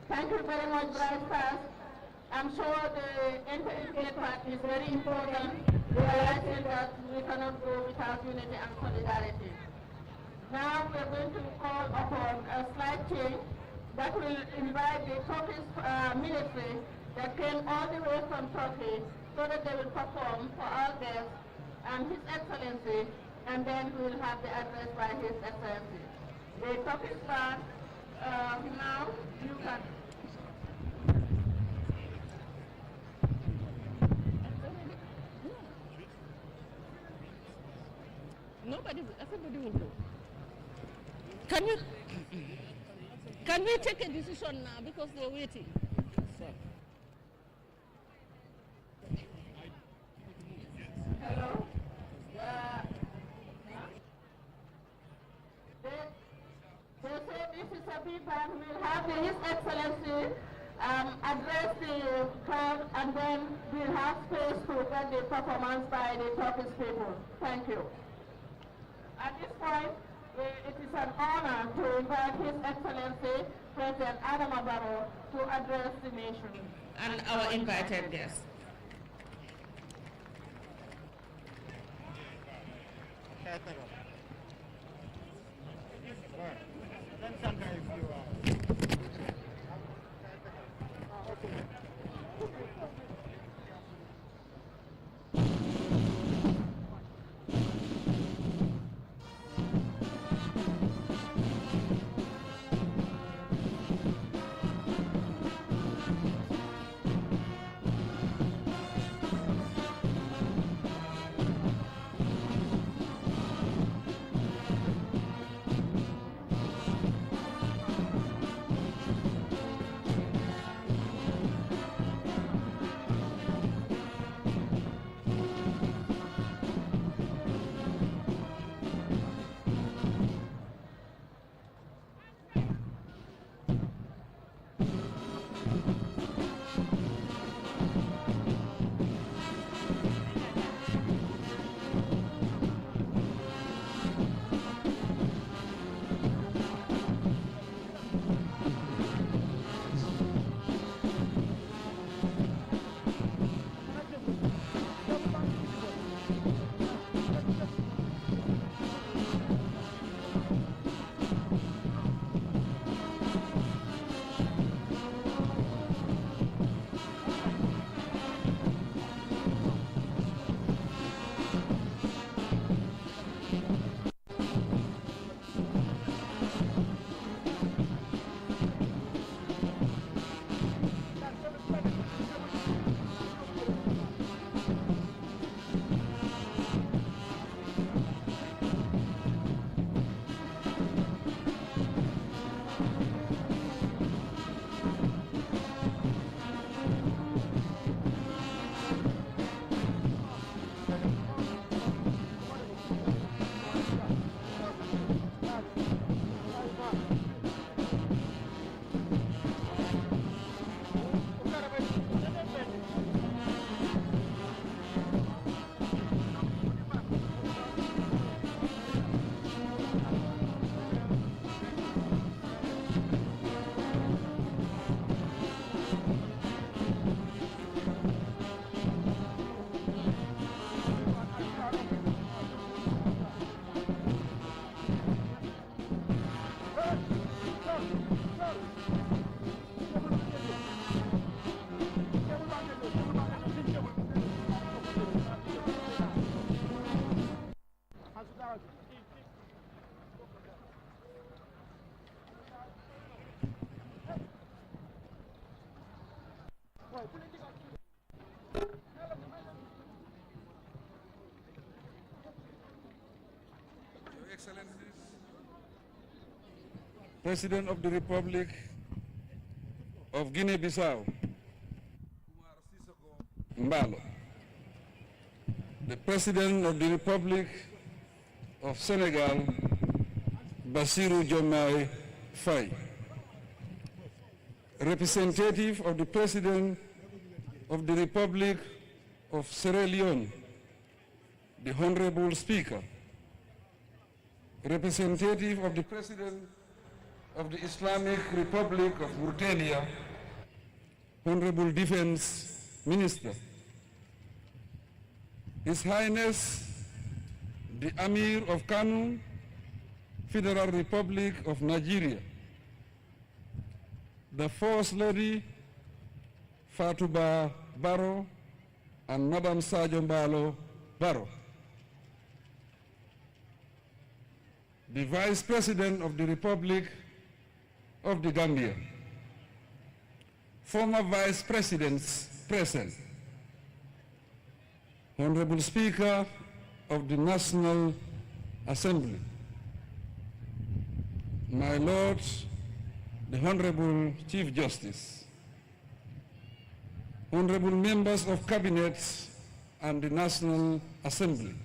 Thank you very much, Bright Stars. I'm sure the interfaith part is very important, realizing that we cannot go without unity and solidarity. Now we're going to call upon a slight change that will invite the Turkish military that came all the way from Turkey so that they will perform for our guests and His Excellency, and then we will have the address by His Excellency. The Turkish part, now you can. Everybody will go. Can we take a decision now because they're waiting? Hello? They say this is a big band. We'll have His Excellency address the crowd, and then we'll have space to get the performance by the Turkish people. Thank you. At this point, it is an honor to invite His Excellency, President Adama Barrow, to address the nation. And our invited guests. Your Excellencies, President of the Republic of Guinea-Bissau, Mbalo, the President of the Republic of Senegal, Bassirou Diomaye Faye, representative of the President of the Republic of Sierra Leone, the Honorable Speaker, representative of the President of the Islamic Republic of Mauritania, Honorable Defense Minister, His Highness the Amir of Kano, Federal Republic of Nigeria, the First Lady Fatouba Barrow and Madam Sadio Mballo Barrow, the Vice President of the Republic of the Gambia, former Vice Presidents present, Honorable Speaker of the National Assembly, my Lord, the Honorable Chief Justice, Honorable Members of Cabinet and the National Assembly,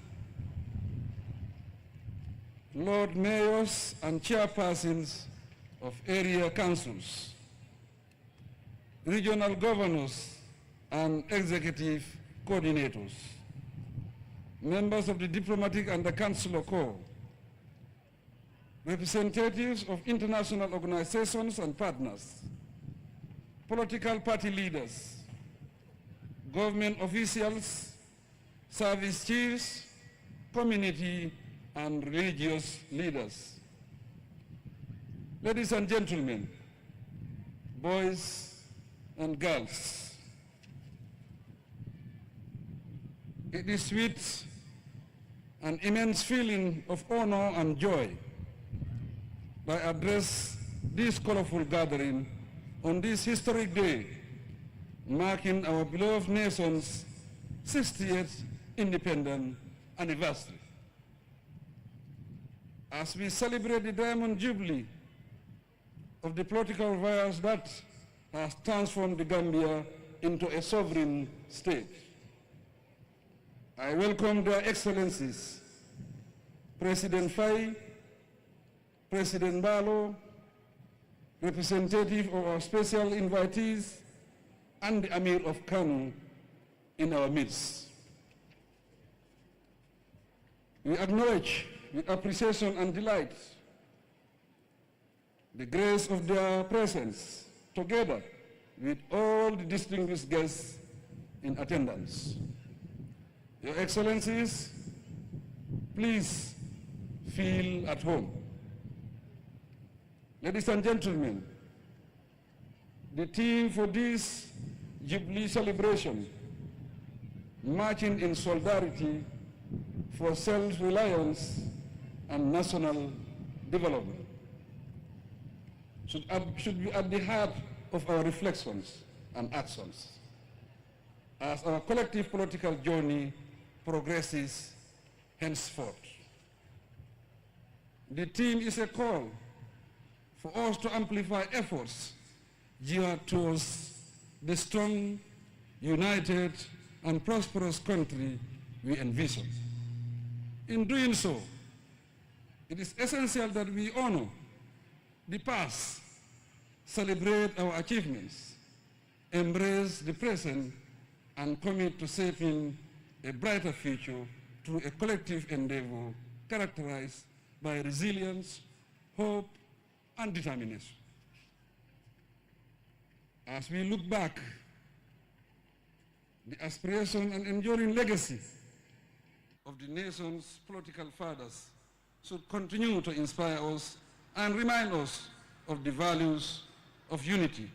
Lord Mayors and Chairpersons of area councils, regional governors and executive coordinators, members of the diplomatic and the consular corps, representatives of international organizations and partners, political party leaders, government officials, service chiefs, community and religious leaders. Ladies and gentlemen, boys and girls, it is with an immense feeling of honor and joy that I address this colorful gathering on this historic day, marking our beloved nation's 60th independent anniversary. As we celebrate the Diamond Jubilee of the political virus that has transformed the Gambia into a sovereign state, I welcome their excellencies, President Faye, President Mballo, representative of our special invitees, and the Amir of Kano in our midst. We acknowledge with appreciation and delight the grace of their presence, together with all the distinguished guests in attendance. Your Excellencies, please feel at home. Ladies and gentlemen, the theme for this Jubilee celebration, marching in solidarity for self-reliance and national development, should be at the heart of our reflections and actions as our collective political journey progresses henceforth. The theme is a call for us to amplify efforts geared towards the strong, united, and prosperous country we envision. In doing so, it is essential that we honor the past, celebrate our achievements, embrace the present, and commit to shaping a brighter future through a collective endeavor characterized by resilience, hope, and determination. As we look back, the aspiration and enduring legacy of the nation's political fathers should continue to inspire us and remind us of the values of unity,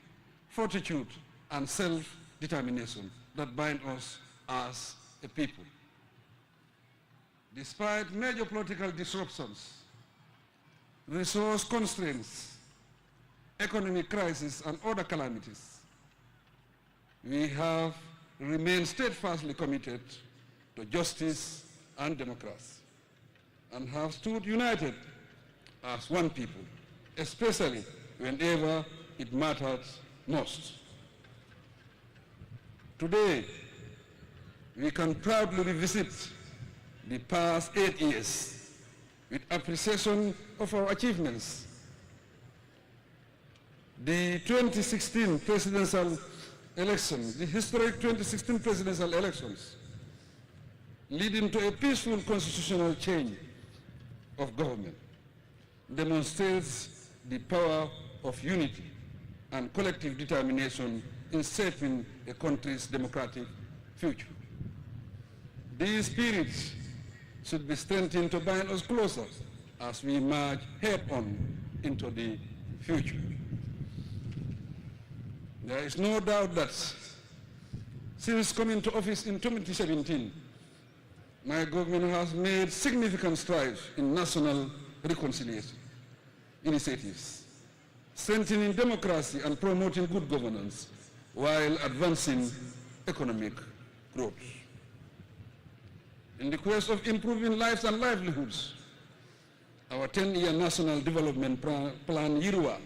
fortitude, and self-determination that bind us as a people. Despite major political disruptions, resource constraints, economic crisis, and other calamities, we have remained steadfastly committed to justice and democracy, and have stood united as one people, especially whenever it mattered most. Today, we can proudly revisit the past 8 years with appreciation of our achievements. The 2016 presidential elections, the historic 2016 presidential elections, leading to a peaceful constitutional change of government, demonstrates the power of unity and collective determination in shaping a country's democratic future. These spirits should be strengthened to bind us closer as we march head-on into the future. There is no doubt that since coming to office in 2017, my government has made significant strides in national reconciliation initiatives, strengthening democracy and promoting good governance while advancing economic growth. In the quest of improving lives and livelihoods, our 10-year National Development Plan, YIRUA,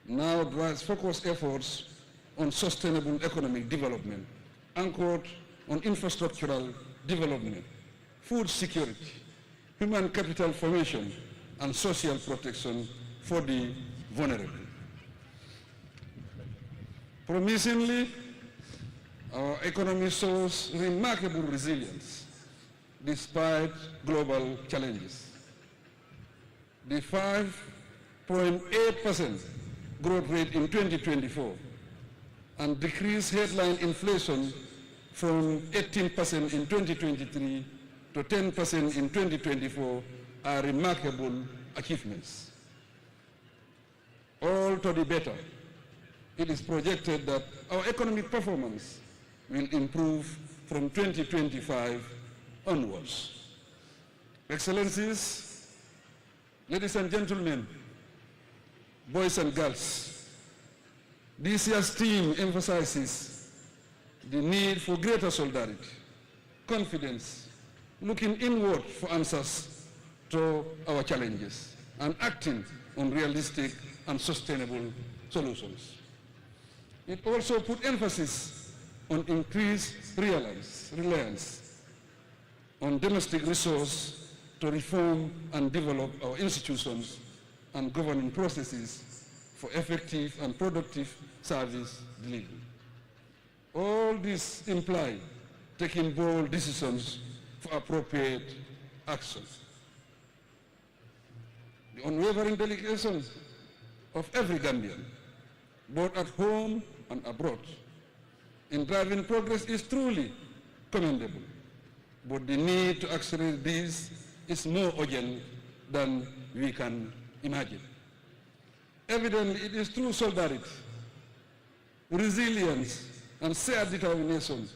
now drives focused efforts on sustainable economic development, anchored on infrastructural development, food security, human capital formation, and social protection for the vulnerable. Promisingly, our economy shows remarkable resilience despite global challenges. The 5.8% growth rate in 2024 and decreased headline inflation from 18% in 2023 to 10% in 2024 are remarkable achievements. All to the better, it is projected that our economic performance will improve from 2025 onwards. Excellencies, ladies and gentlemen, boys and girls, this year's theme emphasizes the need for greater solidarity, confidence, looking inward for answers to our challenges, and acting on realistic and sustainable solutions. It also put emphasis on increased reliance on domestic resource to reform and develop our institutions and governing processes for effective and productive service delivery. All this imply taking bold decisions for appropriate actions. The unwavering dedication of every Gambian, both at home and abroad, in driving progress is truly commendable. But the need to accelerate this is more urgent than we can imagine. Evidently, it is through solidarity, resilience, and shared determination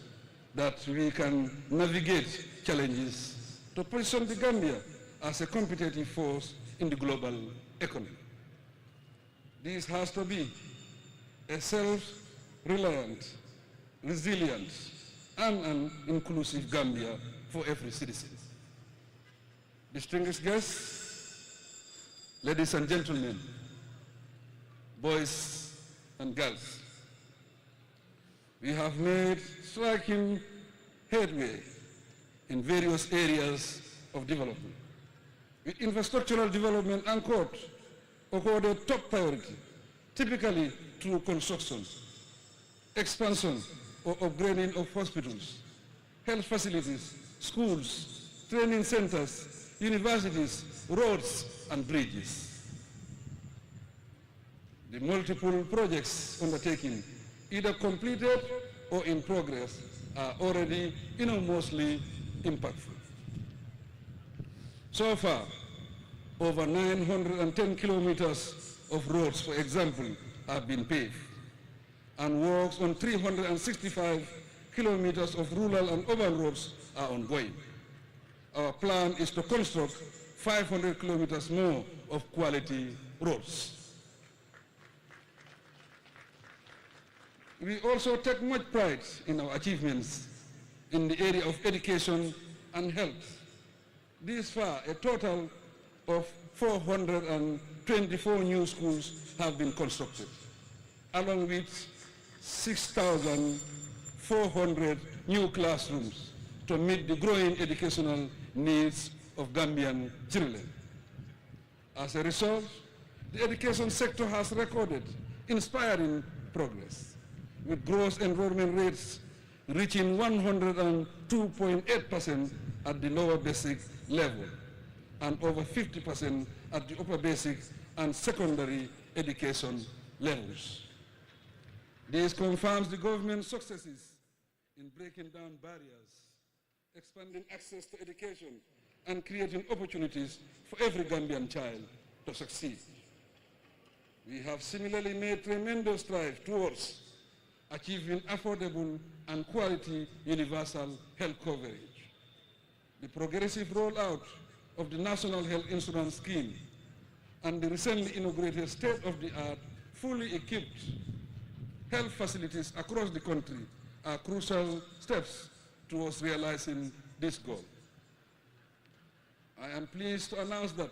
that we can navigate challenges to position the Gambia as a competitive force in the global economy. This has to be a self-reliant, resilient, and an inclusive Gambia for every citizen. Distinguished guests, ladies and gentlemen, boys and girls, we have made striking headway in various areas of development. With infrastructural development accorded top priority, typically through construction, expansion or upgrading of hospitals, health facilities, schools, training centers, universities, roads, and bridges. The multiple projects undertaken, either completed or in progress, are already enormously impactful. So far, over 910 kilometers of roads, for example, have been paved, and works on 365 kilometers of rural and urban roads are ongoing. our plan is to construct 500 kilometers more of quality roads. We also take much pride in our achievements in the area of education and health. This far, a total of 424 new schools have been constructed, along with 6,400 new classrooms to meet the growing educational needs of Gambian children. As a result, the education sector has recorded inspiring progress, with gross enrollment rates reaching 102.8% at the lower basic level and over 50% at the upper basic and secondary education levels. This confirms the government's successes in breaking down barriers, expanding access to education, and creating opportunities for every Gambian child to succeed. We have similarly made tremendous strides towards achieving affordable and quality universal health coverage. The progressive rollout of the National Health Insurance Scheme and the recently inaugurated state-of-the-art, fully equipped health facilities across the country are crucial steps towards realizing this goal. I am pleased to announce that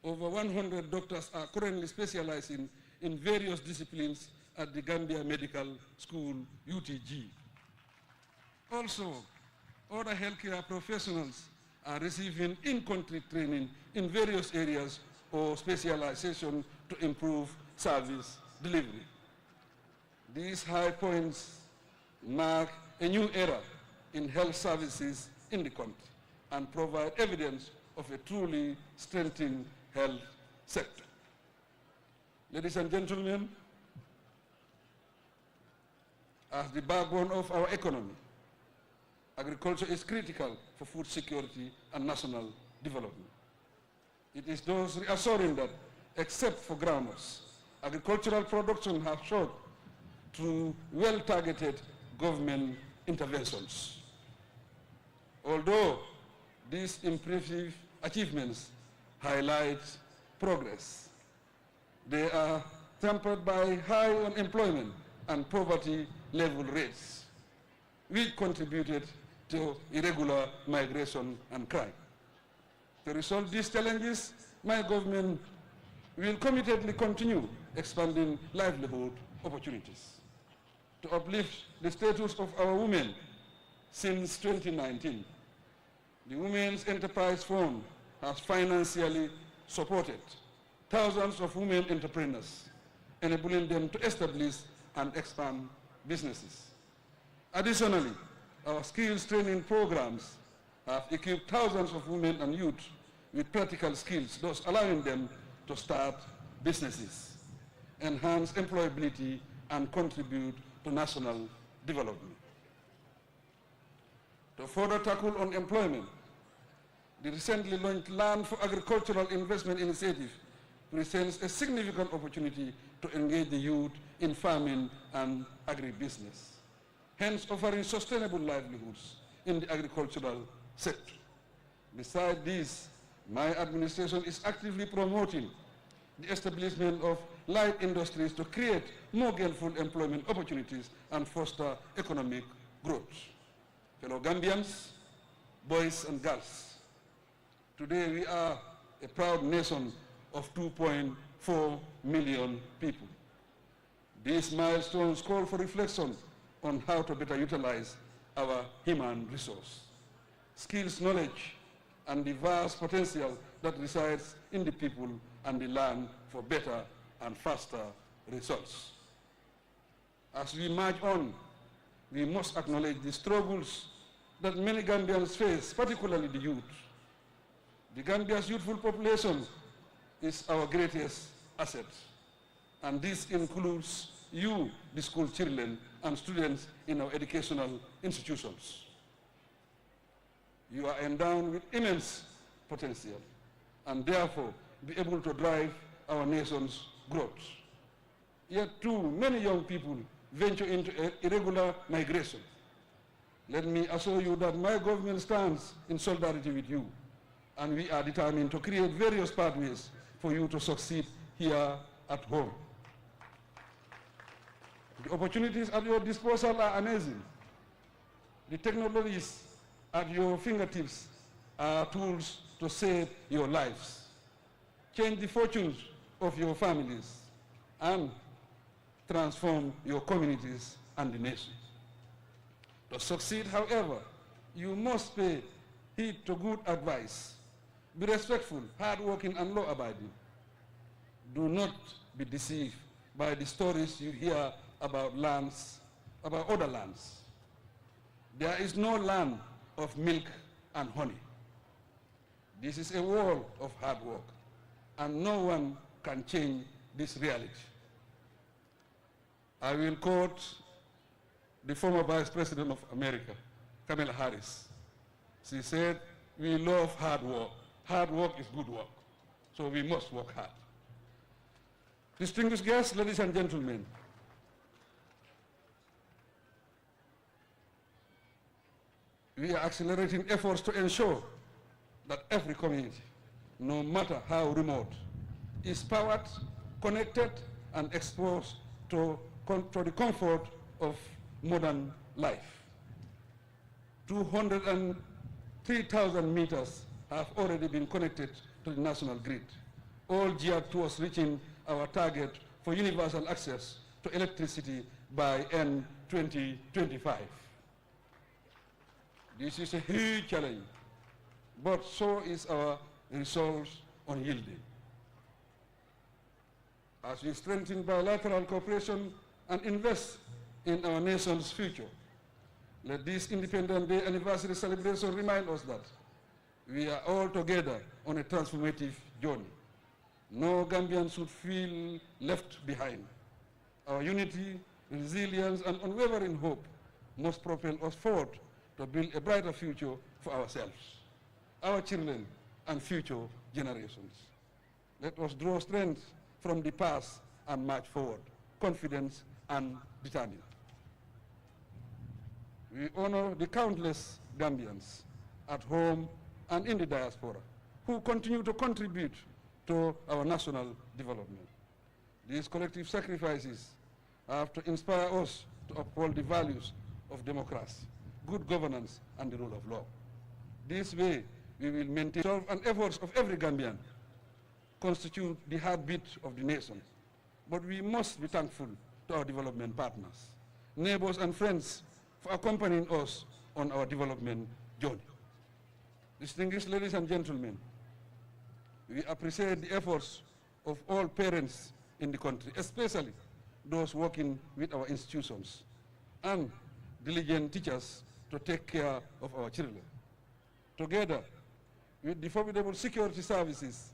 over 100 doctors are currently specializing in various disciplines at the Gambia Medical School, UTG. Also, other healthcare professionals are receiving in-country training in various areas or specialization to improve service delivery. These high points mark a new era in health services in the country and provide evidence of a truly strengthened health sector. Ladies and gentlemen, as the backbone of our economy, agriculture is critical for food security and national development. It is thus reassuring that, except for groundnuts, agricultural production has soared through well-targeted government interventions. Although these impressive achievements highlight progress, they are tempered by high unemployment and poverty level rates, which contributed to irregular migration and crime. To resolve these challenges, my government will committedly continue expanding livelihood opportunities. To uplift the status of our women, since 2019, the Women's Enterprise Fund has financially supported thousands of women entrepreneurs, enabling them to establish and expand businesses. Additionally, our skills training programs have equipped thousands of women and youth with practical skills, thus allowing them to start businesses, enhance employability, and contribute to national development. To further tackle unemployment, the recently launched Land for Agricultural Investment Initiative presents a significant opportunity to engage the youth in farming and agribusiness, hence offering sustainable livelihoods in the agricultural sector. Besides this, my administration is actively promoting the establishment of light industries to create more gainful employment opportunities and foster economic growth. Fellow Gambians, boys and girls, today we are a proud nation of 2.4 million people. These milestones call for reflection on how to better utilize our human resource, skills, knowledge, and the vast potential that resides in the people and the land for better and faster results. As we march on, we must acknowledge the struggles that many Gambians face, particularly the youth. The Gambia's youthful population is our greatest asset, and this includes you, the school children and students in our educational institutions. You are endowed with immense potential and therefore be able to drive our nation's growth. Yet too many young people venture into irregular migration, Let me assure you that my government stands in solidarity with you, and we are determined to create various pathways for you to succeed here at home. The opportunities at your disposal are amazing. The technologies at your fingertips are tools to save your lives, change the fortunes of your families, and transform your communities and the nation. To succeed, however, you must pay heed to good advice. Be respectful, hardworking, and law-abiding. Do not be deceived by the stories you hear about lands, about other lands. There is no land of milk and honey. This is a world of hard work, and no one can change this reality. I will quote the former Vice President of America, Kamala Harris. She said, "We love hard work. Hard work is good work, so we must work hard." Distinguished guests, ladies and gentlemen, we are accelerating efforts to ensure that every community, no matter how remote, is powered, connected, and exposed to the comfort of modern life. 203,000 meters have already been connected to the national grid, all geared towards reaching our target for universal access to electricity by end 2025. This is a huge challenge, but so is our resolve unyielding. As we strengthen bilateral cooperation and invest in our nation's future, let this Independence Day anniversary celebration remind us that we are all together on a transformative journey. No Gambian should feel left behind. Our unity, resilience, and unwavering hope must propel us forward to build a brighter future for ourselves, our children, and future generations. Let us draw strength from the past and march forward, confident and determined. We honor the countless Gambians at home and in the diaspora who continue to contribute to our national development. These collective sacrifices have to inspire us to uphold the values of democracy, good governance, and the rule of law. This way, we will maintain and efforts of every Gambian constitute the heartbeat of the nation. But we must be thankful to our development partners, neighbors, and friends for accompanying us on our development journey. Distinguished ladies and gentlemen, we appreciate the efforts of all parents in the country, especially those working with our institutions, and diligent teachers to take care of our children. Together with the formidable security services,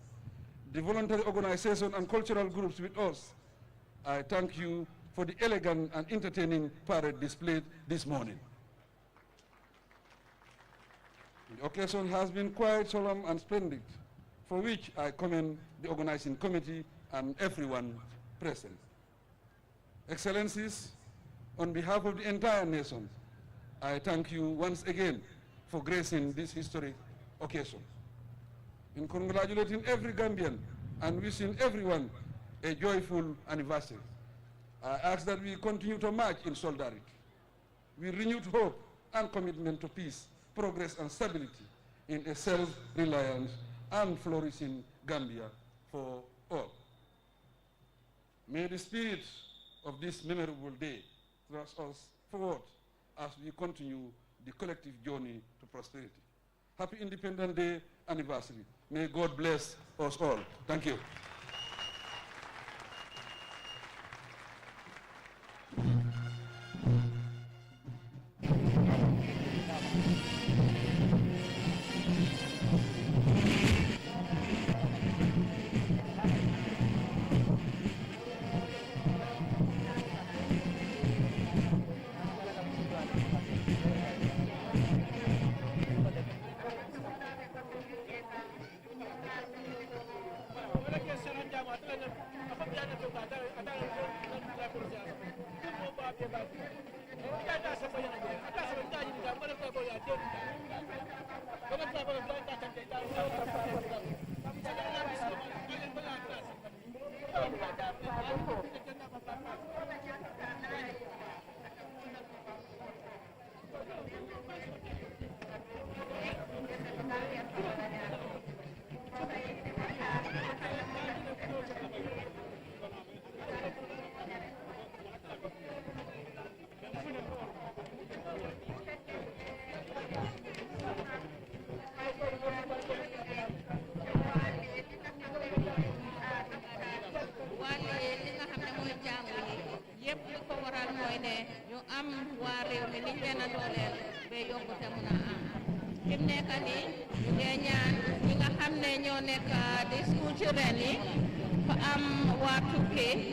the voluntary organization and cultural groups with us, I thank you for the elegant and entertaining parade displayed this morning. The occasion has been quite solemn and splendid, for which I commend the organizing committee and everyone present. Excellencies, on behalf of the entire nation, I thank you once again for gracing this historic occasion. In congratulating every Gambian and wishing everyone a joyful anniversary, I ask that we continue to march in solidarity with renewed hope and commitment to peace, progress, and stability in a self-reliant and flourishing Gambia for all. May the spirit of this memorable day thrust us forward as we continue the collective journey to prosperity. Happy Independence Day anniversary. May God bless us all. Thank you.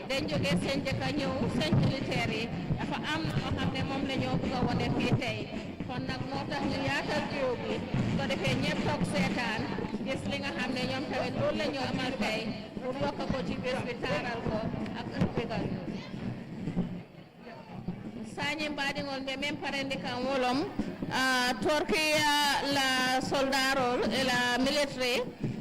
dañ jógee seen jëkk a ñëw seen militaire yi dafa am loo xam ne moom la ñoo bëgg a wane fii tey kon nag moo tax ñu yaatal jiw bi su ko defee ñëpp toog seetaan gis li nga xam ne ñoom tamit loolu la ñu amal tey pour yokk ko ci bés bi taaral ko ak bégal sañi mbaɗigol ɓe men parendi kan wolom torkiya la soldarol e la military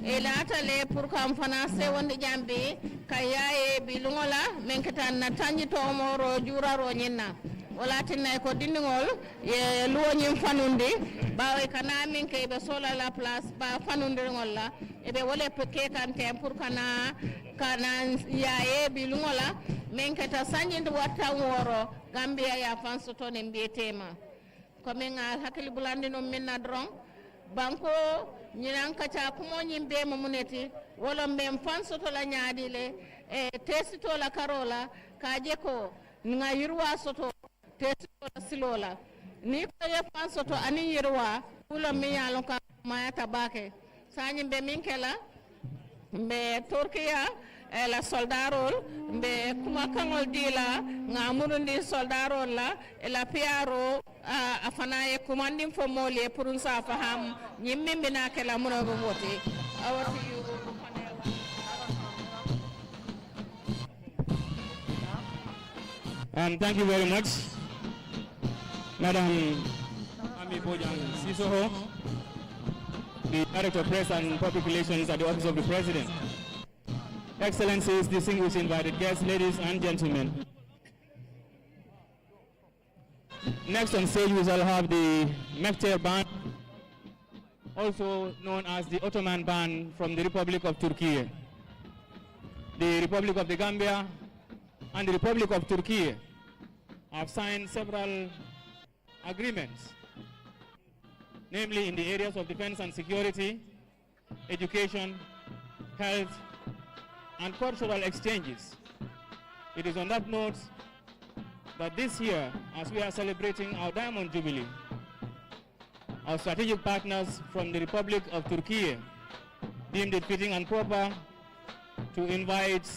e laatale pour kam fana sewondi jambi ka yaye biluŋola men ketan na tanjito moro juraro ñinna wala tinna ko dindigol ye luwoñin fanundi bawo kana min ke ɓe sola la place ba fanundirgol la eɓe wole kekanten pour kana yaye biluŋola min keta sañinde wattan woro Gambia ya fansoto ne mbiyetema komin hakkili bulandi ɗum minna dron banko ñinan kaca kumoñin be mo muneti wolo mben fansoto la ñaadile e tesito la karola kaje ko nga yirwa soto tesito la silola ni ko ye fansoto ani yirwa wulo mi yalon ka mayata bake sañi be min kela mbe Turkiya la soldarol mbe kuma kaŋol dila nga murundi soldarol la la piaro a fana ye kumandin fo moolu ye pour sa faham ñiŋ miŋ bi naa ke la muno be woti awati yu Thank you very much, Madam Ami Bojang Sisoho, the Director of Press and Public Relations at the Office of the President. Excellencies, distinguished invited guests, ladies and gentlemen. Next on stage we shall have the Mekter Band, also known as the Ottoman Band from the Republic of Turkey. The Republic of the Gambia and the Republic of Turkey have signed several agreements, namely in the areas of defense and security, education, health, and cultural exchanges. It is on that note that this year, as we are celebrating our Diamond Jubilee, our strategic partners from the Republic of Turkey deemed it fitting and proper to invite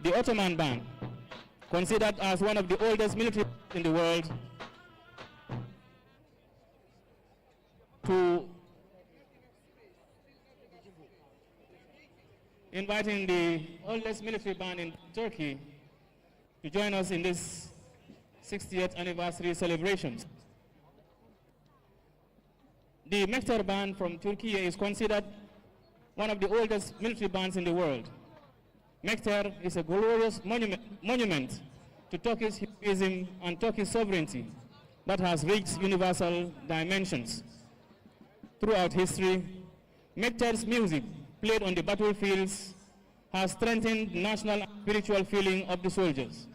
the Ottoman Band, considered as one of the oldest military in the world, to inviting the oldest military band in Turkey to join us in this 60th anniversary celebrations. The Mekter Band from Turkey is considered one of the oldest military bands in the world. Mekter is a glorious monument to Turkish heroism and Turkish sovereignty that has reached universal dimensions. Throughout history, Mekter's music played on the battlefields has strengthened the national and spiritual feeling of the soldiers,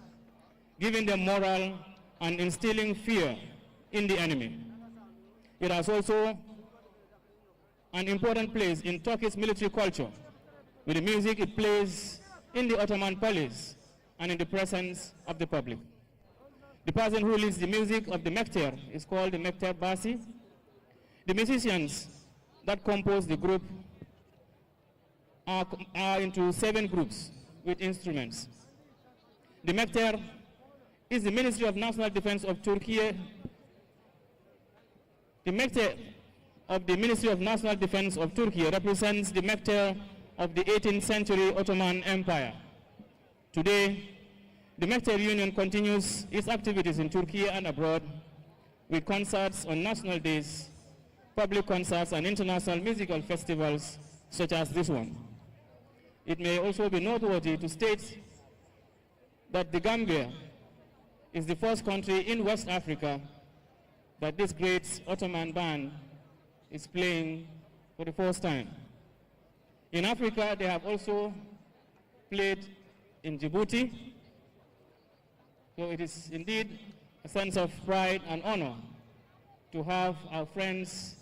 giving them morale and instilling fear in the enemy. It has also an important place in Turkish military culture, with the music it plays in the Ottoman palace and in the presence of the public. The person who leads the music of the Mekter is called the Mekter Basi. The musicians that compose the group are into 7 groups with instruments. The Mekter is the Ministry of National Defense of Turkey. The Mekter of the Ministry of National Defense of Turkey represents the Mekter of the 18th century Ottoman Empire. Today, the Mekter Union continues its activities in Turkey and abroad, with concerts on national days, public concerts, and international musical festivals such as this one. It may also be noteworthy to state that the Gambia is the first country in West Africa that this great Ottoman band is playing for the first time. In Africa, they have also played in Djibouti, so it is indeed a sense of pride and honor to have our friends,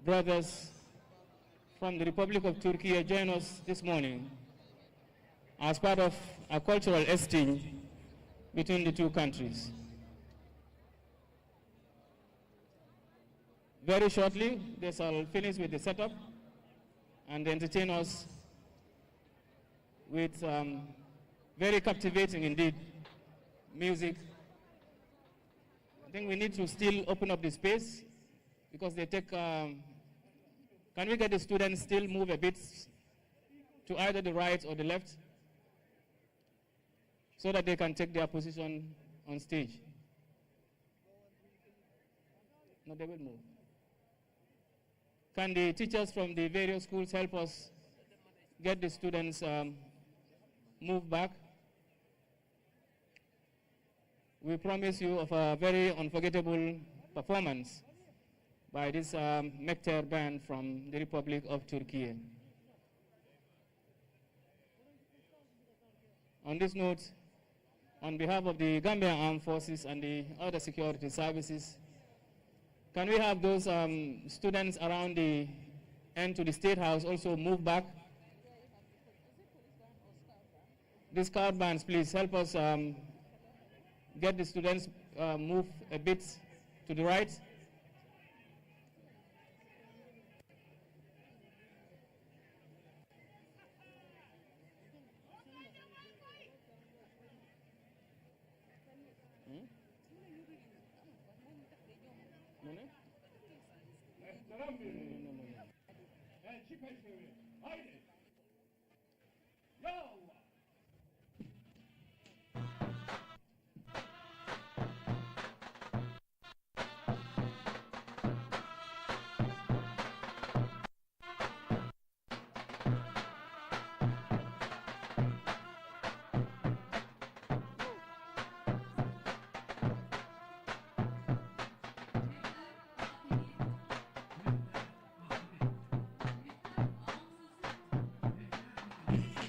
brothers from the Republic of Turkey join us this morning as part of a cultural exchange between the two countries. Very shortly, they shall finish with the setup and entertain us with very captivating indeed music. I think we need to still open up the space because they take, can we get the students still move a bit to either the right or the left so that they can take their position on stage? No, they will move. Can the teachers from the various schools help us get the students move back? We promise you of a very unforgettable performance by this Mekter band from the Republic of Turkey. On this note, on behalf of the Gambian Armed Forces and the other security services, can we have those students around the end to the State House also move back? These card bands, please help us get the students move a bit to the right.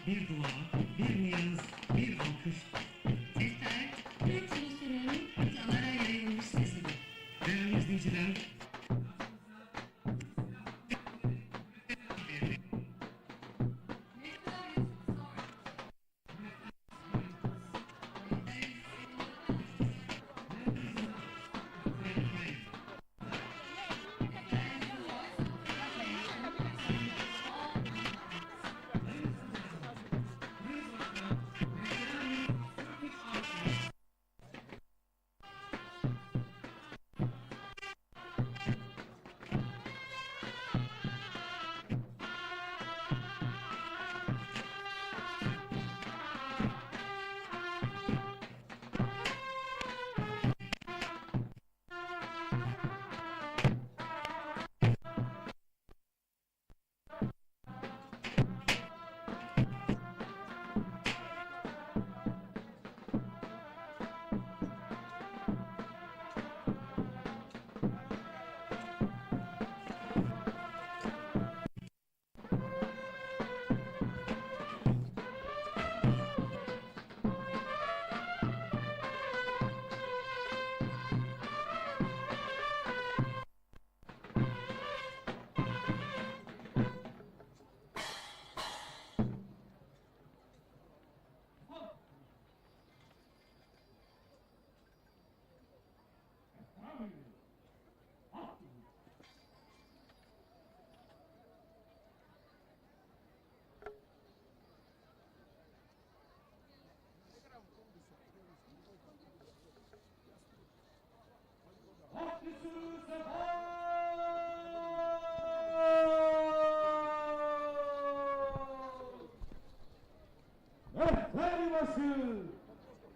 Bir dua, bir niyaz, bir alkış. Sesler, Türk Ulusu'nun kıtalara yayılmış sesidir. Değerli izleyiciler,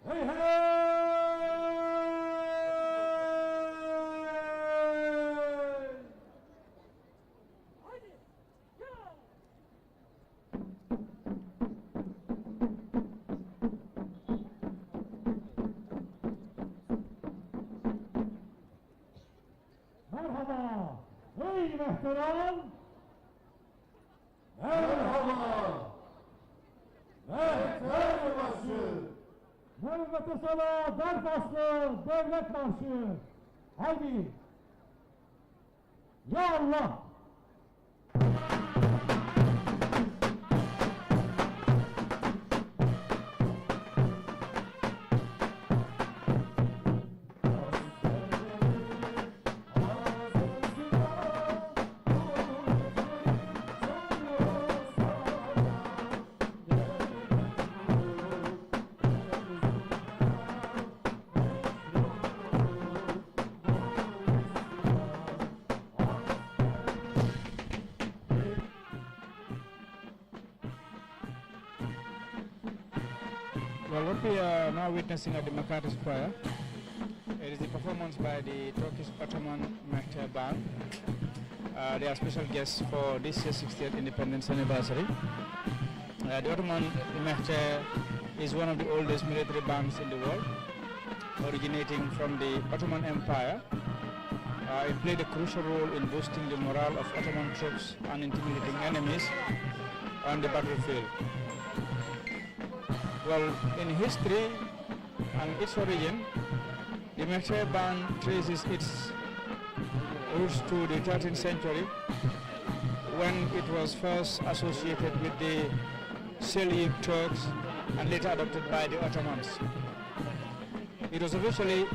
Hey, hey! Hürmeti sana Belfastlı devlet marşı. Haydi. Ya Allah. Well, what we are now witnessing at the Makati Square, it is the performance by the Turkish Ottoman Mehter Band. They are special guests for this year's 60th independence anniversary. The Ottoman Mehter is one of the oldest military bands in the world, originating from the Ottoman Empire. It played a crucial role in boosting the morale of Ottoman troops and intimidating enemies on the battlefield. Well, in history and its origin, the Mehter band traces its roots to the 13th century when it was first associated with the Seljuk Turks and later adopted by the Ottomans. It was officially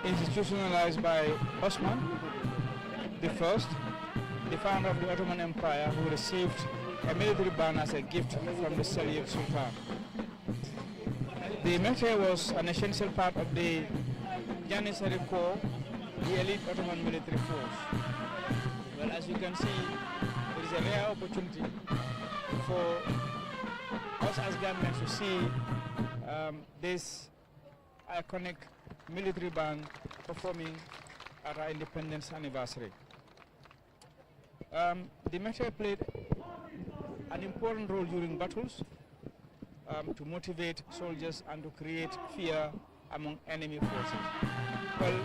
institutionalized by Osman I, the founder of the Ottoman Empire, who received a military band as a gift from the Seljuk Sultan. The Mehter was an essential part of the Janissary Corps, the elite Ottoman military force. Well, as you can see, it is a rare opportunity for us as Gambians to see this iconic military band performing at our independence anniversary. The Mehter played an important role during battles to motivate soldiers and to create fear among enemy forces. Well,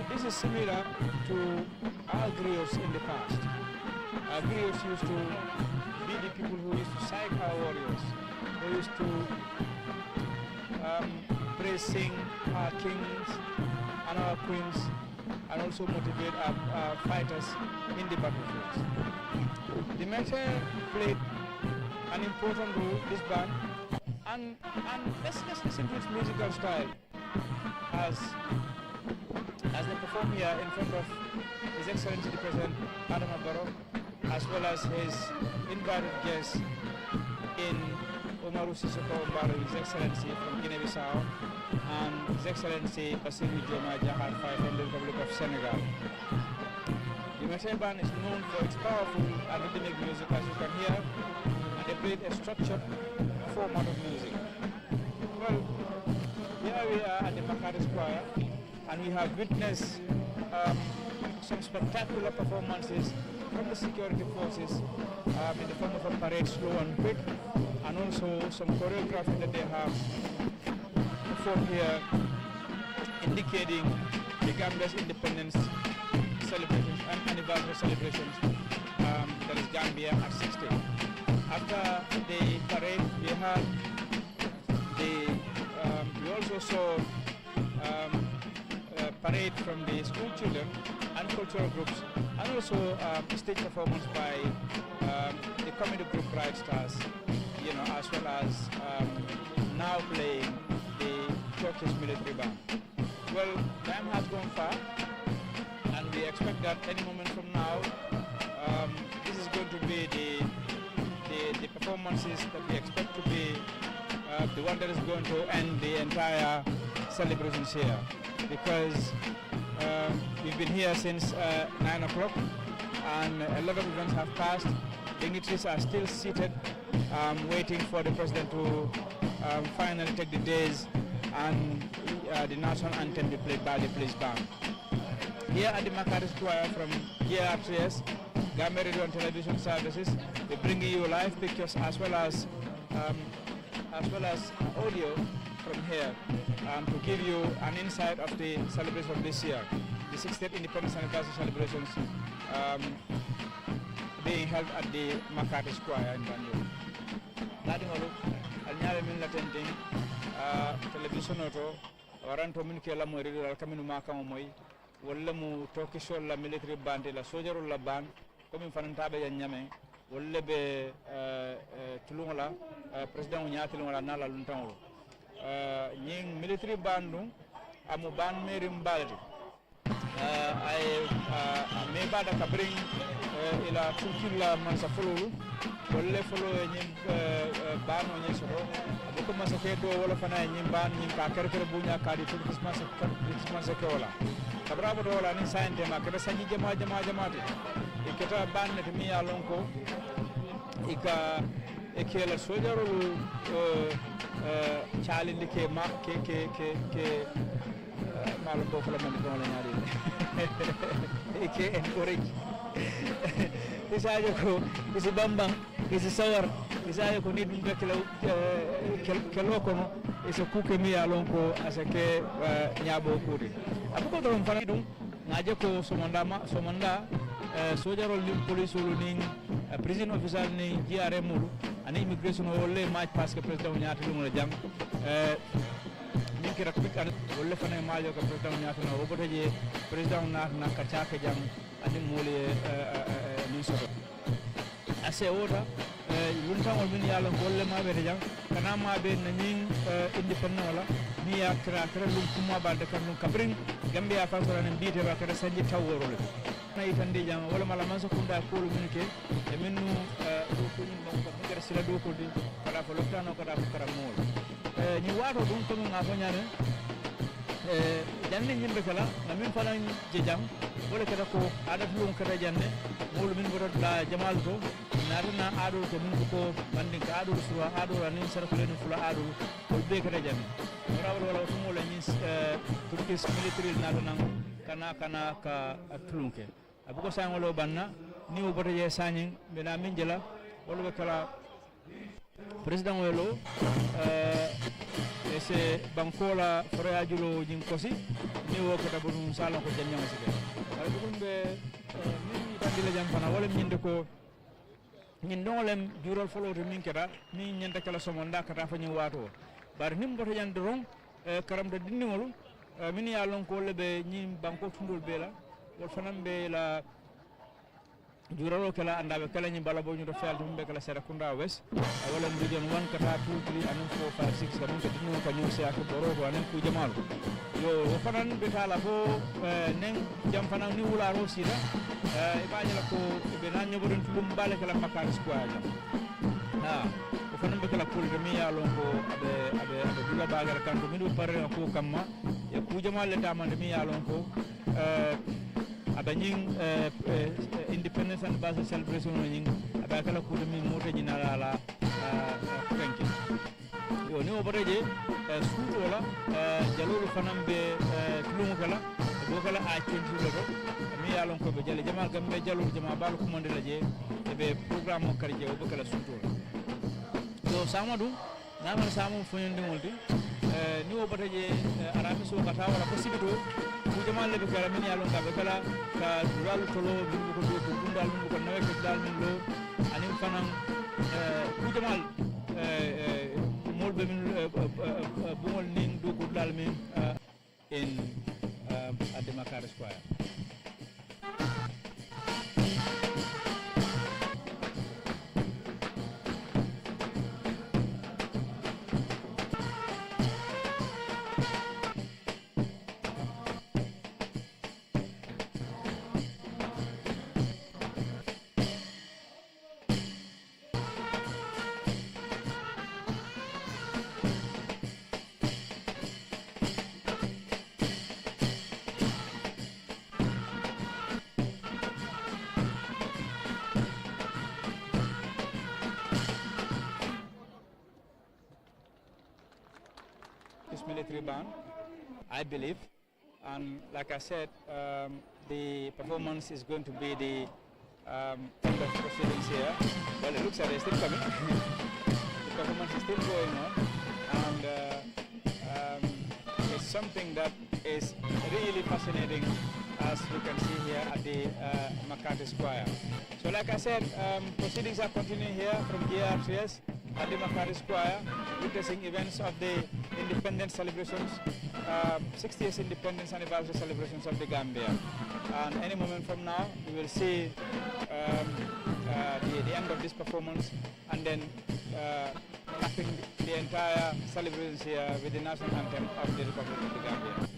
this is similar to our griots in the past. Our griots used to be the people who used to psych our warriors, who used to praise, sing our kings and our queens, and also motivate our fighters in the battlefields. The Mehter played an important role, this band, and let's listen to its musical style as they perform here in front of His Excellency the President Adama Barrow, as well as his invited guests in Umaru Sissoko Mbalo, His Excellency from Guinea-Bissau, and His Excellency Bassirou Diomaye Diakhar Faye from the Republic of Senegal. The Mehter band is known for its powerful and rhythmic music, as you can hear, and they played a structured format of music. Well, here we are at the Makati Square, and we have witnessed some spectacular performances from the security forces in the form of a parade, slow and quick, and also some choreography that they have performed here, indicating the Gambia's independence celebrations and anniversary celebrations, that is Gambia at 60. After the parade, we had we also saw a parade from the school children and cultural groups, and also stage performance by the comedy group Bright Stars, as well as now playing the Turkish military band. Well, time has gone far, and we expect that any moment from now, this is going to be the performances that we expect to be the one that is going to end the entire celebrations here, because we've been here since 9 o'clock, and a lot of events have passed. Dignitaries are still seated, waiting for the president to finally take the days and the national anthem be played by the police band. Here at the Makati Square from GRTS, Gambia Radio and Television Services, we're bringing you live pictures as well as audio from here to give you an insight of the celebration of this year, the 60th Independence Anniversary celebrations being held at the Makati Square in Banjul. Lating olu, al ñaare min la tenting television oto waranto min ke la mo rewal kaminu makamo moy walla mu tokisol la military band la soldier la band comme fanantabe ya nyame walla be tulungola president nyaatulungola nala luntangolo ñing military bandu amu ban meri mbalati ay me bada kabring ila tukilla man sa fololu walla folo ñim bano ñi soto ko ma sa kedo wala fana ñim ban ñim ka kere buña ka di Christmas ke wala kabrabo do wala ni sainte ma kada sanji jama e keta ban ne mi ya lonko ika e ke la sojarolu chalindi ke ma ke malum bo fala man do la ñaari e ke en origi isaje ko isi bambang isi sawar isaje ko ni dum be kelo kono isi kuke mi ya lonko asake ñabo kudi abuko do fana dum ngaje ko somanda sojarol ni police lu ni prison officer ni GRM lu ani immigration wolle match parce que président ñaati lu mo jam min kira kwik an wolle fana maajo ko président ñaati no woboto je président na ka caaka jam ani mole ni soto ase wota luntangol min yalla golle maɓe de jam kana maɓe na min indépendant wala ni ya kra lum kuma balde kan lum kabrin gambia fa ko ran mbite ba kada sanji tawworole nay tande jam wala mala man so kunda ko lu min ke e minnu do ko min ko ngara sila do ko di kada fa loktano kada fa karamol ni wato dum to nga fa nyane janne nyimbe kala na min fanan je jam wala kada ko ada lum kada janne mulu min bodo la jamal to narina ado to min ko bandi ka ado suwa ado ranin sarfule ni fula ado ko be kada janne wala to mo la ni turkis military narina kana ka tulunke abuko sangolo banna ni o bodo je sanyin be na min jela wala be kala président welo ese bankola foroyajulo jin kosi ni wo ko tabun salon ko janyama sike ay dum be min tandile jam fana wala min ko min dolem jural foloto min keda min nyanta kala somonda kata fa ni wato bar nim boto yande ron karam de dinningol min ya lon ko lebe ni banko tundul bela wol fanam be la juralo kala andabe kala ni bala bo ñu do fel dum be kala sera kunda wes wala ndijon wan kata 2 3 anum 4 5 6 kanum ko dinu ko ñu se ak boro do anen ku jamal yo fanan be kala bo nen jam fanan ni wula ro sida e baaje la ko be nan ñu bodon tulum bale kala makar square jam ha ko fanan be kala kul de mi ya lon ko abe dula bagar kan ko mi do paré ko kamma e ku jamal le tamande mi ya lon ko abanyin independence and base celebration nyin abakala ko dum mota nyina la kanki yo ni obareje suuto wala jalolu fanambe tulumu kala do kala a tentu do mi yalon ko be jale jamal gambe jalolu jama bal ko monde la je e be programme o karje o be kala suuto yo samadu namal samu fonde molti ni obareje arabi so kata wala possibilité ku jamal le be kala min yalon ka be kala ka dural tolo min ko do ko dundal min ko nawe ko dal min lo anim fanan ku jamal molbe min bumol nin do ko dal min in at the Makar Square. Military band, I believe, and like I said, the performance is going to be the end of proceedings here. Well, it looks like it's still coming. The performance is still going on, and it's something that is really fascinating, as you can see here at the McCarthy Square. So like I said, proceedings are continuing here from GRTS. at the Makati Square, witnessing events of the independence celebrations, 60th independence anniversary celebrations of the Gambia. And any moment from now, we will see the end of this performance, and then capping the entire celebrations here with the national anthem of the Republic of the Gambia.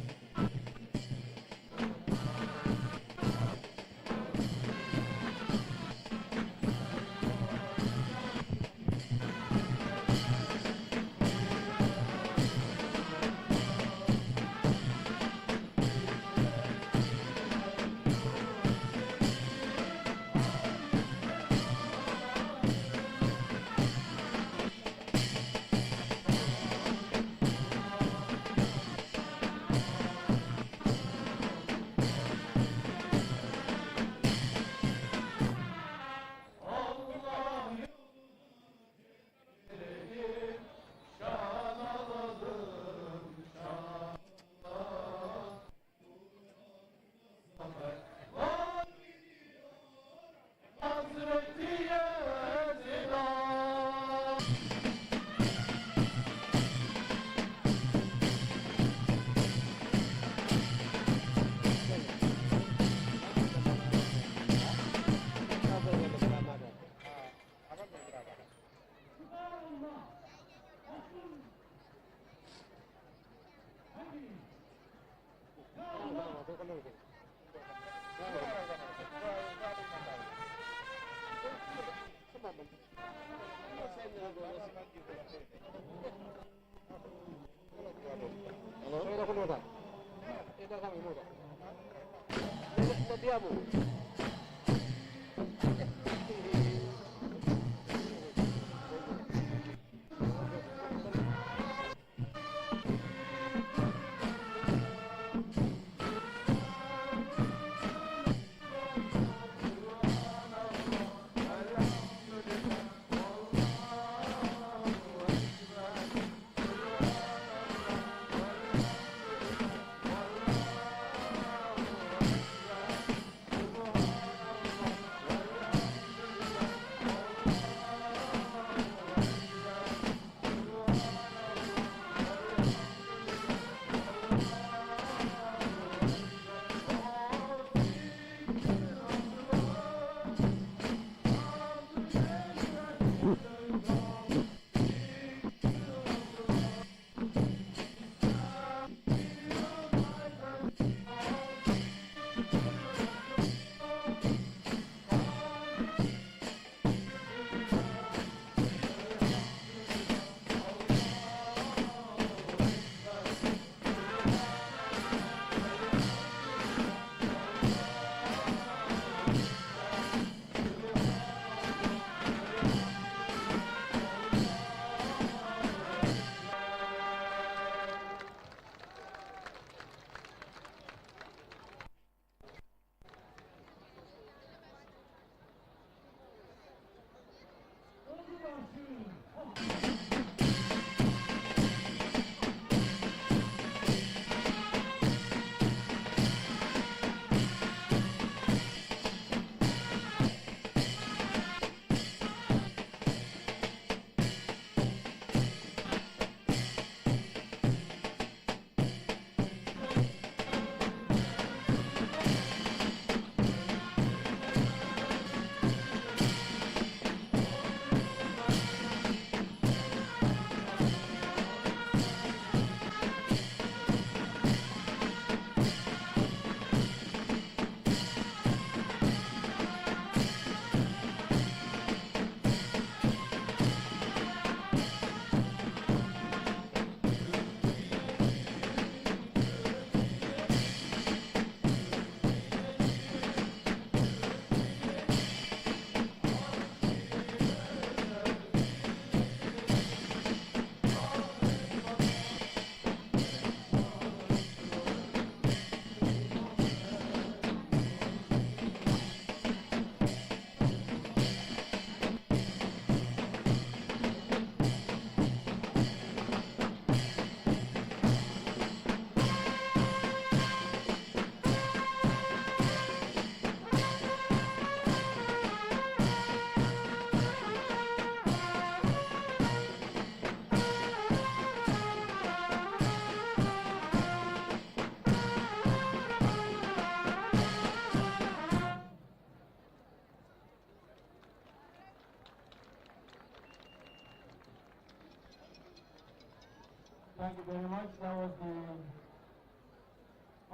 Thank you very much. That was the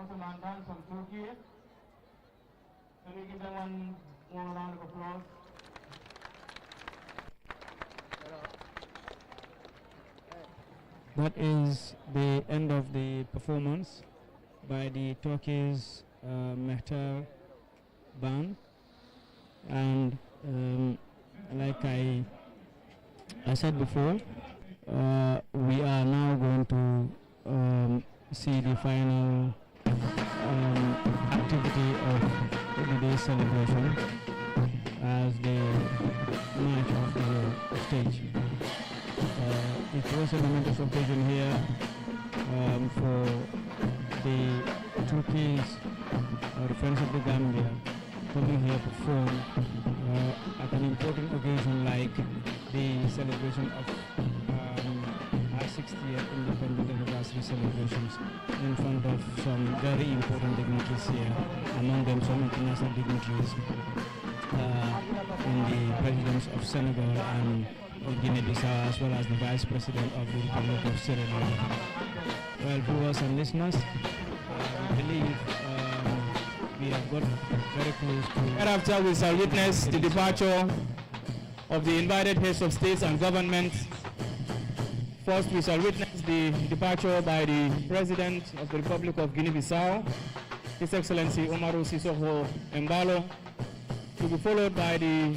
Ottoman dance from Turkey. Can we give them one more round of applause? That is the end of the performance by the Turkey's Mehter band, and like I said before, we are now going to see the final activity of the day's celebration as the march of the stage. It was a momentous occasion here for the Turkeys, the Friends of the Gambia, coming here to perform at an important occasion like the celebration of our 60th independent anniversary celebrations in front of some very important dignitaries here, among them some international dignitaries in the presidents of Senegal and Guinea-Bissau, as well as the Vice President of the Republic of Sierra Leone. Well, viewers and listeners, I believe we have got very close to... Thereafter, we shall witness the departure of the invited heads of states and governments. First, we shall witness the departure by the President of the Republic of Guinea-Bissau, His Excellency Umaru Sissoco Embalo, to be followed by the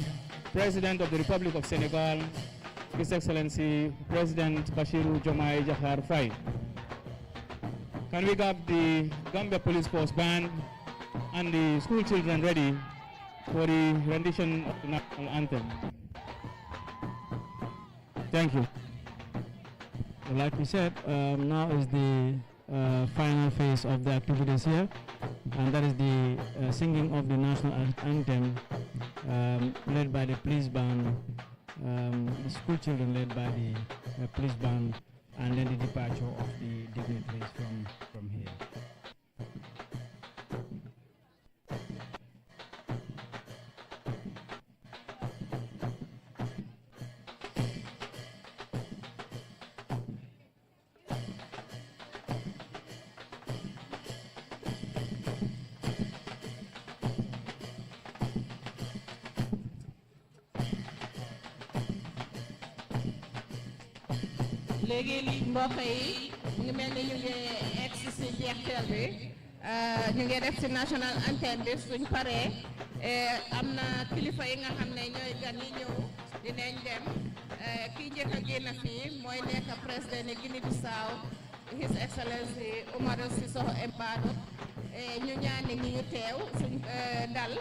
President of the Republic of Senegal, His Excellency President Bassirou Diomaye Diakhar Faye. Can we have the Gambia Police Force Band and the school children ready for the rendition of the national anthem? Thank you. Like we said, now is the final phase of the activities here, and that is the singing of the national anthem led by the police band, the school children led by the police band, and then the departure of the dignitaries from here. léegi mbokk yi mu ngi mel ni ñu ngi egg si jeexteel bi ñu ngi def si national anthem bi suñ paree am na kilifa yi nga xam ne ñooy gan yi ñëw dinañ dem kii njëkk a génn fii mooy nekk président Guinée-Bissau His Excellency Umaru Sissoco Embalo ñu ñaan nit ñi ñu teew suñ dal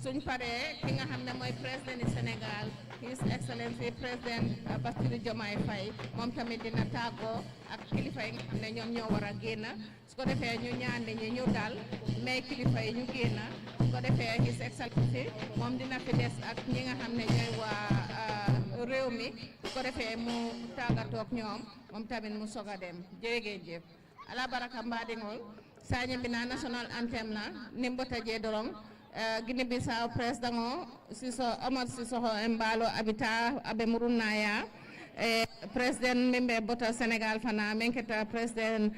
suñ paree ki nga xam ne mooy président Sénégal His Excellency President Bassirou Diomaye Faye moom tamit dina tàggoo ak kilifa yi nga xam ne ñoom ñoo war a génn su ko defee ñu ñaan nit ñi ñu dal mais kilifa yi ñu génn su ko defee His Excellency moom dina fi des ak ñi nga xam ne ñooy waa réew mi su ko defee mu tàggatoog ñoom moom tamit mu soog a dem jërëjëf ala baraka mbaɗigol sañi mbina national anthem na nimbota je dorong Guinée-Bissau président o Omar Sissoco Embalo abita abe murunaya président mimbe bota Sénégal fana menketa président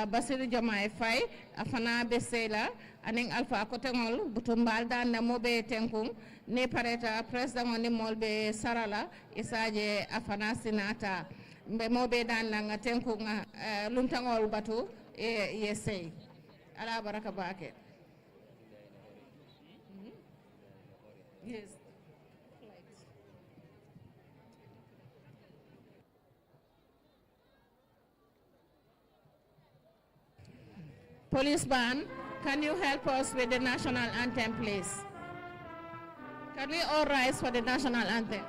Bassirou Diomaye Faye afana be sela aning alpha kotengol butumbal dan na mobe tenkung ne pareta président o nimol be sarala isaje afana sinata mbe mobe dan na tenkung lumtangol batu yesey ala baraka bake. Yes. Police band, can you help us with the national anthem, please? Can we all rise for the national anthem?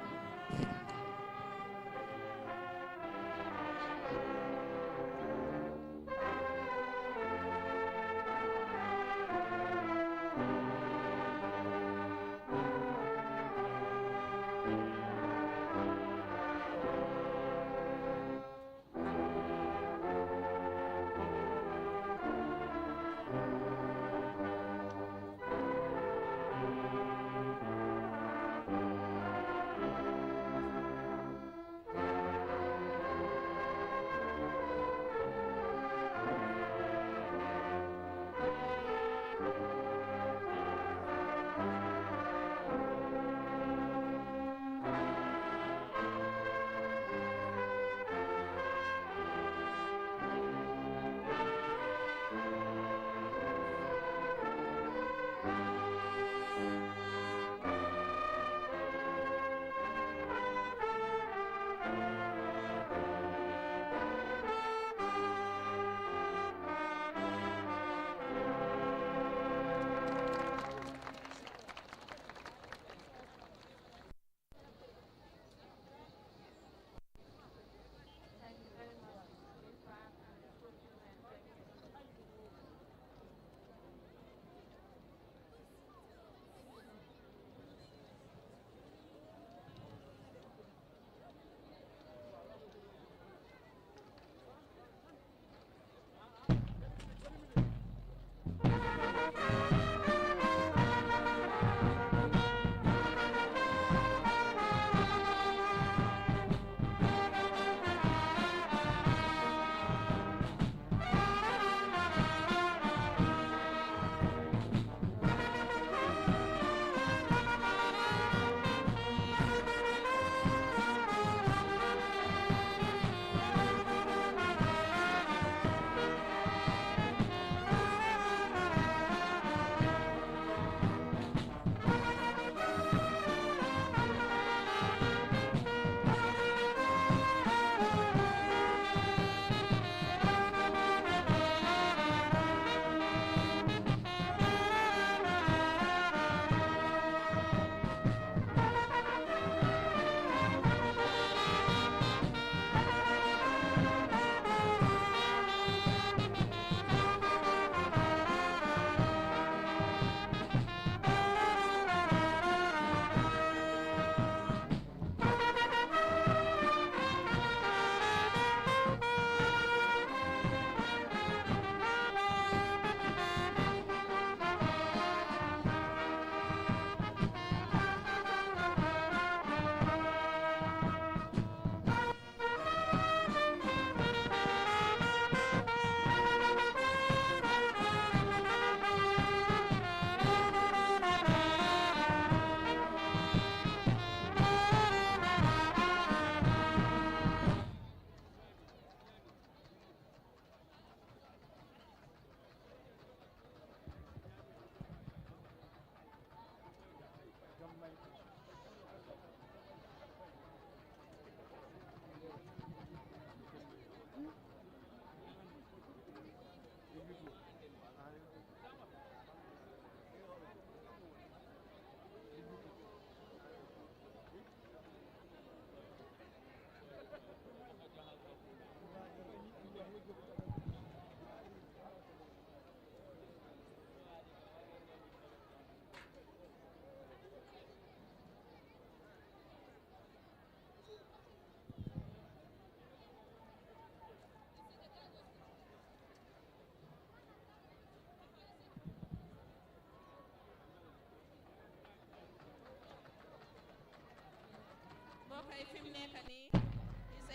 His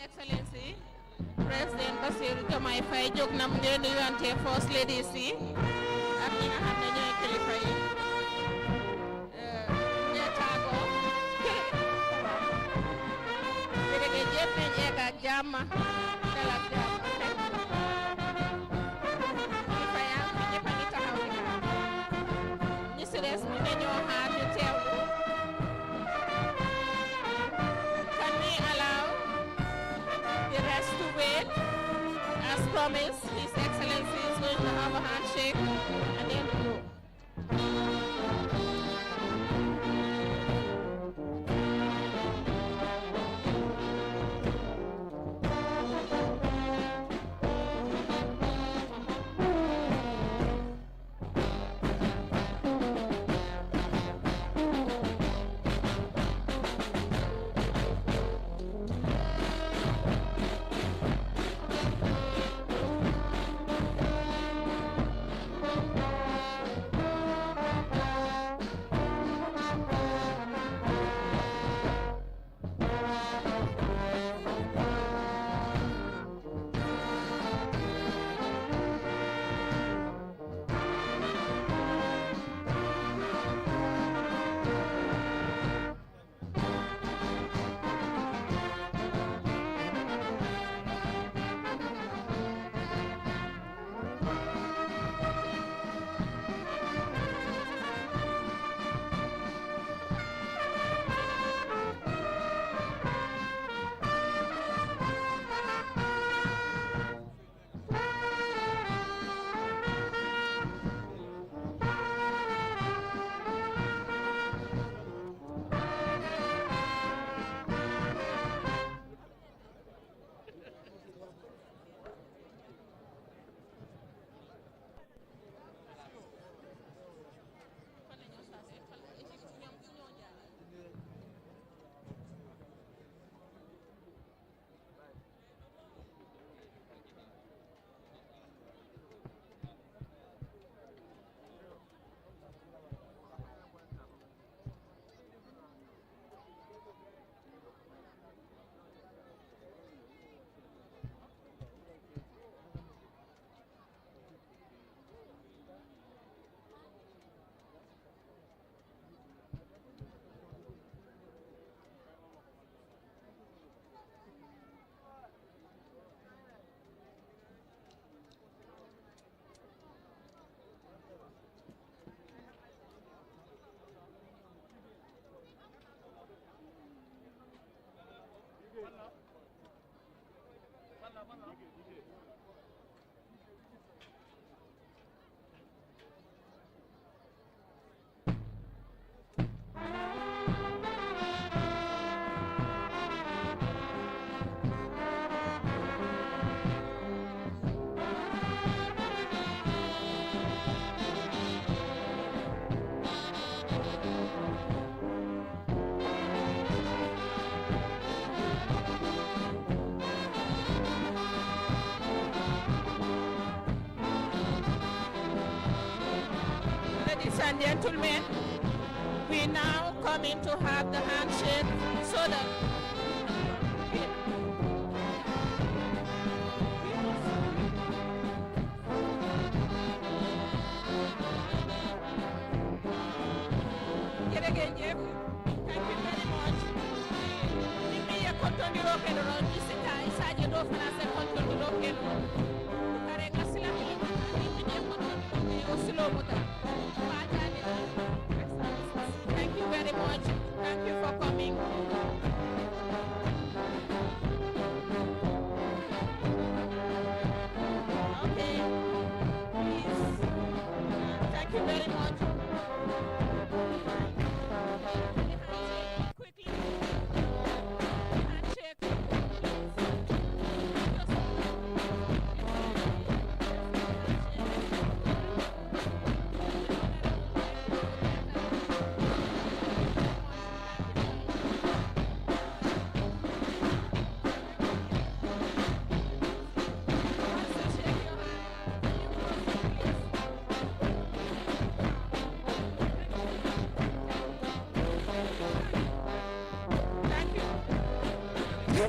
Excellency President Bassirou Diomaye Faye jóg na mu ngi nuyuwante First Ladies yi ak ñi nga xam ne ñooy kilifa yi ñeetaago jërëjëf nañ egg ak jàmm dal ak jàmm kilifa yaa ngi ñëpp a ngi taxaw di xaar ñi si des ñu ne ñoo xaar ñu teewlu. Can we allow the rest to wait? As promised, His Excellency is going to have a handshake and then we go. Ladies and gentlemen, we now come in to have the handshake so that jërëjëf, thank you very much. Ni mi ya kontondiro keno ron isika isaje do finance kontondiro keno. Kare ngasila ni mi ya kontondiro osilo muta. Thank you very much. Thank you for coming. Okay. Please. Thank you very much. Quickly. Handshake.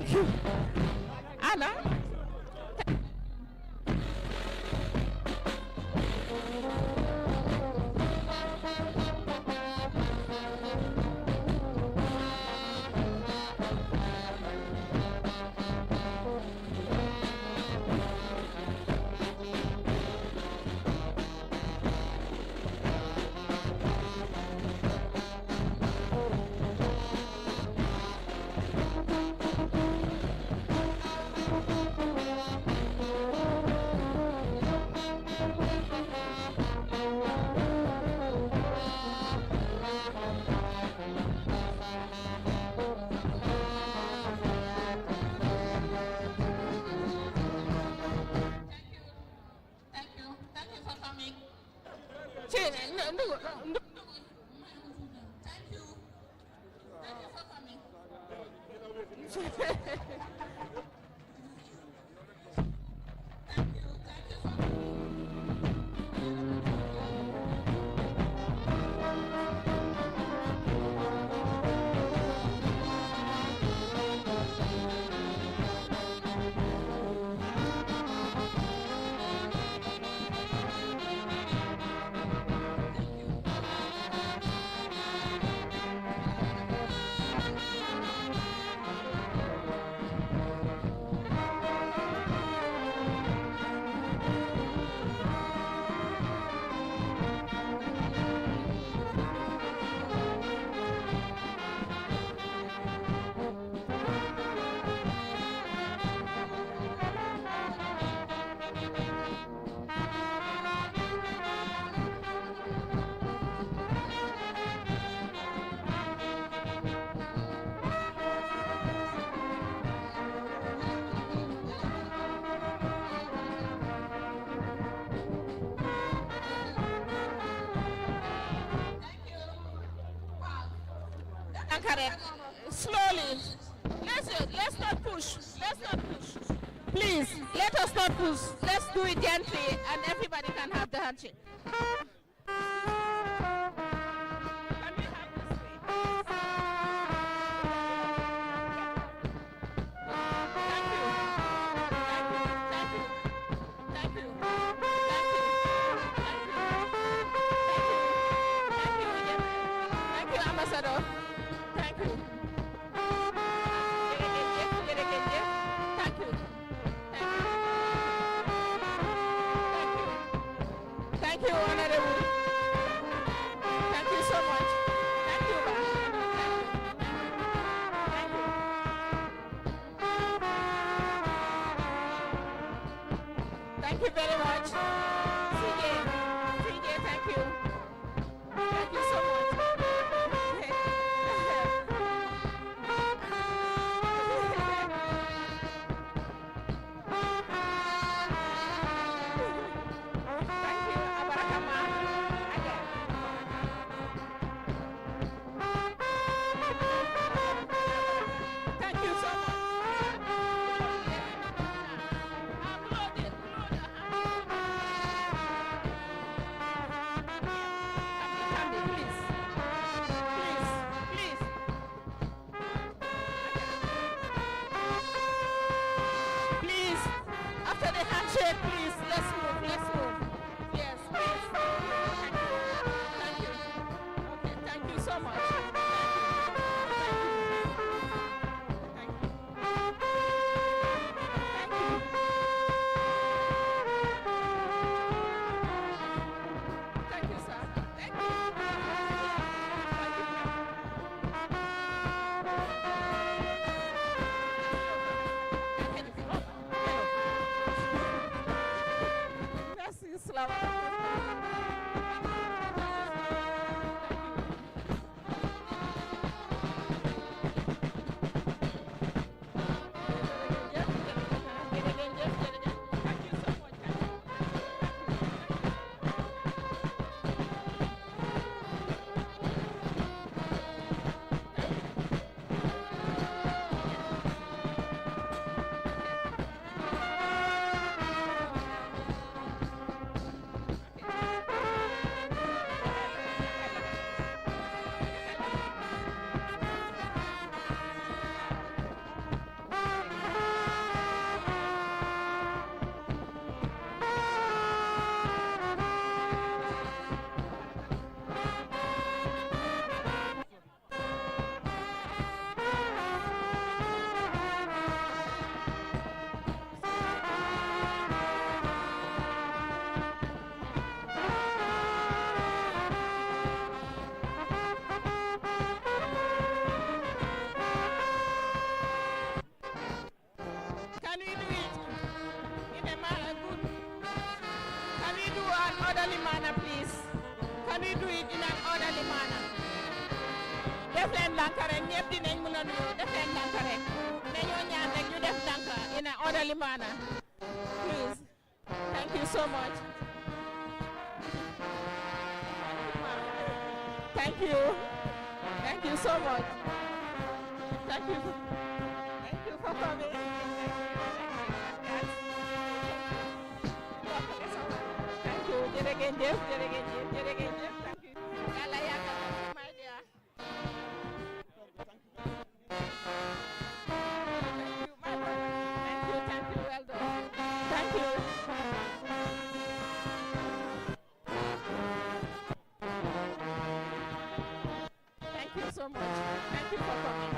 Thank you. Anna? Slowly. Let's not push. Let's not push. Please, let us not push. Let's do it gently and everybody can have the handshake. Thank you, Honorable. Thank you so much. Thank you, Ma. Thank you. Thank you very much. CJ, thank you. Thank you so much. Please, let's move. Yes, please. Thank you. Okay, thank you so much. Thank you, sir. Thank you. orderly manner, please. Can we do it in an orderly manner? Def leen ndànk rek ñëpp dinañ mën a nuyoo def leen ndànk rek dañoo ñaan rek ñu def ndànk in an orderly manner. Please. Thank you so much. Thank you. Thank you so much. Thank you. Thank you for coming. Thank you. Jërëjëf, jërëjëf, jërëjëf. Thank you. Yàlla yàggal ko, my dear. Thank you, my brother. Thank you, well done. Thank you. Thank you so much. Thank you for coming.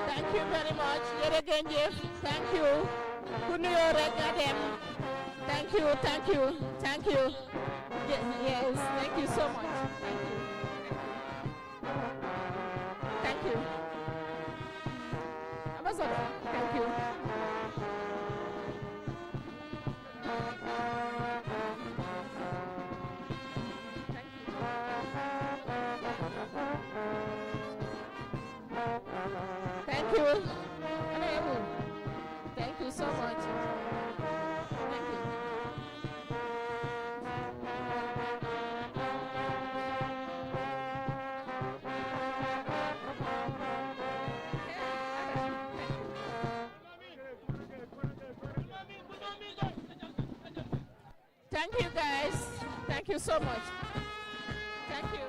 Thank you very much. Jërëjëf. Thank you. Ku nuyoo rek nga dem. Thank you, thank you, thank you. Yes, thank you so much. Thank you. Thank you. Ambassador, thank you. Thank you. Thank you so much. Thank you. Thank you guys. Thank you so much. Thank you.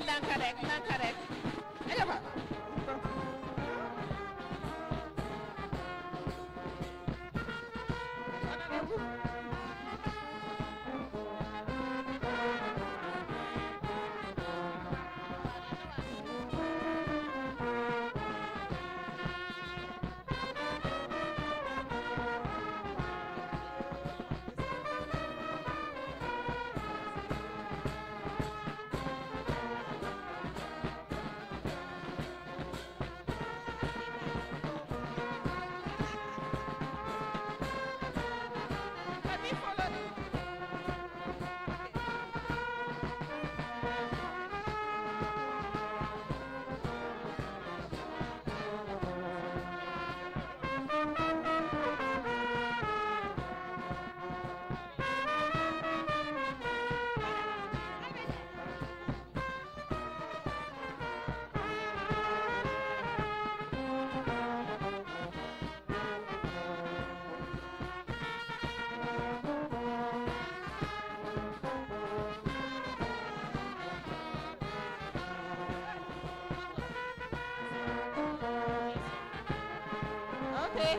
ndànk rek aja fa Okay.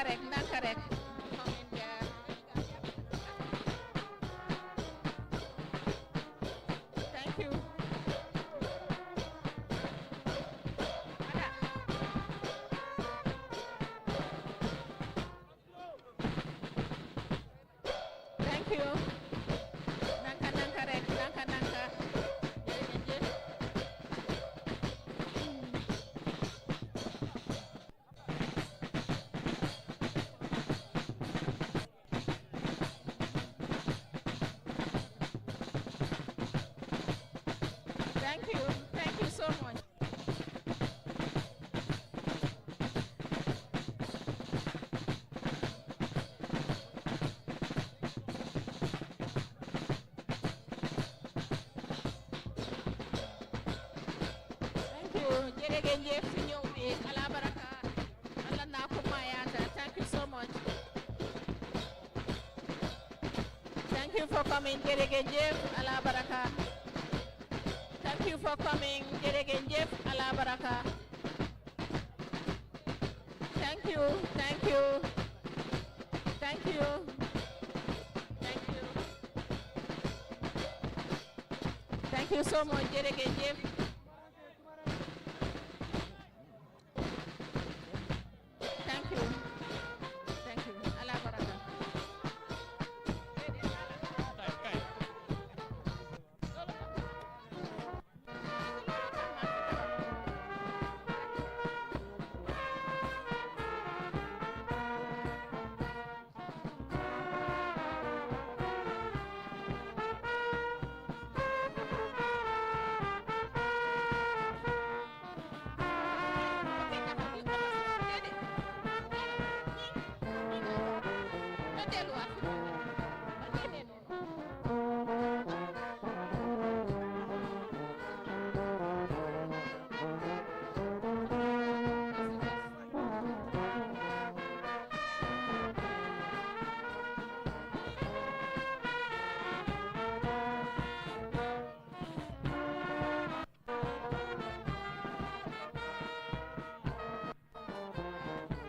rek nanka rek. Thank you. Thank you. Nanka rek, nanka. Thank you so much. Jërëjëf ci ñëw bi ala baraka Allah na ko mayata. Thank you so much. Thank you for coming. Jërëjëf ala baraka. Thank you for coming. Jërëjëf ala baraka. Thank you. Thank you. Thank you. Thank you. Thank you so much. Jërëjëf. Thank you. Thank you. Allah baraka.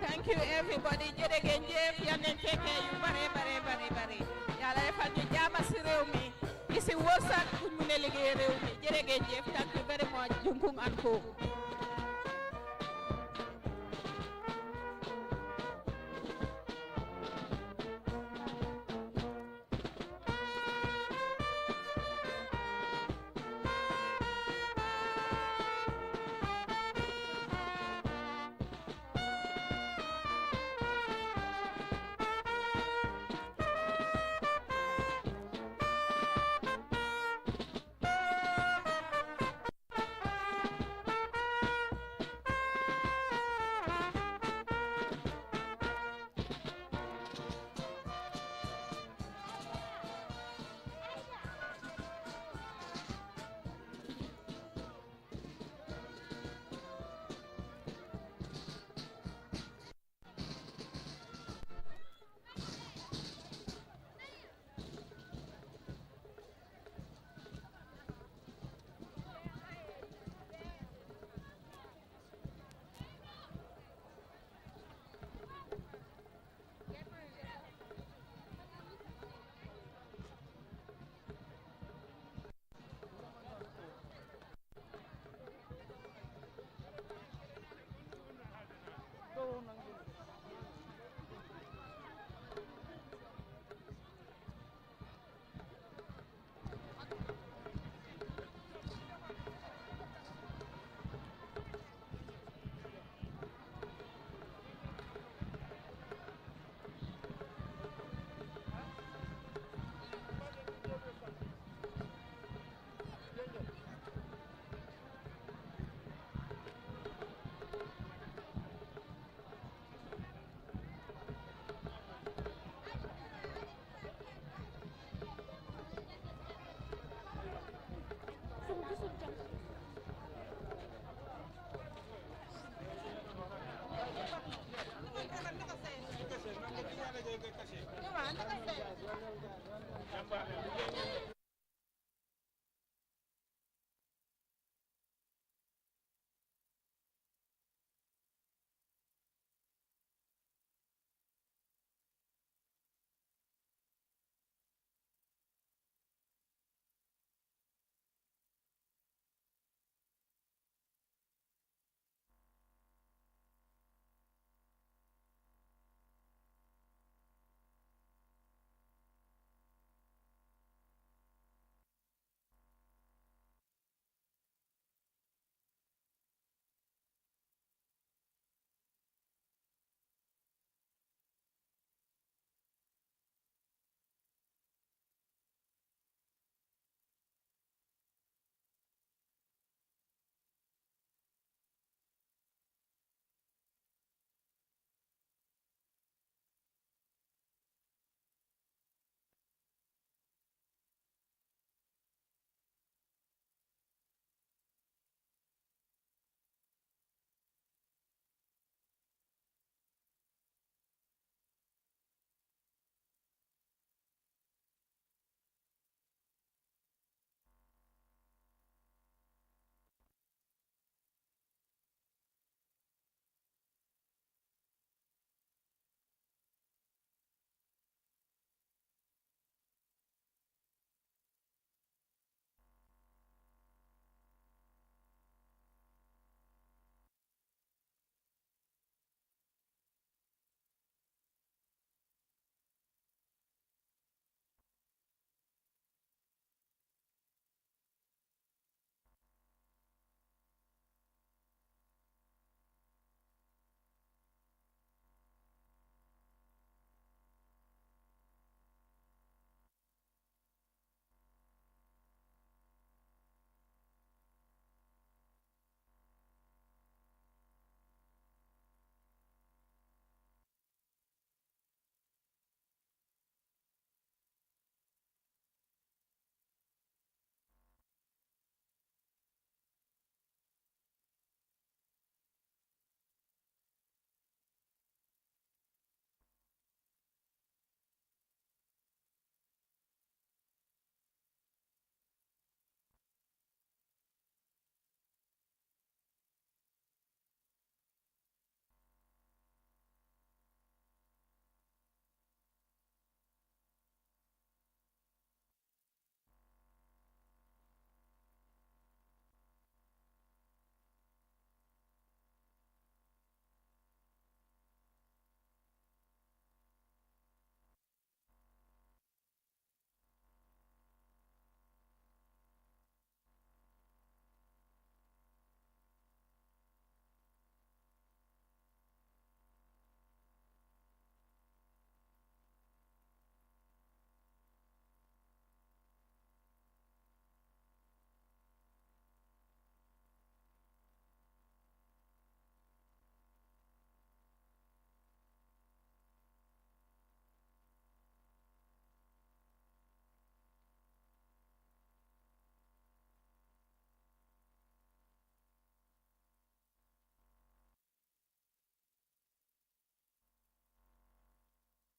Thank you everybody. Jërëjëf yal nañ fekkee yu bare. Yàlla defal ñu jàmm ci réew mi. Isi wërsëg bu ñu mën a liggéey réew mi. Jërëjëf. Thank you very much. Junkung and Co.